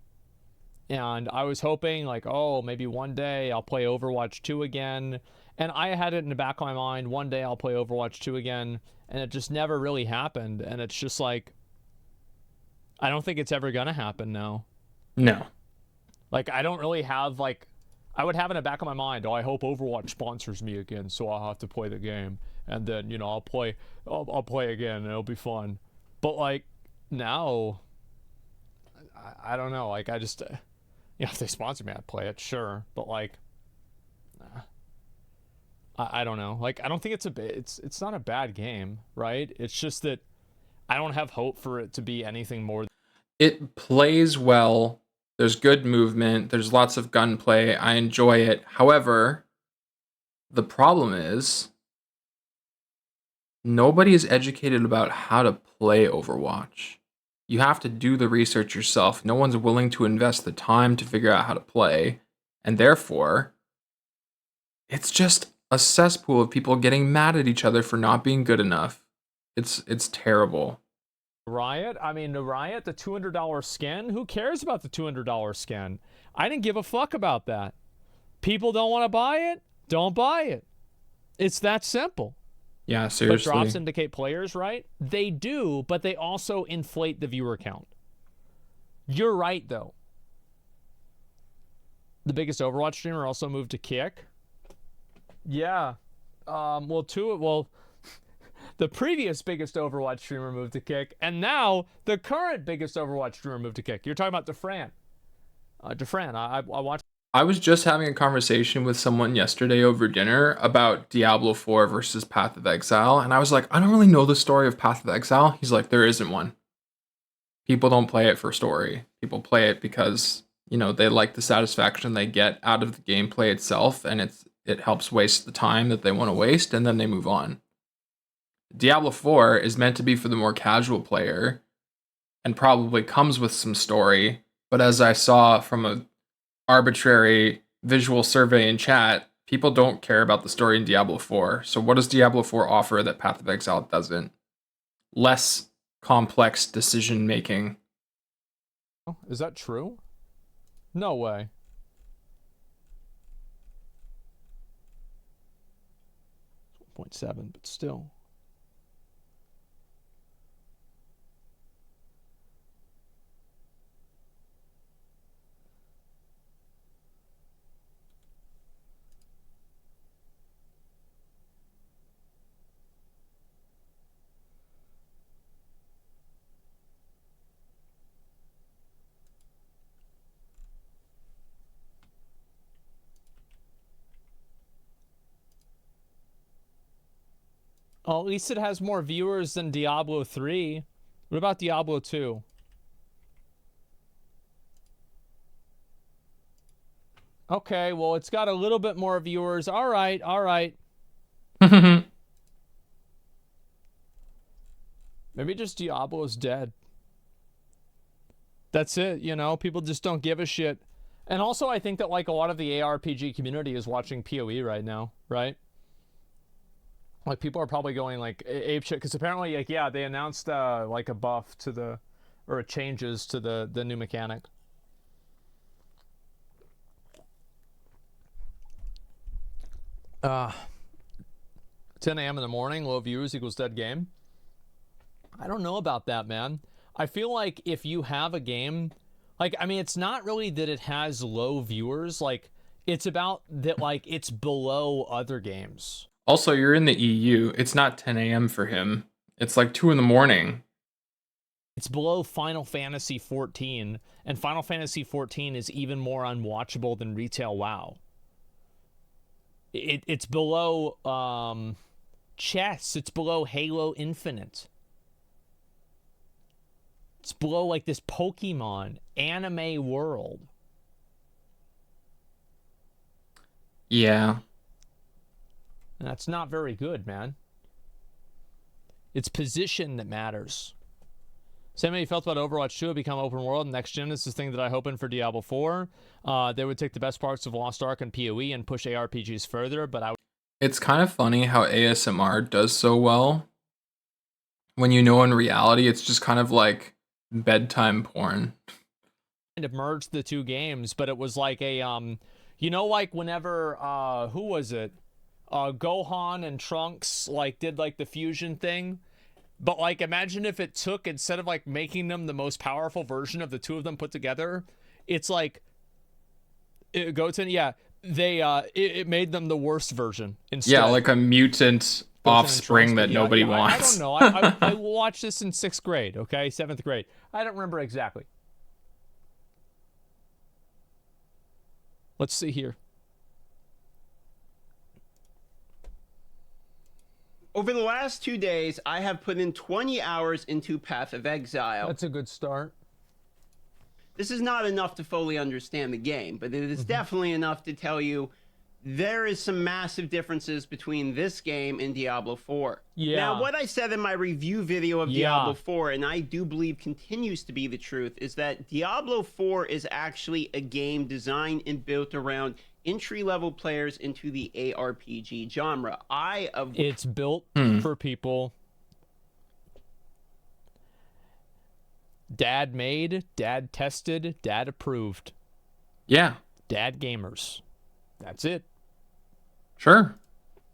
And I was hoping, like, oh, maybe one day I'll play Overwatch 2 again. And I had it in the back of my mind, one day I'll play Overwatch 2 again. And it just never really happened. And it's just like, I don't think it's ever going to happen now. No. Like, I don't really have, like, I would have in the back of my mind, oh, I hope Overwatch sponsors me again, so I'll have to play the game. And then, you know, I'll play again, and it'll be fun. But, like, now, I don't know. Like, I just, you know, if they sponsor me, I'd play it, sure. But, like, I don't know. Like, I don't think it's not a bad game, right? It's just that I don't have hope for it to be anything more. It plays well. There's good movement. There's lots of gunplay. I enjoy it. However, the problem is nobody is educated about how to play Overwatch. You have to do the research yourself. No one's willing to invest the time to figure out how to play. And therefore, it's just a cesspool of people getting mad at each other for not being good enough. It's terrible. Riot? I mean, the Riot, the $200 skin? Who cares about the $200 skin? I didn't give a fuck about that. People don't want to buy it? Don't buy it. It's that simple. Yeah, seriously. But drops indicate players, right? They do, but they also inflate the viewer count. You're right, though. The biggest Overwatch streamer also moved to Kick. Yeah. The previous biggest Overwatch streamer moved to Kick, and now the current biggest Overwatch streamer moved to Kick. You're talking about Defran. I watched... I was just having a conversation with someone yesterday over dinner about Diablo 4 versus Path of Exile, and I was like, I don't really know the story of Path of Exile. He's like, there isn't one. People don't play it for story. People play it because, you know, they like the satisfaction they get out of the gameplay itself, and it helps waste the time that they want to waste, and then they move on. Diablo 4 is meant to be for the more casual player and probably comes with some story, but as I saw from a arbitrary visual survey in chat, people don't care about the story in Diablo 4. So what does Diablo 4 offer that Path of Exile doesn't? Less complex decision making. Is that true? No way. It's 1.7, but still. Oh, at least it has more viewers than Diablo 3. What about Diablo 2? Okay, well, it's got a little bit more viewers. All right, all right. Maybe just Diablo's dead. That's it, you know? People just don't give a shit. And also, I think that, like, a lot of the ARPG community is watching PoE right now, right? Like, people are probably going, like, ape shit. Because apparently, like, yeah, they announced, like, a buff to the... Or changes to the new mechanic. Uh, 10 a.m. in the morning, low views equals dead game. I don't know about that, man. I feel like if you have a game... Like, I mean, it's not really that it has low viewers. Like, it's about that, like, it's below other games. Also, you're in the EU. It's not 10 a.m. for him. It's like 2 in the morning. It's below Final Fantasy 14, and Final Fantasy 14 is even more unwatchable than Retail WoW. It's below chess. It's below Halo Infinite. It's below, like, this Pokemon anime world. Yeah. And that's not very good, man. It's position that matters. Same way you felt about Overwatch 2 become open world and next gen. This is the thing that I hope in for Diablo 4. They would take the best parts of Lost Ark and PoE and push ARPGs further, but It's kind of funny how ASMR does so well. When you know in reality, it's just kind of like bedtime porn. Kind of merged the two games, but it was like a, you know, like whenever, who was it? Gohan and Trunks, like, did, like, the fusion thing. But, like, imagine if it took, instead of, like, making them the most powerful version of the two of them put together, it's like, Goten, yeah, they, it made them the worst version instead. Yeah, like a mutant offspring that nobody wants. I don't know. I watched this in 6th grade, okay? 7th grade. I don't remember exactly. Let's see here. Over the last 2 days, I have put in 20 hours into Path of Exile. That's a good start. This is not enough to fully understand the game, but it is definitely enough to tell you there is some massive differences between this game and Diablo 4. Yeah. Now, what I said in my review video of Diablo 4, and I do believe continues to be the truth, is that Diablo 4 is actually a game designed and built around entry-level players into the ARPG genre. It's built for people. Dad made, dad tested, dad approved. Yeah. Dad gamers. That's it. Sure.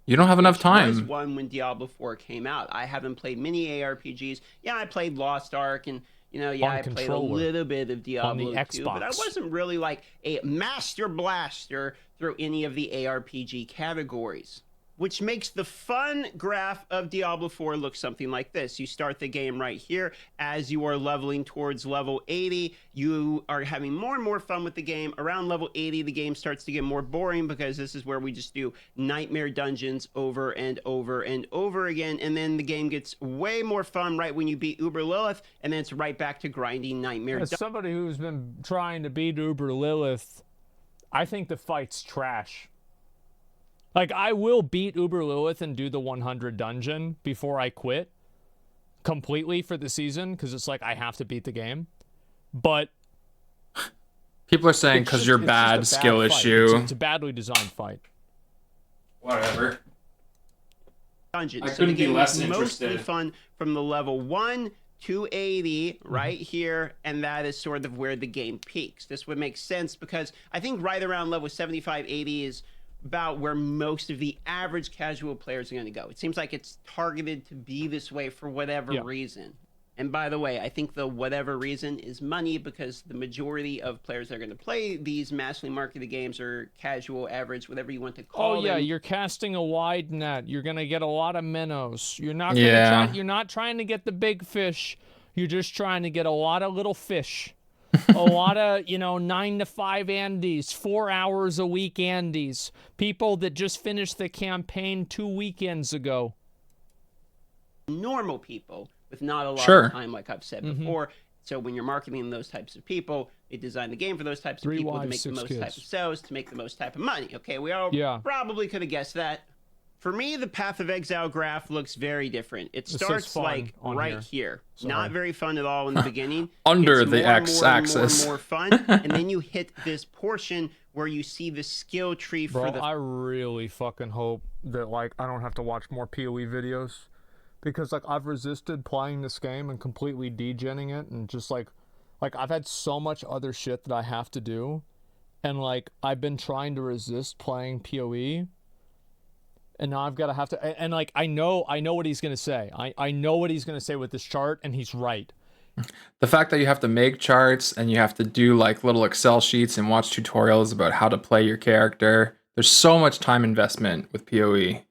You don't have enough time. I was one when Diablo 4 came out. I haven't played many ARPGs. Yeah, I played Lost Ark and, you know, yeah, I played a little bit of Diablo 2, but I wasn't really like a master blaster through any of the ARPG categories, which makes the fun graph of Diablo 4 look something like this. You start the game right here. As you are leveling towards level 80, you are having more and more fun with the game. Around level 80, the game starts to get more boring because this is where we just do nightmare dungeons over and over and over again. And then the game gets way more fun right when you beat Uber Lilith, and then it's right back to grinding nightmare dungeons. As somebody who's been trying to beat Uber Lilith, I think the fight's trash. Like, I will beat Uber Lilith and do the 100 dungeon before I quit completely for the season, because it's like I have to beat the game. But people are saying because you're bad, skill issue. It's a badly designed fight. Whatever. Dungeons. I couldn't be less interested. Mostly fun from the level 1 280 right here, and that is sort of where the game peaks. This would make sense because I think right around level 75, 80 is about where most of the average casual players are going to go. It seems like it's targeted to be this way for whatever reason. And by the way, I think the whatever reason is money, because the majority of players that are going to play these massively marketed games are casual, average, whatever you want to call them. Oh yeah, you're casting a wide net. You're going to get a lot of minnows. You're not gonna you're not trying to get the big fish. You're just trying to get a lot of little fish. A lot of, 9 to 5 Andes, 4 hours a week Andes. People that just finished the campaign 2 weekends ago. Normal people with not a lot of time, like I've said before. So when you're marketing those types of people, they design the game for those types of people to make the most type of sales, to make the most type of money. Okay, we all probably could have guessed that. For me, the Path of Exile graph looks very different. It starts like right here. Not very fun at all in the beginning. Under the x-axis. More fun, and then you hit this portion where you see the skill tree for the... I really fucking hope that, I don't have to watch more PoE videos. Because, I've resisted playing this game and completely degenning it, and just, I've had so much other shit that I have to do, and, I've been trying to resist playing PoE, and now I've got to have to, and, I know what he's going to say. I know what he's going to say with this chart, and he's right. The fact that you have to make charts, and you have to do, little Excel sheets and watch tutorials about how to play your character, there's so much time investment with PoE.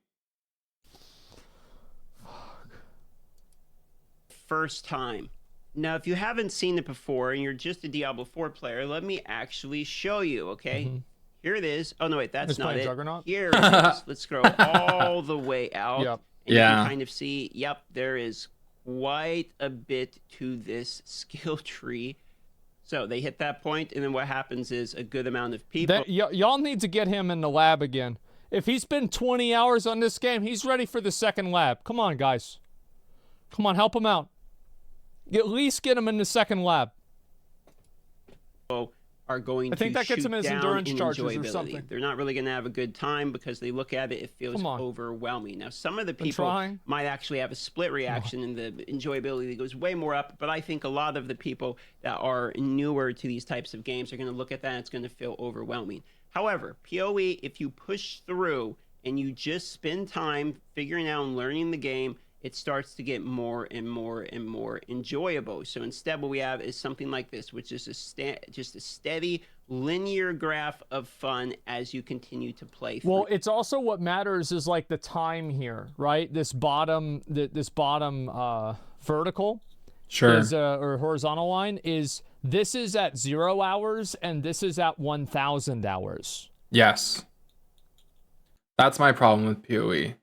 First time. Now, if you haven't seen it before and you're just a Diablo 4 player, let me actually show you, okay? Here it is. Oh, no, wait, that's not it. Juggernaut? Here it is. Let's scroll all the way out. And you can kind of see, there is quite a bit to this skill tree. So they hit that point, and then what happens is a good amount of people... Y'all need to get him in the lab again. If he's been 20 hours on this game, he's ready for the second lab. Come on, guys. Come on, help him out. At least get him in the second lab. Are going I think that gets him his endurance charges or something. They're not really going to have a good time because they look at it, it feels overwhelming. Now, some of the people might actually have a split reaction and the enjoyability goes way more up, but I think a lot of the people that are newer to these types of games are going to look at that and it's going to feel overwhelming. However, PoE, if you push through and you just spend time figuring out and learning the game, it starts to get more and more and more enjoyable. So instead what we have is something like this, which is just a steady linear graph of fun as you continue to play through. Well, it's also what matters is the time here, right? This bottom vertical is, or horizontal line this is at 0 hours and this is at 1,000 hours. Yes. That's my problem with PoE.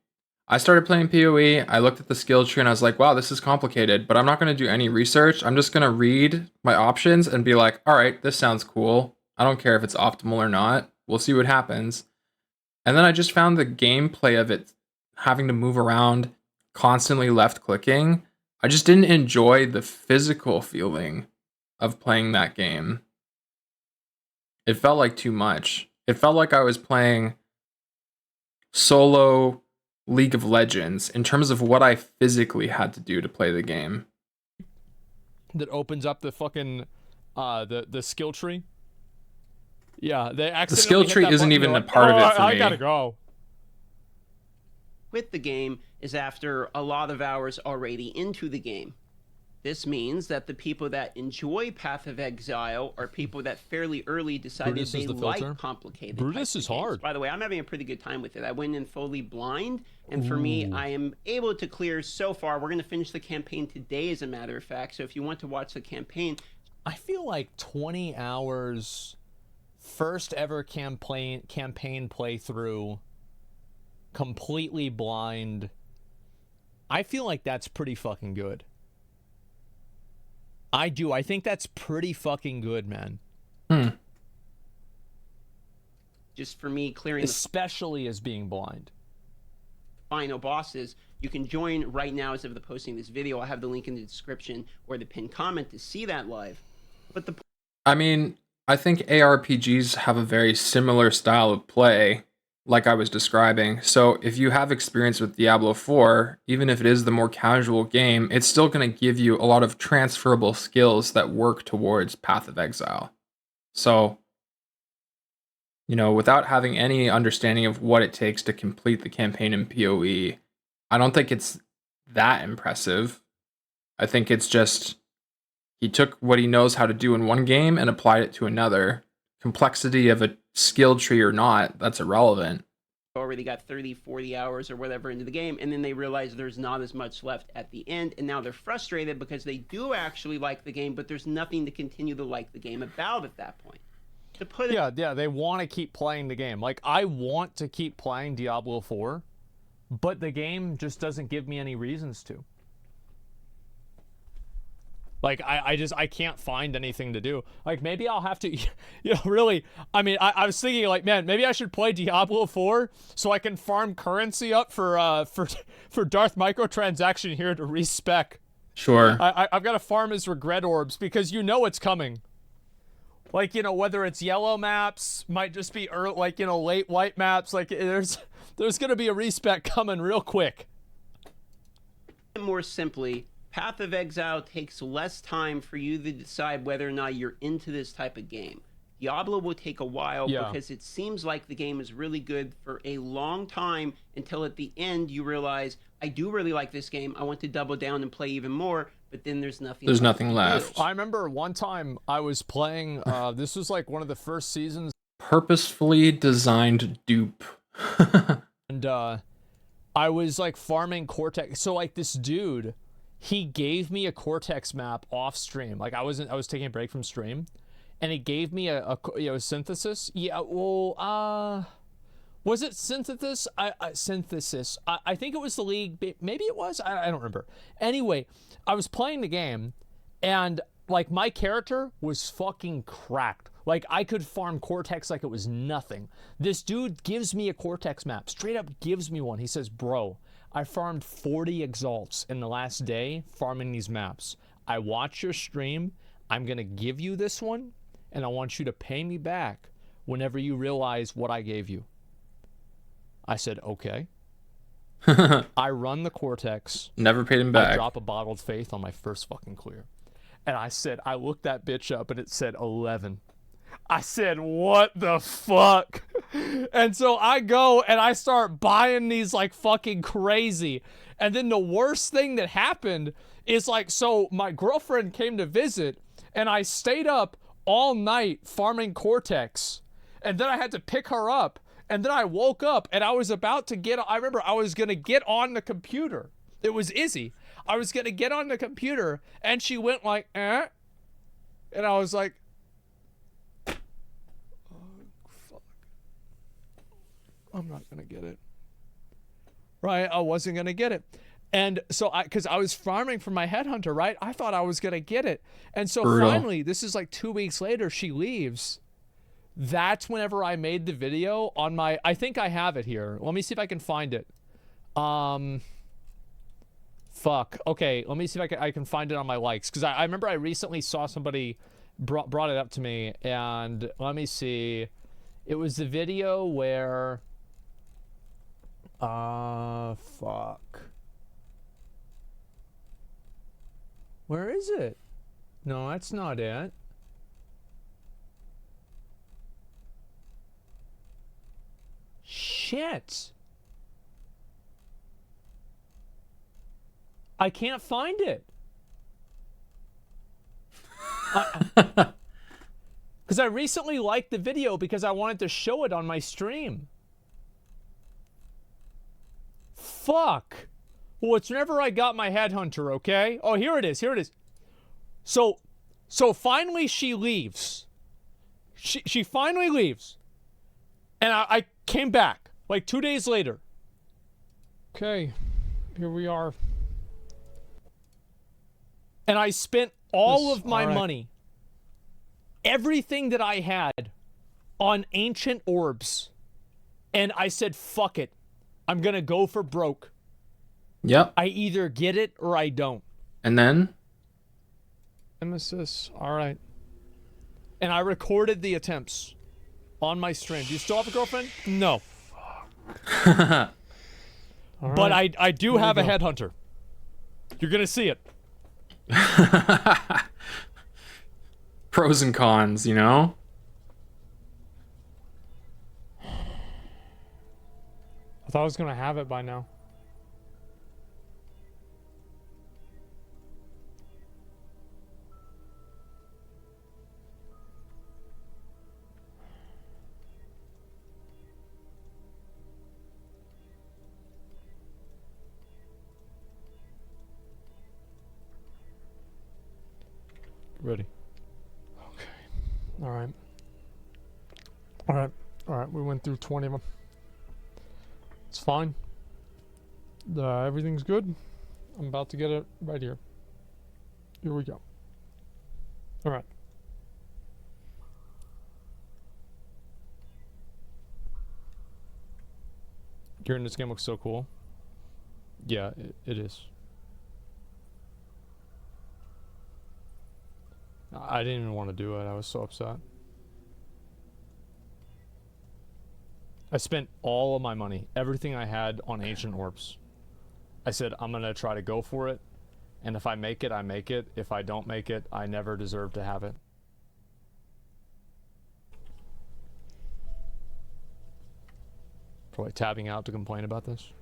I started playing PoE, I looked at the skill tree and I was like, wow, this is complicated, but I'm not going to do any research. I'm just going to read my options and be like, all right, this sounds cool. I don't care if it's optimal or not. We'll see what happens. And then I just found the gameplay of it having to move around, constantly left clicking. I just didn't enjoy the physical feeling of playing that game. It felt like too much. It felt like I was playing solo League of Legends in terms of what I physically had to do to play the game. That opens up the fucking the skill tree. Yeah, the skill tree isn't even a part of it for me. I gotta go. With the game is after a lot of hours already into the game. This means that the people that enjoy Path of Exile are people that fairly early decided they like complicated. Brutus is hard. By the way, I'm having a pretty good time with it. I went in fully blind, and for me, I am able to clear so far. We're going to finish the campaign today, as a matter of fact. So if you want to watch the campaign... I feel like 20 hours, first ever campaign playthrough, completely blind. I feel like that's pretty fucking good. I do. I think that's pretty fucking good, man. Just for me, clearing especially as being blind. Final bosses. You can join right now as of the posting of this video. I have the link in the description or the pinned comment to see that live. But I mean, I think ARPGs have a very similar style of play like I was describing. So if you have experience with Diablo 4, even if it is the more casual game, it's still going to give you a lot of transferable skills that work towards Path of Exile. So, you know, without having any understanding of what it takes to complete the campaign in PoE, I don't think it's that impressive. I think it's just he took what he knows how to do in one game and applied it to another. Complexity of a skill tree or not, that's irrelevant. Already got 30, 40 hours or whatever into the game, and then they realize there's not as much left at the end, and now they're frustrated because they do actually like the game, but there's nothing to continue to like the game about at that point. To put yeah, they want to keep playing the game. Like, I want to keep playing Diablo 4, but the game just doesn't give me any reasons to. Like, I can't find anything to do. Like, maybe I'll have to, you know, really, I mean, I was thinking, like, man, maybe I should play Diablo 4 so I can farm currency up for Darth microtransaction here to respec. Sure. I've got to farm his regret orbs because you know it's coming. Like, you know, whether it's yellow maps, might just be early, like, you know, late white maps, like, there's going to be a respec coming real quick. More simply, Path of Exile takes less time for you to decide whether or not you're into this type of game. Diablo will take a while because it seems like the game is really good for a long time until at the end you realize, I do really like this game, I want to double down and play even more, but then there's nothing left. I remember one time I was playing, this was like one of the first seasons. Purposefully designed dupe. And I was like farming Cortex. So like this dude, he gave me a Cortex map off stream. Like I was taking a break from stream, and he gave me a synthesis. Yeah, well, was it synthesis? Synthesis. I think it was the league. Maybe it was. I don't remember. Anyway, I was playing the game, and like my character was fucking cracked. Like I could farm Cortex like it was nothing. This dude gives me a Cortex map. Straight up gives me one. He says, "Bro, I farmed 40 exalts in the last day farming these maps. I watch your stream. I'm going to give you this one, and I want you to pay me back whenever you realize what I gave you." I said, okay. I run the Cortex. Never paid him back. I drop a bottled faith on my first fucking clear. And I said, I looked that bitch up, and it said 11. I said, what the fuck? And so I go and I start buying these like fucking crazy. And then the worst thing that happened is like, so my girlfriend came to visit and I stayed up all night farming Cortex. And then I had to pick her up. And then I woke up and I was about to I remember I was going to get on the computer. It was Izzy. I was going to get on the computer and she went like, eh. And I was like, I'm not going to get it. Right? I wasn't going to get it. And so because I was farming for my headhunter, right? I thought I was going to get it. And so finally, this is like 2 weeks later, she leaves. That's whenever I made the video on my, I think I have it here. Let me see if I can find it. Fuck. Okay, let me see if I can find it on my likes. Because I remember I recently saw somebody brought it up to me. And let me see. It was the video where... fuck. Where is it? No, that's not it. Shit. I can't find it. Because I recently liked the video because I wanted to show it on my stream. Fuck. Well, it's whenever I got my headhunter, okay? Oh, here it is. Here it is. So finally she leaves. She finally leaves. And I came back like 2 days later. Okay, here we are. And I spent all of my money, everything that I had, on ancient orbs. And I said, fuck it. I'm going to go for broke. Yep. I either get it or I don't. And then? Nemesis. All right. And I recorded the attempts on my stream. Do you still have a girlfriend? No. But I do have a headhunter. You're gonna see it. Pros and cons, you know? I thought I was gonna have it by now. Ready. Okay. All right. All right. All right. We went through 20 of them. It's fine. Everything's good. I'm about to get it right here. Here we go. All right. Hearing this game looks so cool. Yeah, it is. I didn't even want to do it. I was so upset. I spent all of my money, everything I had on Ancient Orbs. I said, I'm going to try to go for it. And if I make it, I make it. If I don't make it, I never deserve to have it. Probably tabbing out to complain about this.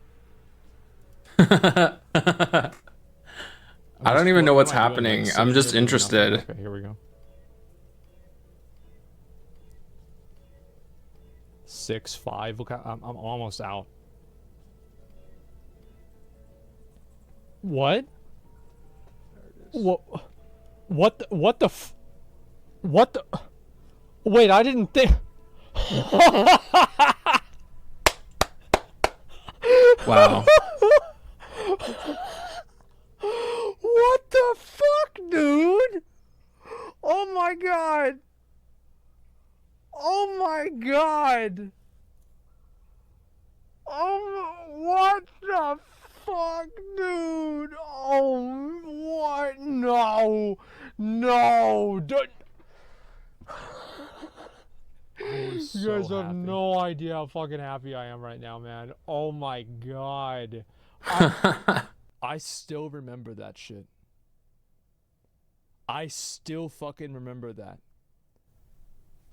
I don't even know what's happening. I'm just interested. Okay, here we go. 6-5. Look, I'm almost out. What? What? What the? What the? Wait, I didn't think. Wow. What the fuck, dude? Oh my god. Oh my god. Oh, what the fuck, dude? Oh, what? No. No. You guys have no idea how fucking happy I am right now, man. Oh my god. I still remember that shit. I still fucking remember that.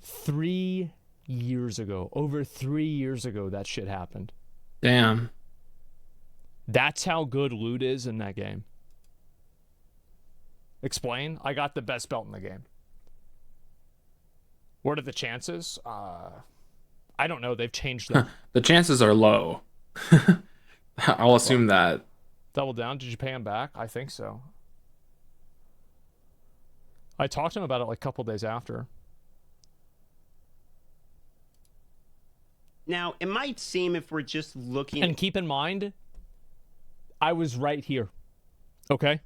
3 years ago. Over 3 years ago that shit happened. Damn. That's how good loot is in that game. Explain? I got the best belt in the game. What are the chances? I don't know. They've changed them. The chances are low. I'll assume that. Double down. Did you pay him back? I think so. I talked to him about it like a couple days after. Now, it might seem if we're just looking... And keep in mind, I was right here. Okay?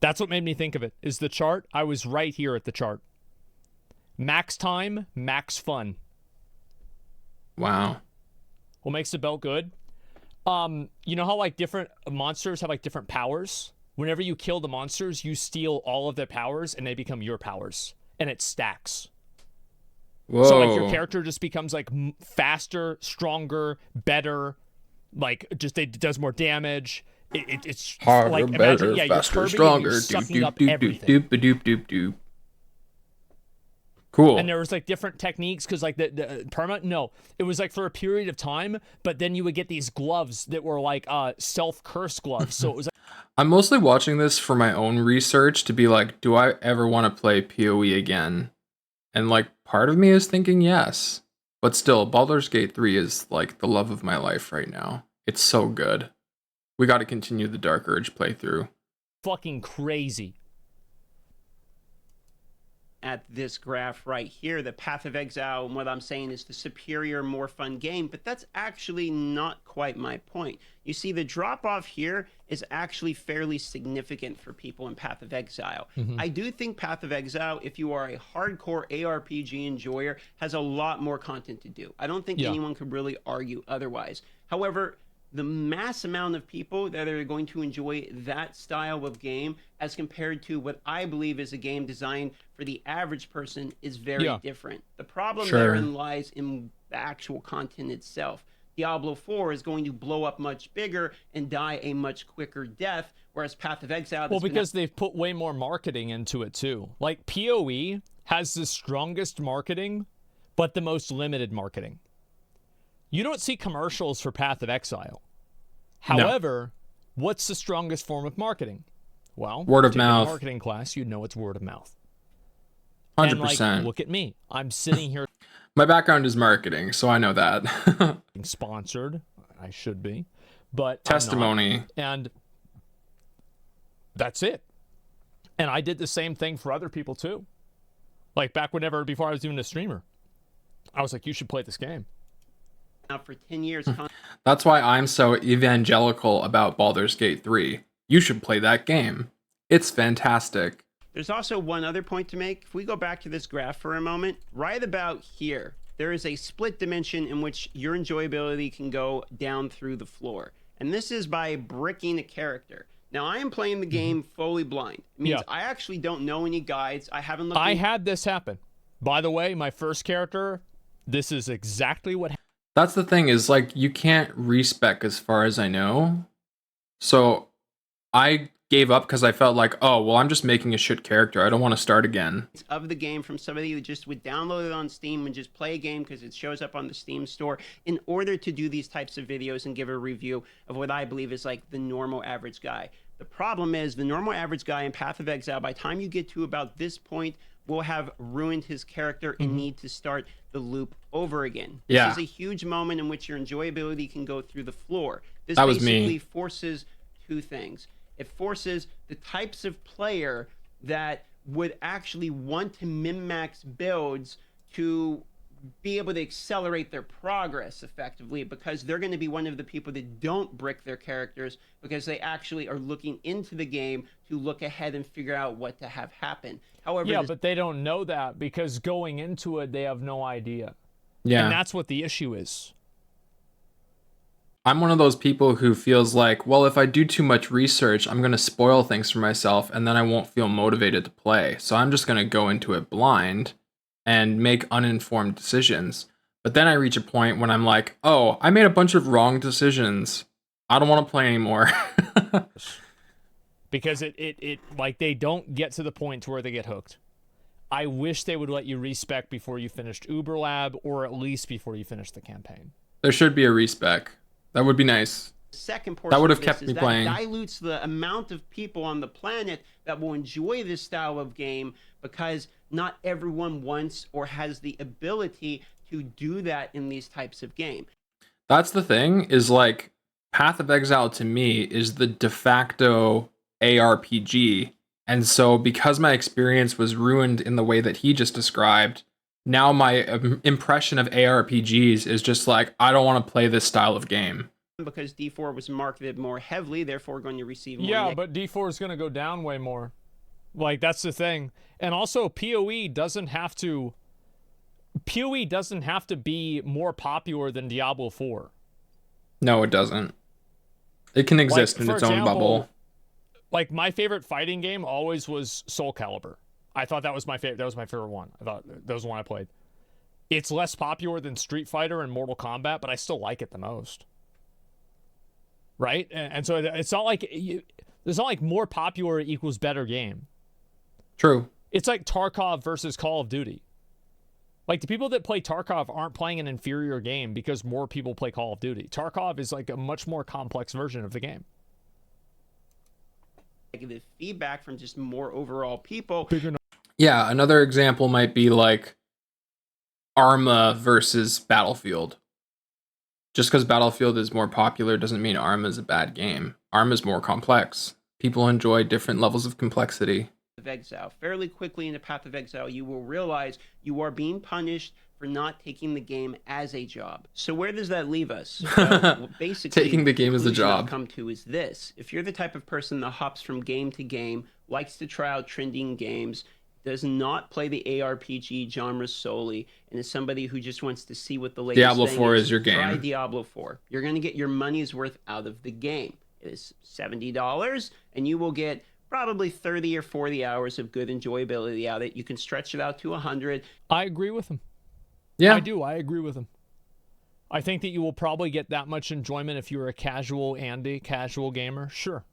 That's what made me think of it, is the chart. I was right here at the chart. Max time, max fun. Wow. What makes the belt good? You know how like different monsters have like different powers? Whenever you kill the monsters, you steal all of their powers and they become your powers. And it stacks. Whoa. So like your character just becomes like faster, stronger, better. Like just it does more damage. It's harder, like, better, imagine, faster, stronger. Doop. Cool. And there was like different techniques because like the perma, no, it was like for a period of time, but then you would get these gloves that were like self-curse gloves. So it was like I'm mostly watching this for my own research to be like, do I ever want to play PoE again? And like part of me is thinking yes. But still, Baldur's Gate 3 is like the love of my life right now. It's so good. We got to continue the Dark Urge playthrough. Fucking crazy. At this graph right here, the Path of Exile, and what I'm saying is the superior, more fun game, but that's actually not quite my point. You see, the drop-off here is actually fairly significant for people in Path of Exile. I do think Path of Exile, if you are a hardcore ARPG enjoyer, has a lot more content to do. I don't think anyone could really argue otherwise. However, the mass amount of people that are going to enjoy that style of game as compared to what I believe is a game designed for the average person is very different. The problem therein lies in the actual content itself. Diablo 4 is going to blow up much bigger and die a much quicker death, whereas Path of Exile... Well, because they've put way more marketing into it, too. Like, PoE has the strongest marketing, but the most limited marketing. You don't see commercials for Path of Exile. However, what's the strongest form of marketing? Well, word of mouth. Marketing class, you'd know it's word of mouth. 100%. And like, look at me. I'm sitting here. My background is marketing, so I know that. Sponsored. I should be. But testimony. And that's it. And I did the same thing for other people too. Like back before I was even a streamer. I was like, you should play this game. Now for 10 years. That's why I'm so evangelical about Baldur's Gate 3. You should play that game. It's fantastic. There's also one other point to make. If we go back to this graph for a moment, right about here, there is a split dimension in which your enjoyability can go down through the floor. And this is by bricking a character. Now, I am playing the game fully blind. It means I actually don't know any guides. I haven't looked. I had this happen. By the way, my first character, this is exactly what happened. That's the thing is, like, you can't respec as far as I know. So I gave up because I felt like, oh, well, I'm just making a shit character. I don't want to start again. Of the game from somebody who just would download it on Steam and just play a game because it shows up on the Steam store in order to do these types of videos and give a review of what I believe is like the normal average guy. The problem is the normal average guy in Path of Exile, by the time you get to about this point, will have ruined his character and need to start the loop over again. This is a huge moment in which your enjoyability can go through the floor. This basically forces two things. It forces the types of player that would actually want to min-max builds to be able to accelerate their progress effectively, because they're going to be one of the people that don't brick their characters because they actually are looking into the game to look ahead and figure out what to have happen. However, but they don't know that because going into it, they have no idea. Yeah. And that's what the issue is. I'm one of those people who feels like, well, if I do too much research, I'm going to spoil things for myself and then I won't feel motivated to play. So I'm just going to go into it blind and make uninformed decisions. But then I reach a point when I'm like, oh, I made a bunch of wrong decisions. I don't want to play anymore. Because it like they don't get to the point to where they get hooked. I wish they would let you respec before you finished Uber Lab, or at least before you finish the campaign. There should be a respec. That would be nice. Second portion that would have of kept this me is playing. That dilutes the amount of people on the planet that will enjoy this style of game, because not everyone wants or has the ability to do that in these types of games. That's the thing, is like Path of Exile to me is the de facto ARPG. And so because my experience was ruined in the way that he just described, now my impression of ARPGs is just like, I don't want to play this style of game. Because D4 was marketed more heavily, therefore going to receive more. Yeah, but D4 is going to go down way more. Like, that's the thing. And also, PoE doesn't have to be more popular than Diablo 4. No, it doesn't. It can exist in its own bubble. Like, my favorite fighting game always was Soul Calibur. I thought that was my favorite. That was my favorite one. I thought that was the one I played. It's less popular than Street Fighter and Mortal Kombat, but I still like it the most. Right? And so it's not like more popular equals better game. True. It's like Tarkov versus Call of Duty. Like, the people that play Tarkov aren't playing an inferior game because more people play Call of Duty. Tarkov is like a much more complex version of the game. Negative feedback from just more overall people. Yeah, another example might be like Arma versus Battlefield. Just because Battlefield is more popular doesn't mean Arma is a bad game. Arma is more complex. People enjoy different levels of complexity. Of Exile. Fairly quickly in the Path of Exile, you will realize you are being punished for not taking the game as a job. So where does that leave us? Well, basically, taking the game as a job. I've come to is this: if you're the type of person that hops from game to game, likes to try out trending games, does not play the ARPG genre solely, and is somebody who just wants to see what the latest Diablo thing 4 is, is your game. Try Diablo 4. You're going to get your money's worth out of the game. It is $70, and you will get probably 30 or 40 hours of good enjoyability out of it. You can stretch it out to 100. I agree with him. Yeah. I do. I agree with him. I think that you will probably get that much enjoyment if you're a casual gamer. Sure.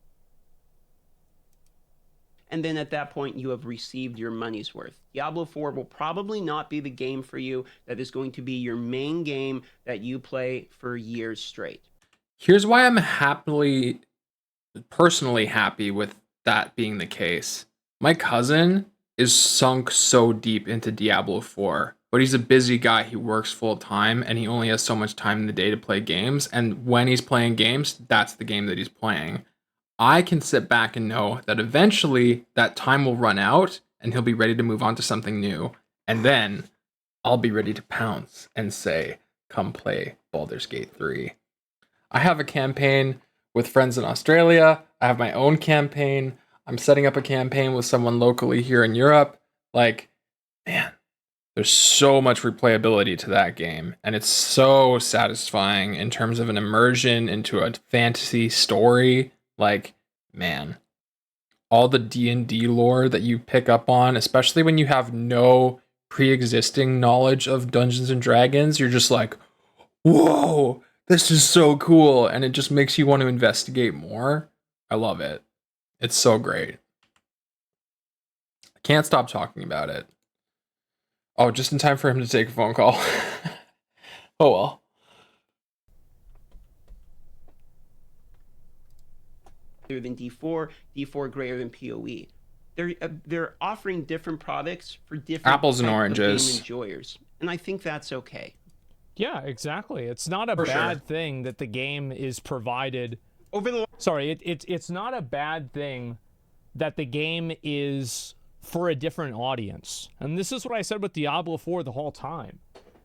And then at that point, you have received your money's worth. Diablo 4 will probably not be the game for you that is going to be your main game that you play for years straight. Here's why I'm personally happy with that being the case. My cousin is sunk so deep into Diablo 4, but he's a busy guy. He works full time and he only has so much time in the day to play games. And when he's playing games, that's the game that he's playing. I can sit back and know that eventually that time will run out and he'll be ready to move on to something new. And then I'll be ready to pounce and say, come play Baldur's Gate 3. I have a campaign with friends in Australia. I have my own campaign. I'm setting up a campaign with someone locally here in Europe. Like, man, there's so much replayability to that game. And it's so satisfying in terms of an immersion into a fantasy story. Like, man, all the D&D lore that you pick up on, especially when you have no pre-existing knowledge of Dungeons and Dragons, you're just like, whoa, this is so cool. And it just makes you want to investigate more. I love it. It's so great. I can't stop talking about it. Oh, just in time for him to take a phone call. Oh, well. Than D4, D4 greater than PoE. They're offering different products for different apples and oranges game enjoyers, and I think that's okay. Yeah, exactly. It's not a bad thing that the game is provided. It's not a bad thing that the game is for a different audience. And this is what I said with Diablo 4 the whole time.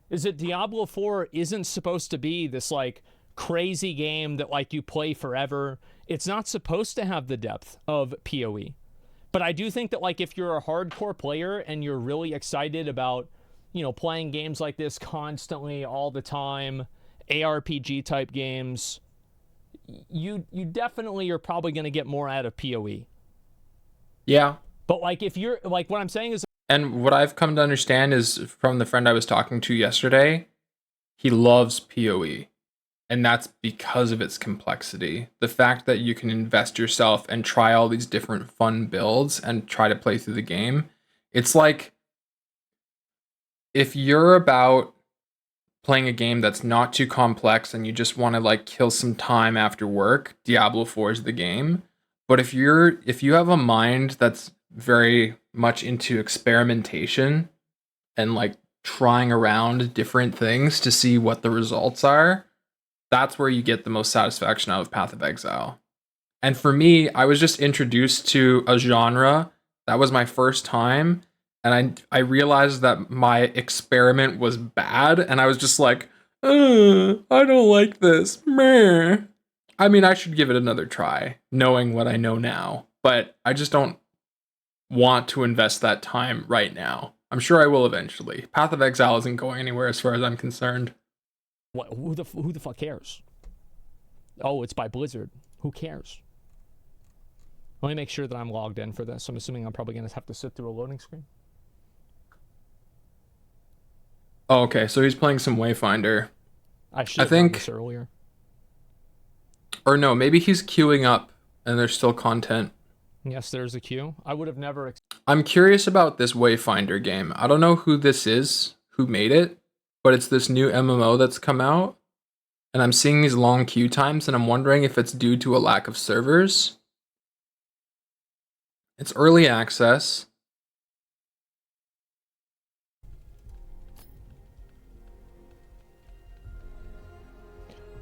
Is that Diablo 4 isn't supposed to be this like crazy game that like you play forever. It's not supposed to have the depth of PoE. But I do think that like if you're a hardcore player and you're really excited about, you know, playing games like this constantly all the time, ARPG type games, you definitely are probably going to get more out of PoE. Yeah. But like if you're like what I'm saying is, and what I've come to understand is from the friend I was talking to yesterday, he loves PoE. And that's because of its complexity. The fact that you can invest yourself and try all these different fun builds and try to play through the game. It's like if you're about playing a game that's not too complex and you just want to like kill some time after work, Diablo 4 is the game. But if you have a mind that's very much into experimentation and like trying around different things to see what the results are, that's where you get the most satisfaction out of Path of Exile. And for me, I was just introduced to a genre. That was my first time. And I realized that my experiment was bad. And I was just like, I don't like this. Meh. I mean, I should give it another try, knowing what I know now. But I just don't want to invest that time right now. I'm sure I will eventually. Path of Exile isn't going anywhere as far as I'm concerned. What, who the fuck cares? Oh, it's by Blizzard. Who cares? Let me make sure that I'm logged in for this. I'm assuming I'm probably going to have to sit through a loading screen. Oh, okay. So he's playing some Wayfinder. I should have done this earlier. Or no, maybe he's queuing up and there's still content. Yes, there's a queue. I would have never... I'm curious about this Wayfinder game. I don't know who this is, who made it. But it's this new MMO that's come out, and I'm seeing these long queue times, and I'm wondering if it's due to a lack of servers. It's early access.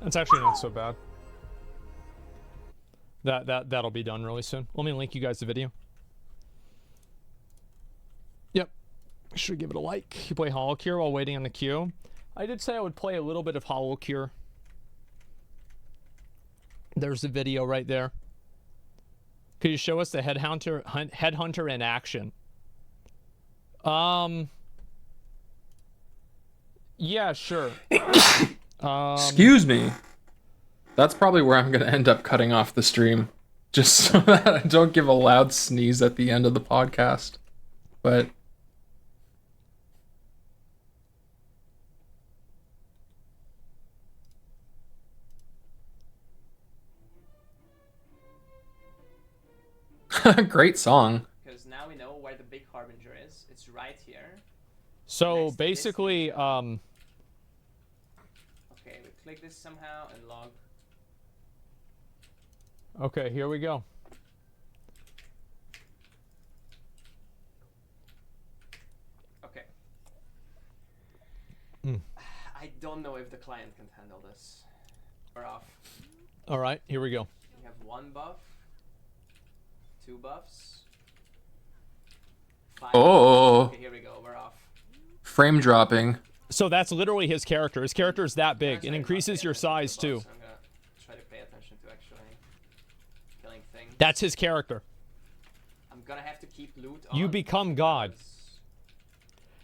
That's actually not so bad. That'll be done really soon. Let me link you guys the video. Yep. Should give it a like. You play Hollow Cure while waiting on the queue. I did say I would play a little bit of Hollow Cure. There's the video right there. Could you show us the headhunter in action? Yeah, sure. Excuse me. That's probably where I'm going to end up cutting off the stream. Just so that I don't give a loud sneeze at the end of the podcast. But... Great song. Because now we know where the big harbinger is. It's right here. So basically, Okay, we click this somehow and log. Okay, here we go. Okay. Mm. I don't know if the client can handle this. We're off. All right, here we go. We have 1 buff, 2 buffs, 5 Oh. buffs. Okay, here we go. We're off. Frame dropping. So that's literally his character. His character is that big. It increases your size too. So I'm gonna try to pay attention to actually killing things. That's his character. I'm gonna have to keep loot on. You become God.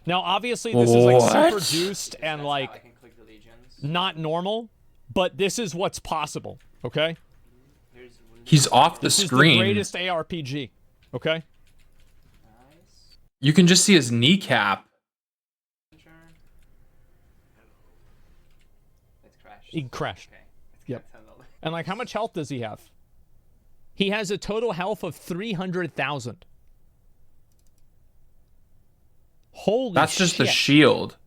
Now, obviously, this is like super juiced and like I can click the legions. not normal, but this is what's possible. Okay. He's off the This is screen. the greatest ARPG. Okay. You can just see his kneecap. He crashed. Okay. Yep. And like, how much health does he have? He has a total health of 300,000. Holy That's just the shit. shield.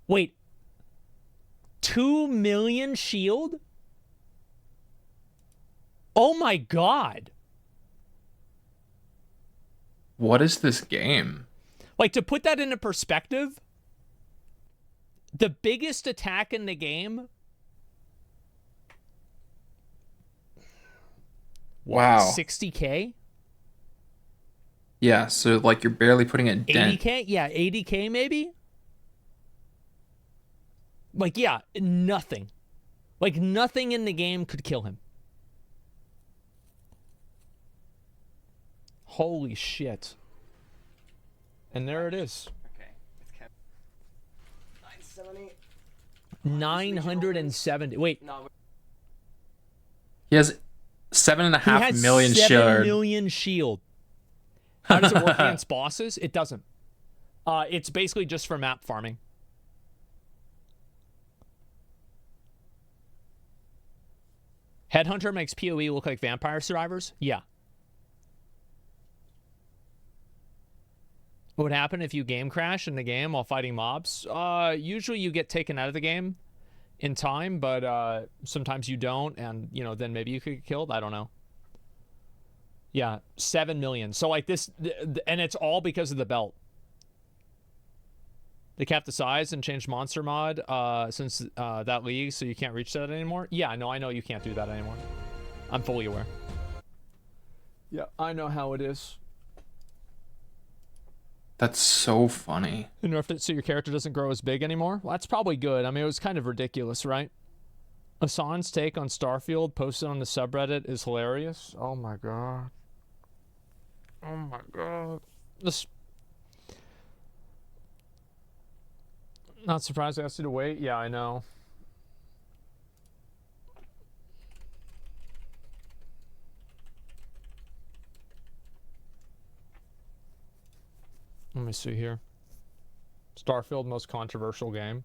Wait. 2 million shield? Oh my god. What is this game? Like, to put that into perspective, the biggest attack in the game. Wow. 60k? Yeah, so like you're barely putting a dent. 80k? Yeah, 80k maybe? Like, yeah, nothing. Like, nothing in the game could kill him. Holy shit. And there it is. Okay. It's kept 970. 970. Wait. No. He has 7.5 million He has 7 shield. million shield. How does it work against bosses? It doesn't. It's basically just for map farming. Headhunter makes PoE look like Vampire Survivors? Yeah. What would happen if you game crash in the game while fighting mobs? Usually you get taken out of the game in time, but sometimes you don't, and you know, then maybe you could get killed. I don't know. Yeah, 7 million. So like this, and it's all because of the belt. They capped the size and changed monster mod since that league, so you can't reach that anymore. Yeah, no, I know you can't do that anymore. I'm fully aware. Yeah, I know how it is. That's so funny. You know, if it, so your character doesn't grow as big anymore? Well, that's probably good. I mean, it was kind of ridiculous, right? Hassan's take on Starfield posted on the subreddit is hilarious. Oh my god. Oh my god. This... Not surprised I asked you to wait? Yeah, I know. Let me see here. Starfield, most controversial game.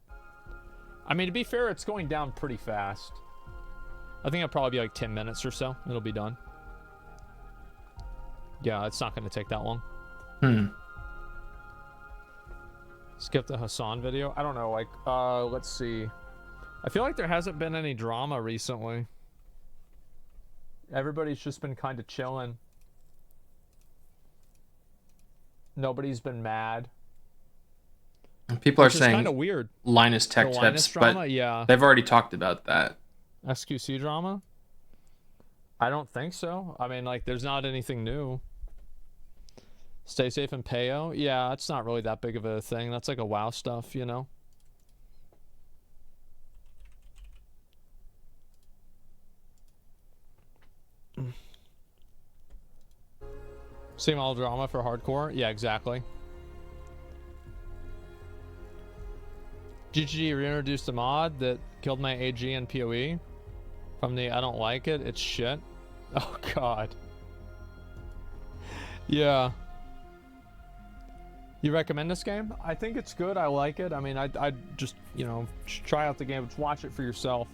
I mean, to be fair, it's going down pretty fast. I think it'll probably be like 10 minutes or so. It'll be done. Yeah, it's not going to take that long. Skip the Hassan video. I don't know, like, let's see. I feel like there hasn't been any drama recently. Everybody's just been kind of chilling. Nobody's been mad. People are Which is saying kind of weird. Linus Tech The Linus Tips, drama? but Yeah. they've already talked about that. SQC drama? I don't think so. I mean, like, there's not anything new. Stay safe and payo? Yeah, it's not really that big of a thing. That's like a WoW stuff, you know? Same all drama for hardcore? Yeah, exactly. GG reintroduced a mod that killed my AG and PoE. From the I don't like it, it's shit. Oh god. Yeah. You recommend this game? I think it's good. I like it. I mean, I'd just, you know, try out the game. Just watch it for yourself.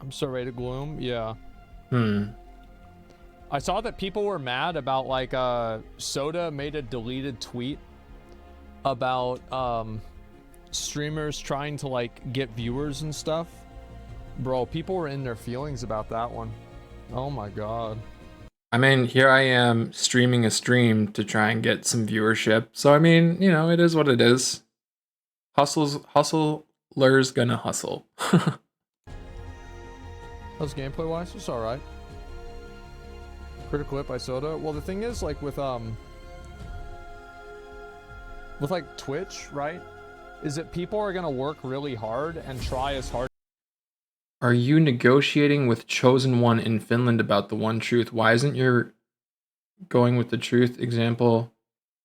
I'm so ready to gloom. Yeah. Hmm. I saw that people were mad about like Soda made a deleted tweet about streamers trying to like get viewers and stuff. Bro, people were in their feelings about that one. Oh my god. I mean, here I am streaming a stream to try and get some viewership. So I mean, you know, it is what it is. Hustler's gonna hustle. How's gameplay wise? It's alright. Critical hit by Soda. Well, the thing is, like with like Twitch, right? Is that people are gonna work really hard and try as hard. Are you negotiating with Chosen One in Finland about the one truth? Why isn't your going with the truth example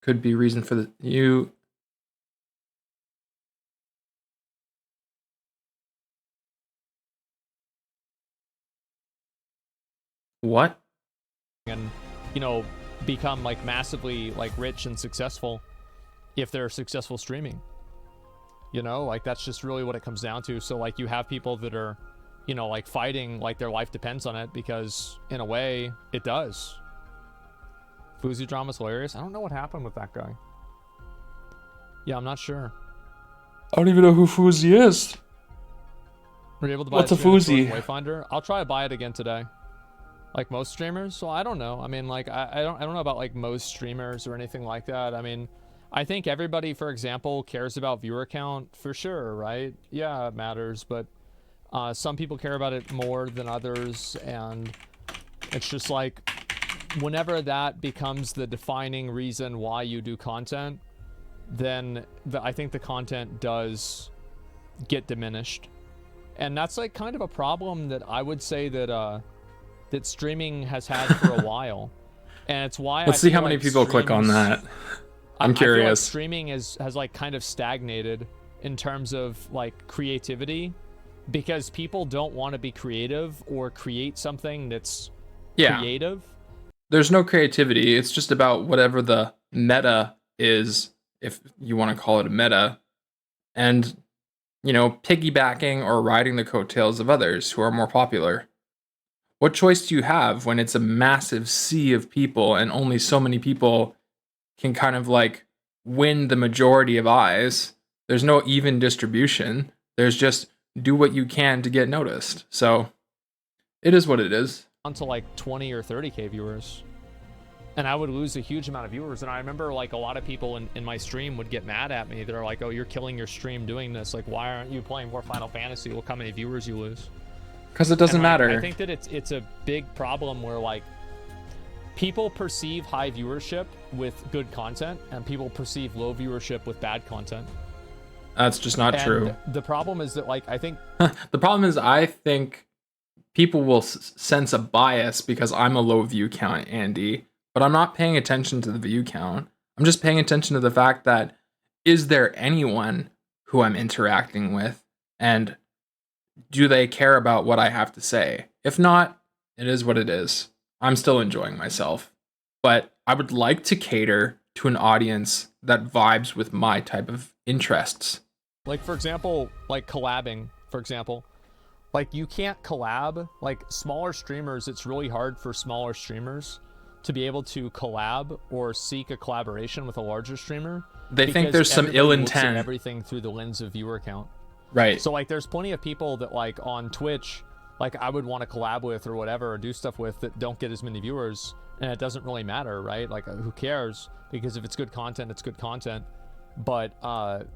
could be reason for the you? What? And, you know, become like massively like rich and successful if they're successful streaming. You know, like that's just really what it comes down to. So like you have people that are, you know, like fighting like their life depends on it because in a way it does. Fuzzy drama's hilarious. I don't know what happened with that guy. Yeah, I'm not sure. I don't even know who Fuzzy is. Were you able to buy What's a Fuzzy? Wayfinder? I'll try to buy it again today. Like most streamers? So I don't know. I mean, like I don't know about like most streamers or anything like that. I mean, I think everybody, for example, cares about viewer count for sure, right? Yeah, it matters, but some people care about it more than others, and it's just like whenever that becomes the defining reason why you do content, then I think the content does get diminished. And that's like kind of a problem that I would say that that streaming has had for a while. And it's why Let's see how many people click on that. I'm curious. I feel like streaming has like kind of stagnated in terms of like creativity because people don't want to be creative or create something that's creative. There's no creativity. It's just about whatever the meta is, if you want to call it a meta, and, you know, piggybacking or riding the coattails of others who are more popular. What choice do you have when it's a massive sea of people and only so many people can kind of like win the majority of eyes? There's no even distribution. There's just do what you can to get noticed. So it is what it is. Onto like 20 or 30k viewers. And I would lose a huge amount of viewers. And I remember like a lot of people in my stream would get mad at me. They're like, oh, you're killing your stream doing this. Like, why aren't you playing more Final Fantasy? Look how many viewers you lose. Because it doesn't matter. I think that it's a big problem where like people perceive high viewership with good content and people perceive low viewership with bad content. That's just not true. The problem is that like I think the problem is I think people will sense a bias because I'm a low view count, Andy, but I'm not paying attention to the view count. I'm just paying attention to the fact that is there anyone who I'm interacting with, and do they care about what I have to say? If not, it is what it is. I'm still enjoying myself, but I would like to cater to an audience that vibes with my type of interests. Like, for example, like collabing, for example. Like, you can't collab. Like, smaller streamers, it's really hard for smaller streamers to be able to collab or seek a collaboration with a larger streamer. They think there's some ill intent. Everything through the lens of viewer count. Right. So, like, there's plenty of people that, like, on Twitch, like, I would want to collab with or whatever, or do stuff with that don't get as many viewers, and it doesn't really matter, right? Like, who cares? Because if it's good content, it's good content. But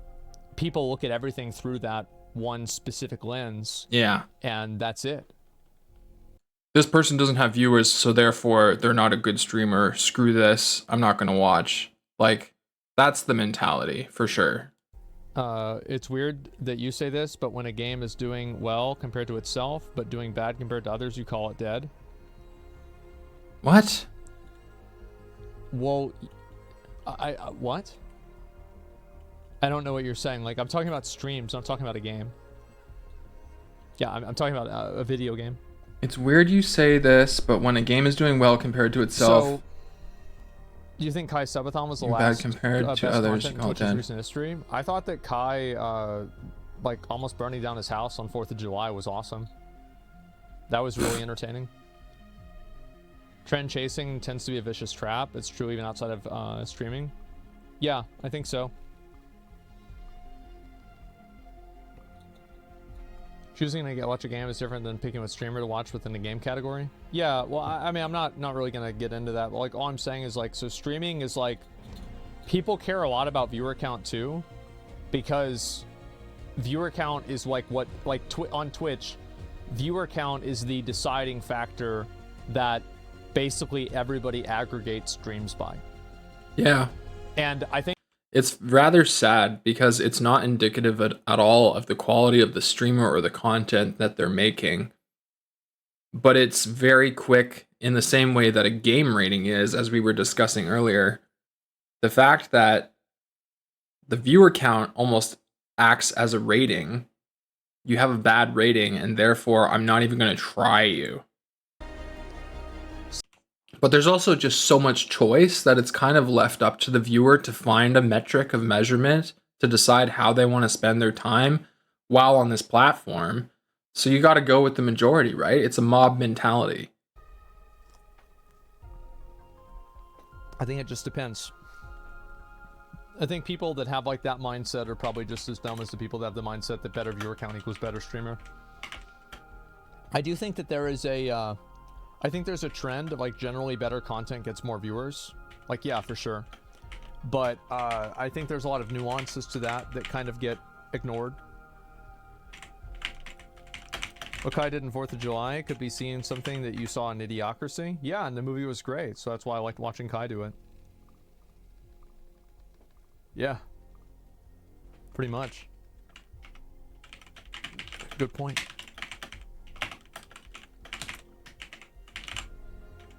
people look at everything through that one specific lens. Yeah. And that's it. This person doesn't have viewers, so therefore they're not a good streamer. Screw this. I'm not going to watch. Like, that's the mentality, for sure. It's weird that you say this, but when a game is doing well compared to itself, but doing bad compared to others, you call it dead. What? Well, what? I don't know what you're saying. Like, I'm talking about streams. I'm talking about a game. Yeah, I'm talking about a video game. It's weird you say this, but when a game is doing well compared to itself... So, do you think Kai Subathon was the last compared to best others, content in Twitch's recent history? I thought that Kai, like, almost burning down his house on 4th of July was awesome. That was really entertaining. Trend chasing tends to be a vicious trap. It's true even outside of streaming. Yeah, I think so. Choosing to watch a game is different than picking what streamer to watch within the game category. Yeah, well, I mean, I'm not really gonna get into that. But like, all I'm saying is like, so streaming is like, people care a lot about viewer count too, because viewer count is like what, like on Twitch, viewer count is the deciding factor that basically everybody aggregates streams by. Yeah. And I think it's rather sad because it's not indicative at all of the quality of the streamer or the content that they're making. But it's very quick in the same way that a game rating is, as we were discussing earlier. The fact that the viewer count almost acts as a rating. You have a bad rating, and therefore I'm not even going to try you. But there's also just so much choice that it's kind of left up to the viewer to find a metric of measurement to decide how they want to spend their time while on this platform. So you got to go with the majority, right? It's a mob mentality. I think it just depends. I think people that have like that mindset are probably just as dumb as the people that have the mindset that better viewer count equals better streamer. I do think that there is a I think there's a trend of like generally better content gets more viewers. Like, yeah, for sure. But I think there's a lot of nuances to that that kind of get ignored. What Kai did in 4th of July could be seeing something that you saw in Idiocracy. Yeah, and the movie was great, so that's why I liked watching Kai do it. Yeah. Pretty much. Good point.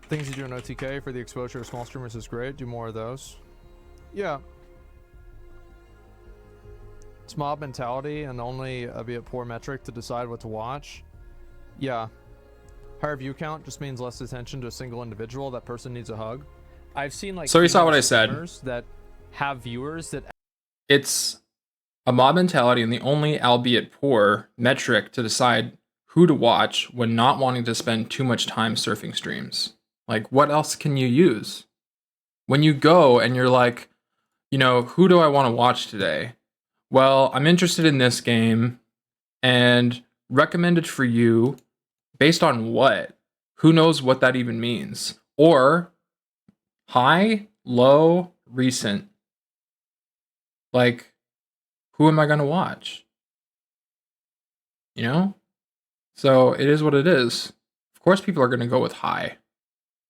Things you do in OTK for the exposure of small streamers is great. Do more of those. Yeah. It's mob mentality and only be a poor metric to decide what to watch. Yeah. Higher view count just means less attention to a single individual. That person needs a hug. I've seen like so you saw what I said. That have viewers that it's a mob mentality and the only, albeit poor, metric to decide who to watch when not wanting to spend too much time surfing streams. Like, what else can you use? When you go and you're like, you know, who do I want to watch today? Well, I'm interested in this game and recommended for you based on what? Who knows what that even means? Or high, low, recent. Like, who am I going to watch? You know? So it is what it is. Of course people are going to go with high.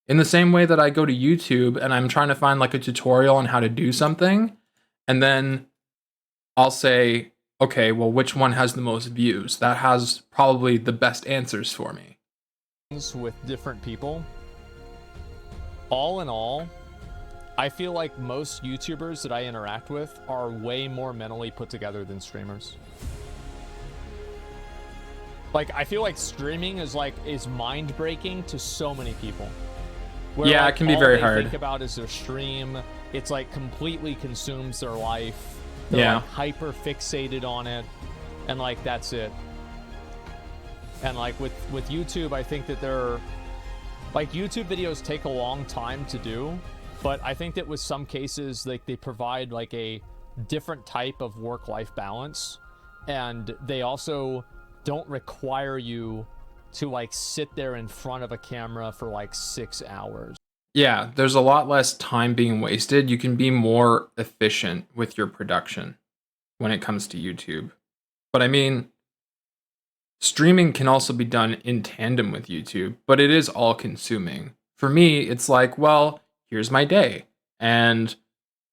In the same way that I go to YouTube and I'm trying to find like a tutorial on how to do something, and then I'll say, okay, well, which one has the most views? That has probably the best answers for me. With different people. All in all, I feel like most YouTubers that I interact with are way more mentally put together than streamers. Like, I feel like streaming is mind-breaking to so many people. Where, yeah, like, it can be very all hard. they think about is their stream. It's like completely consumes their life. They're Yeah. like hyper fixated on it, and like that's it. And like with YouTube, I think that they're like YouTube videos take a long time to do, but I think that with some cases like they provide like a different type of work-life balance, and they also don't require you to like sit there in front of a camera for like 6 hours. Yeah, there's a lot less time being wasted. You can be more efficient with your production when it comes to YouTube. But I mean, streaming can also be done in tandem with YouTube, but it is all consuming. For me, it's like, well, here's my day. And,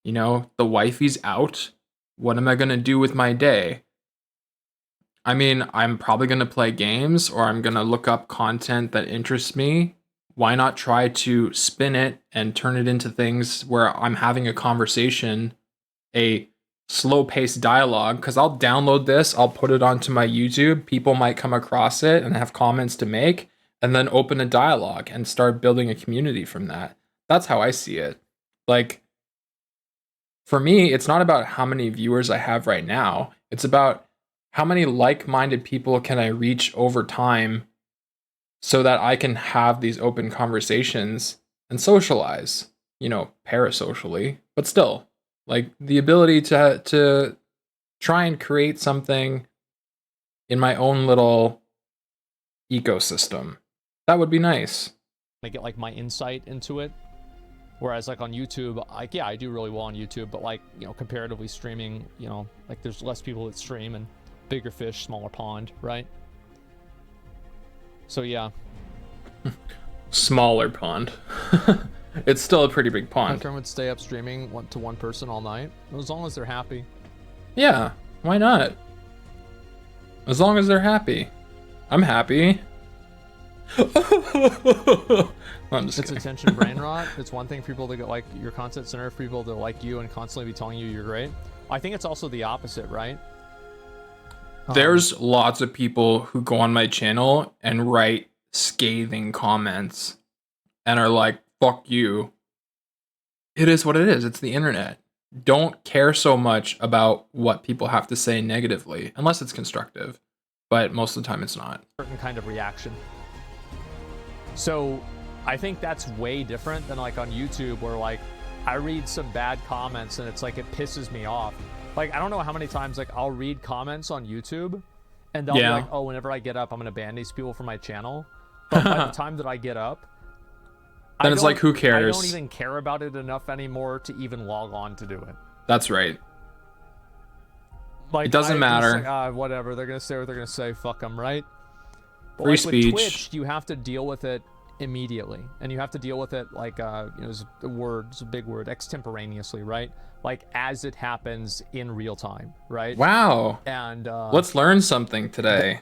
you know, the wifey's out. What am I going to do with my day? I mean, I'm probably going to play games, or I'm going to look up content that interests me. Why not try to spin it and turn it into things where I'm having a conversation, a slow-paced dialogue? Because I'll download this, I'll put it onto my YouTube, people might come across it and have comments to make, and then open a dialogue and start building a community from that. That's how I see it. Like, for me, it's not about how many viewers I have right now. It's about how many like-minded people can I reach over time so that I can have these open conversations and socialize, you know, parasocially, but still, like the ability to try and create something in my own little ecosystem. That would be nice. I get like my insight into it. Whereas like on YouTube, like, yeah, I do really well on YouTube, but like, you know, comparatively streaming, you know, like there's less people that stream and bigger fish, smaller pond, right? So yeah. Smaller pond. It's still a pretty big pond. My friend would stay up streaming to one person all night, as long as they're happy. Yeah, why not? As long as they're happy. I'm happy. I'm just It's kidding. attention brain rot. It's one thing for people to get like your content center, for people to like you and constantly be telling you you're great. I think it's also the opposite, right? There's lots of people who go on my channel and write scathing comments and are like, fuck you. It is what it is. It's the internet. Don't care so much about what people have to say negatively, unless it's constructive. But most of the time it's not. Certain kind of reaction. So I think that's way different than like on YouTube, where like I read some bad comments and it's like it pisses me off. Like I don't know how many times like I'll read comments on YouTube and they'll be like, oh, whenever I get up, I'm gonna ban these people from my channel. But by the time that I get up, then it's like, who cares? I don't even care about it enough anymore to even log on to do it. That's right. Like, it doesn't matter. Like, whatever, they're gonna say what they're gonna say. Fuck them, right? But Free like speech. With Twitch, you have to deal with it immediately, and you have to deal with it like you know, it's a big word, extemporaneously, right? Like as it happens in real time, right? Wow. And let's learn something today.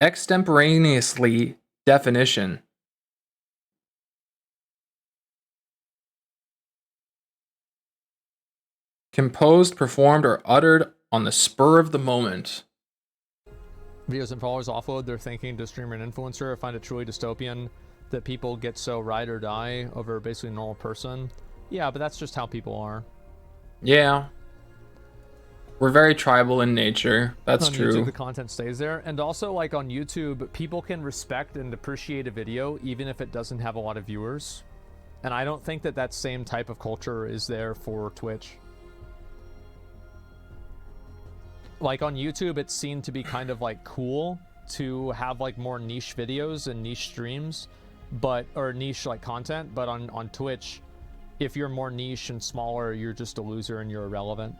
Extemporaneously definition. Composed, performed, or uttered on the spur of the moment. Videos and followers offload their thinking to streamer and influencer. I find it truly dystopian that people get so ride or die over basically a normal person. Yeah, but that's just how people are. Yeah. We're very tribal in nature. That's true. On YouTube, the content stays there. And also, like on YouTube, people can respect and appreciate a video even if it doesn't have a lot of viewers. And I don't think that that same type of culture is there for Twitch. Like on YouTube, it's seen to be kind of like cool to have like more niche videos and niche streams, or niche like content. But on Twitch, if you're more niche and smaller, you're just a loser and you're irrelevant.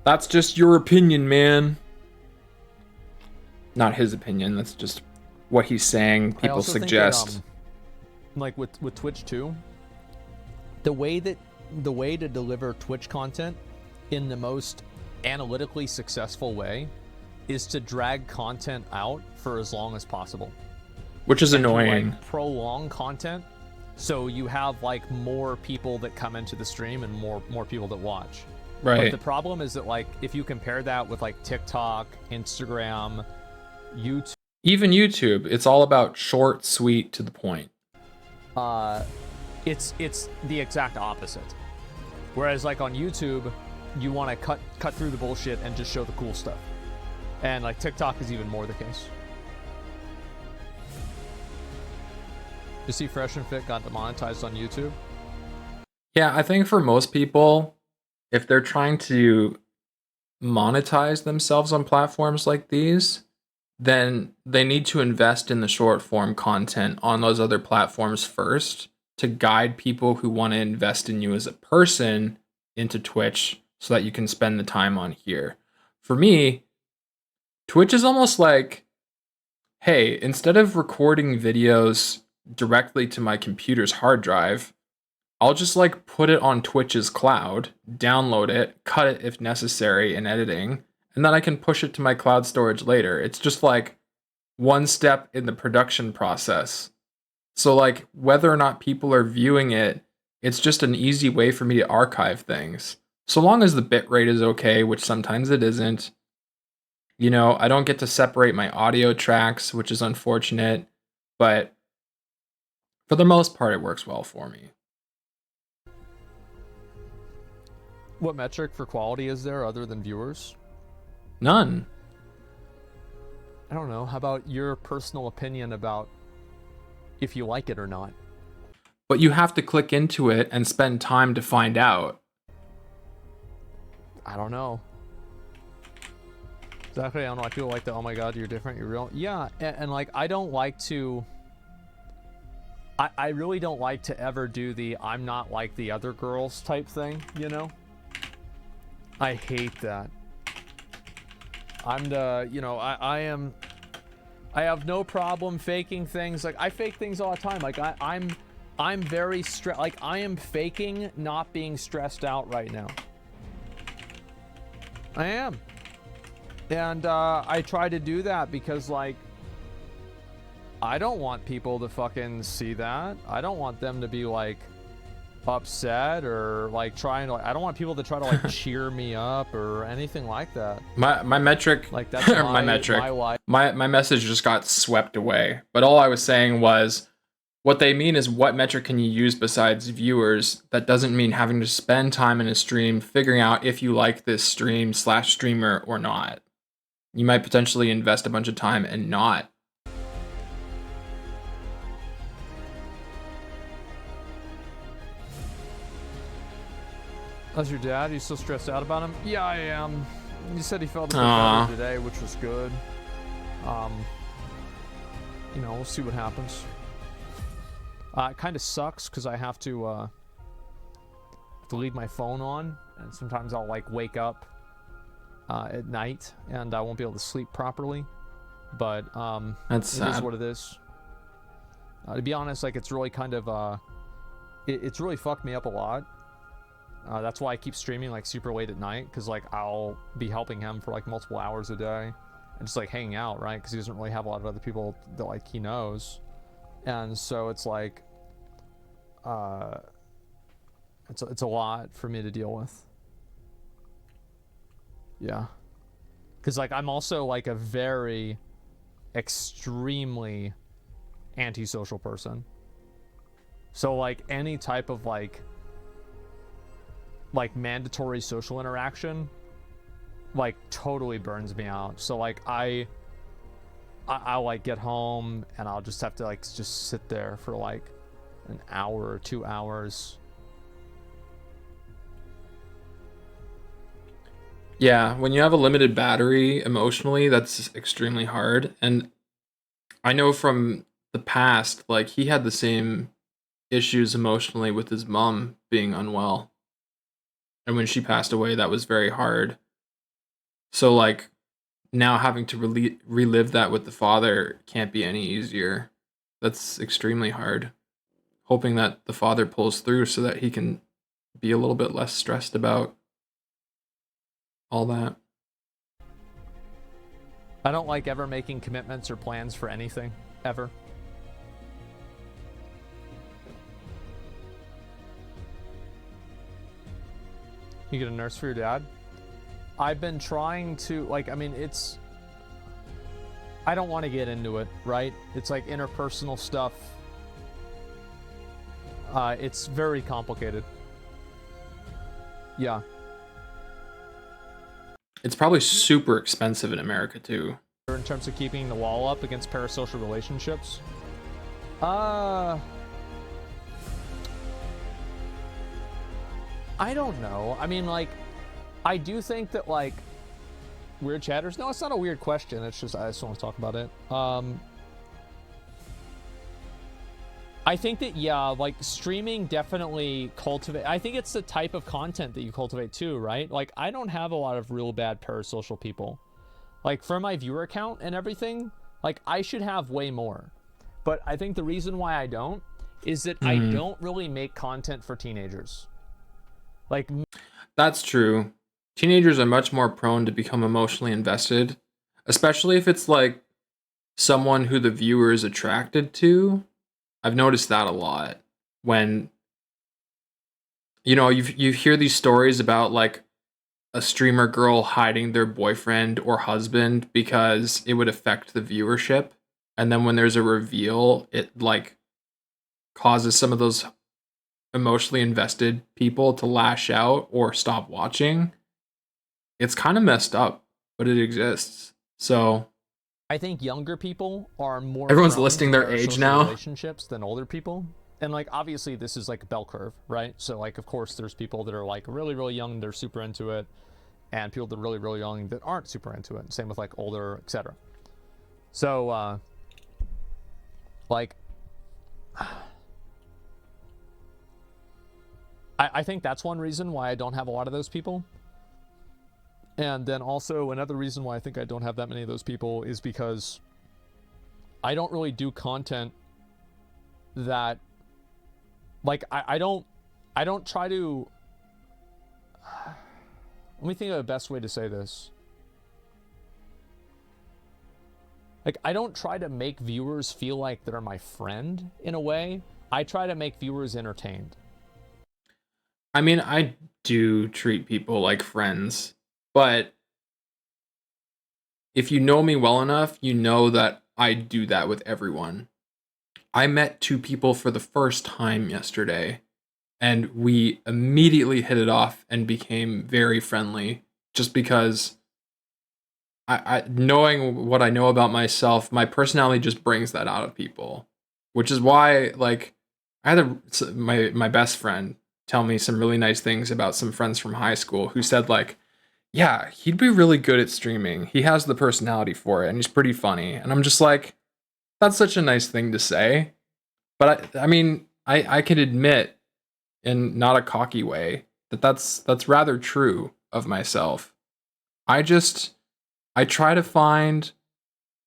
That's just your opinion, man. Not his opinion. That's just what he's saying. People suggest. Think that, like with Twitch too, the way to deliver Twitch content in the most analytically successful way is to drag content out for as long as possible, which is annoying. Like prolong content, so you have like more people that come into the stream and more people that watch. Right. But the problem is that like if you compare that with like TikTok, Instagram, YouTube, even YouTube, it's all about short, sweet, to the point. It's the exact opposite. Whereas like on YouTube, you want to cut through the bullshit and just show the cool stuff. And like TikTok is even more the case. You see Fresh and Fit got demonetized on YouTube? Yeah, I think for most people, if they're trying to monetize themselves on platforms like these, then they need to invest in the short form content on those other platforms first to guide people who want to invest in you as a person into Twitch so that you can spend the time on here. For me, Twitch is almost like, hey, instead of recording videos directly to my computer's hard drive, I'll just like put it on Twitch's cloud, download it, cut it if necessary in editing, and then I can push it to my cloud storage later. It's just like one step in the production process. So like whether or not people are viewing it, it's just an easy way for me to archive things. So long as the bitrate is okay, which sometimes it isn't. You know, I don't get to separate my audio tracks, which is unfortunate, but for the most part, it works well for me. What metric for quality is there other than viewers? None. I don't know. How about your personal opinion about if you like it or not? But you have to click into it and spend time to find out. I don't know. Exactly. I don't know. I feel like the, oh my god, you're different, you're real. Yeah, and like, I don't like to... I really don't like to ever do the I'm not like the other girls type thing, you know? I hate that. I'm the, you know, I have no problem faking things. Like, I fake things all the time. Like, I'm very like, I am faking not being stressed out right now. I am. And, I try to do that because, like, I don't want people to fucking see that. I don't want them to be, like, upset or, like, trying to, like, I don't want people to try to, like, cheer me up or anything like that. My metric, like, that's my metric, my message just got swept away. But all I was saying was, what they mean is what metric can you use besides viewers? That doesn't mean having to spend time in a stream figuring out if you like this stream/streamer or not. You might potentially invest a bunch of time and not. How's your dad? Are you still stressed out about him? Yeah, I am. He said he felt a bit better today, which was good. You know, we'll see what happens. It kind of sucks because I have to leave my phone on, and sometimes I'll like wake up at night and I won't be able to sleep properly. But that's sad. It is what it is. To be honest, like, it's really kind of it's really fucked me up a lot. That's why I keep streaming like super late at night, because like I'll be helping him for like multiple hours a day and just like hanging out, right? Because he doesn't really have a lot of other people that like he knows, and so it's like it's a lot for me to deal with. Yeah, because like I'm also like a very extremely antisocial person, so like any type of like mandatory social interaction like totally burns me out. So like I'll like get home and I'll just have to like just sit there for like an hour or 2 hours. Yeah, when you have a limited battery emotionally, that's extremely hard. And I know from the past, like, he had the same issues emotionally with his mom being unwell. And when she passed away, that was very hard. So, like, now having to relive that with the father can't be any easier. That's extremely hard. Hoping that the father pulls through so that he can be a little bit less stressed about all that. I don't like ever making commitments or plans for anything, ever. You get a nurse for your dad? I've been trying to, like, I mean, it's... I don't want to get into it, right? It's like interpersonal stuff. It's very complicated. Yeah. It's probably super expensive in America, too. In terms of keeping the wall up against parasocial relationships? I don't know. I mean, like, I do think that, like, weird chatters... No, it's not a weird question. It's just, I just want to talk about it. I think that, yeah, like, streaming definitely cultivate... I think it's the type of content that you cultivate, too, right? Like, I don't have a lot of real bad parasocial people. Like, for my viewer count and everything, like, I should have way more. But I think the reason why I don't is that I don't really make content for teenagers. Like... That's true. Teenagers are much more prone to become emotionally invested, especially if it's, like, someone who the viewer is attracted to. I've noticed that a lot when, you know, you hear these stories about, like, a streamer girl hiding their boyfriend or husband because it would affect the viewership. And then when there's a reveal, it, like, causes some of those emotionally invested people to lash out or stop watching. It's kind of messed up, but it exists. So I think younger people are more Everyone's prone listing to their age social now. relationships than older people. And like obviously this is like a bell curve, right? So like of course there's people that are like really really young, they're super into it, and people that are really really young that aren't super into it. Same with like older, etc. So like I think that's one reason why I don't have a lot of those people. And then also another reason why I think I don't have that many of those people is because I don't really do content that like I don't try to let me think of the best way to say this. Like I don't try to make viewers feel like they're my friend in a way. I try to make viewers entertained. I mean, I do treat people like friends, but if you know me well enough, you know that I do that with everyone. I met 2 people for the first time yesterday, and we immediately hit it off and became very friendly just because I knowing what I know about myself, my personality just brings that out of people, which is why like I had my best friend tell me some really nice things about some friends from high school who said like, yeah, he'd be really good at streaming. He has the personality for it and he's pretty funny. And I'm just like, that's such a nice thing to say. But I mean, I can admit in not a cocky way that that's rather true of myself. I try to find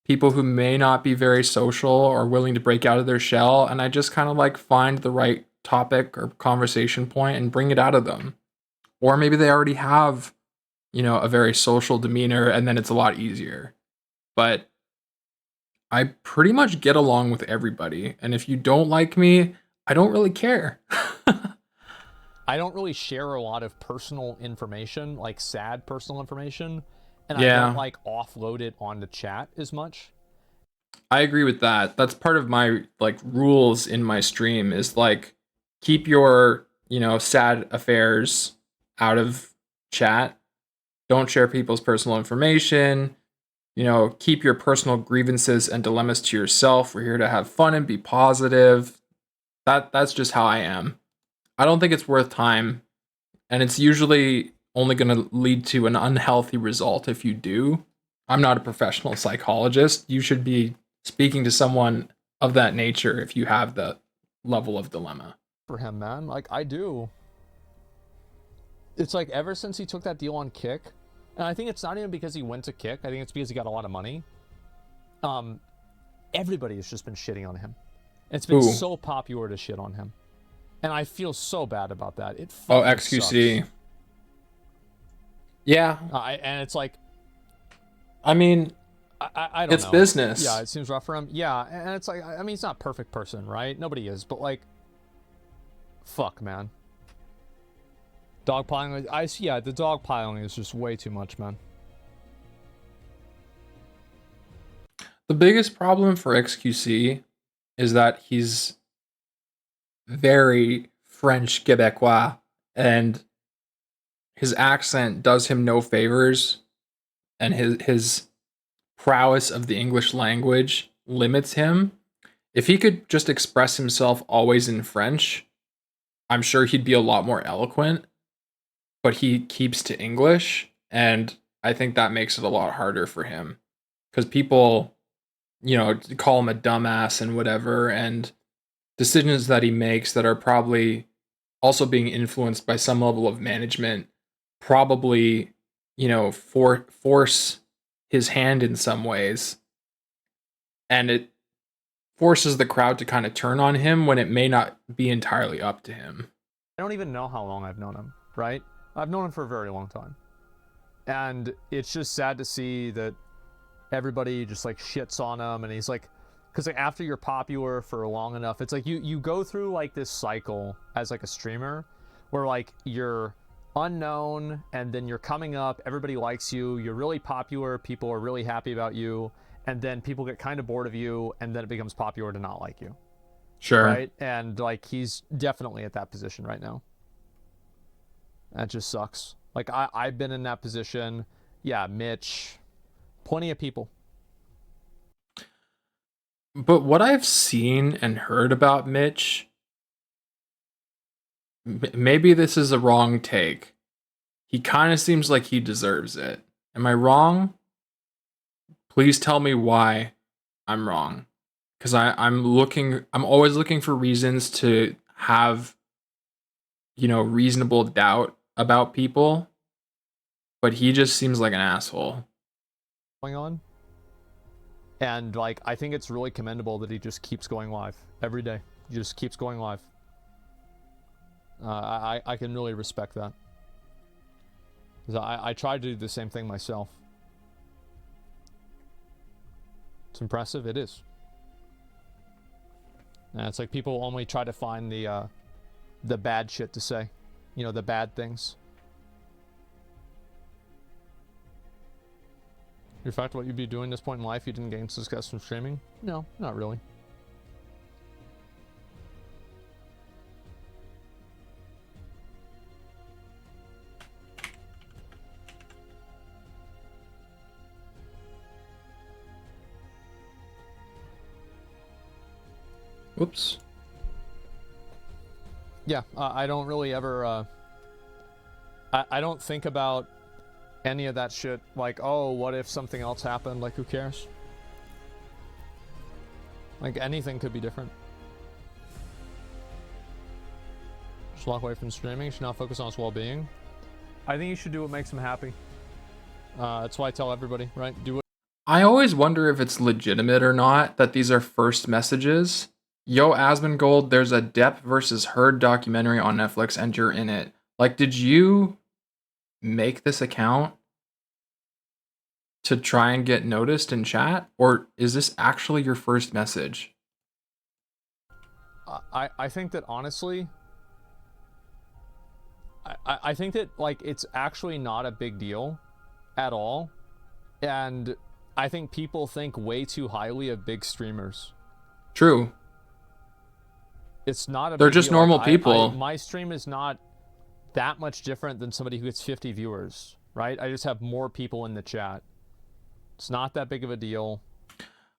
people who may not be very social or willing to break out of their shell, and I just kind of like find the right topic or conversation point and bring it out of them. Or maybe they already have, you know, a very social demeanor and then it's a lot easier. But I pretty much get along with everybody, and if you don't like me, I don't really care. I don't really share a lot of personal information, like sad personal information, and Yeah. I don't like offload it onto chat as much. I agree with that. That's part of my like rules in my stream is like keep your, you know, sad affairs out of chat. Don't share people's personal information. You know, keep your personal grievances and dilemmas to yourself. We're here to have fun and be positive. That's just how I am. I don't think it's worth time, and it's usually only going to lead to an unhealthy result if you do. I'm not a professional psychologist. You should be speaking to someone of that nature if you have that level of dilemma. For him, man, like I do. It's like ever since he took that deal on Kick, and I think it's not even because he went to Kick. I think it's because he got a lot of money. Everybody has just been shitting on him. It's been so popular to shit on him. And I feel so bad about that. It fucking XQC. sucks. Yeah. And it's like, I mean, I don't know. It's business. Yeah, it seems rough for him. Yeah, and it's like, I mean, he's not a perfect person, right? Nobody is, but like, fuck, man. Dogpiling, the dogpiling is just way too much, man. The biggest problem for XQC is that he's very French Quebecois, and his accent does him no favors, and his prowess of the English language limits him. If he could just express himself always in French, I'm sure he'd be a lot more eloquent, but he keeps to English, and I think that makes it a lot harder for him, because people, you know, call him a dumbass and whatever, and decisions that he makes that are probably also being influenced by some level of management probably, you know, force his hand in some ways, and it forces the crowd to kind of turn on him when it may not be entirely up to him. I don't even know how long I've known him, right? I've known him for a very long time. And it's just sad to see that everybody just like shits on him, and he's like, because like after you're popular for long enough, it's like you go through like this cycle as like a streamer where like you're unknown and then you're coming up, everybody likes you, you're really popular, people are really happy about you, and then people get kind of bored of you, and then it becomes popular to not like you. Sure. Right? And like he's definitely at that position right now. That just sucks. Like I've been in that position. Yeah, Mitch, plenty of people. But what I've seen and heard about Mitch, maybe this is a wrong take. He kind of seems like he deserves it. Am I wrong? Please tell me why I'm wrong. Because I'm always looking for reasons to have, reasonable doubt about people. But he just seems like an asshole. Going on. And like, I think it's really commendable that he just keeps going live every day. He just keeps going live. I can really respect that. Because I tried to do the same thing myself. It's impressive. It is. And it's like people only try to find the bad shit to say. The bad things. In fact, what you'd be doing at this point in life, you didn't gain success from streaming? No, not really. Whoops. Yeah, I don't really ever, I don't think about any of that shit, like, oh, what if something else happened? Like, who cares? Like, anything could be different. Just walk away from streaming, should not focus on his well-being. I think you should do what makes him happy. That's why I tell everybody, right? Do it. I always wonder if it's legitimate or not that these are first messages. Yo, Asmongold, there's a Depp versus Heard documentary on Netflix and you're in it. Like, did you make this account to try and get noticed in chat? Or is this actually your first message? I think that honestly, I think that like it's actually not a big deal at all. And I think people think way too highly of big streamers. True. It's not a They're big just deal. normal Like, people. My stream is not that much different than somebody who gets 50 viewers, right? I just have more people in the chat. It's not that big of a deal.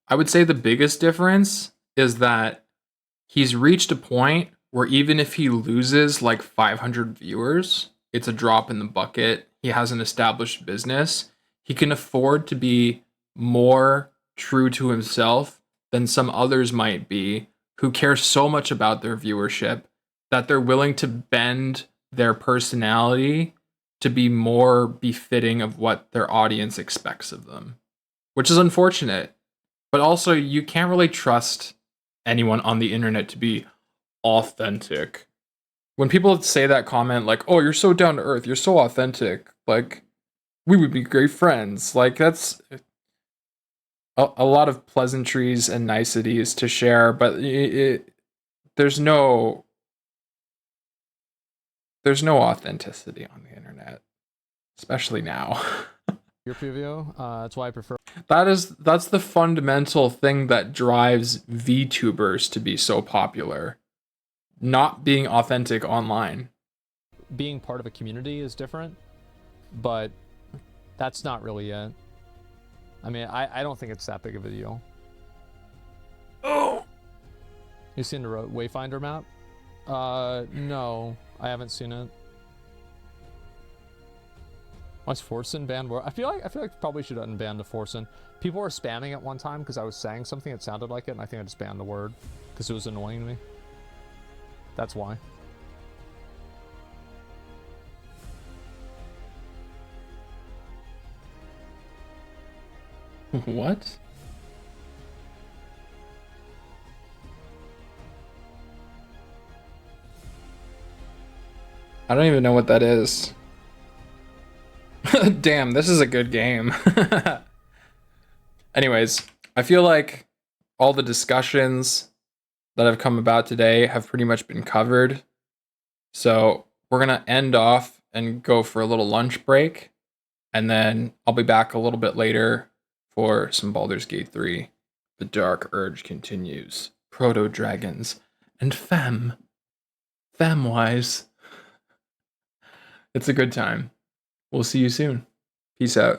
I would say the biggest difference is that he's reached a point where even if he loses like 500 viewers, it's a drop in the bucket. He has an established business. He can afford to be more true to himself than some others might be who care so much about their viewership that they're willing to bend their personality to be more befitting of what their audience expects of them, which is unfortunate. But also, you can't really trust anyone on the internet to be authentic. When people say that comment, like, oh, you're so down to earth, you're so authentic, like, we would be great friends. Like, that's a lot of pleasantries and niceties to share, but there's no authenticity on the internet, especially now. Your preview, that's why I prefer. That's the fundamental thing that drives VTubers to be so popular. Not being authentic online. Being part of a community is different, but that's not really it. I mean, I don't think it's that big of a deal. Oh! You seen the Wayfinder map? No, I haven't seen it. Was Forsen banned? I feel like probably should unban the Forsen. People were spamming it one time because I was saying something that sounded like it, and I think I just banned the word because it was annoying me. That's why. What? I don't even know what that is. Damn, this is a good game. Anyways, I feel like all the discussions that have come about today have pretty much been covered. So we're going to end off and go for a little lunch break. And then I'll be back a little bit later for some Baldur's Gate 3. The dark urge continues. Proto-dragons and Femwise. It's a good time. We'll see you soon. Peace out.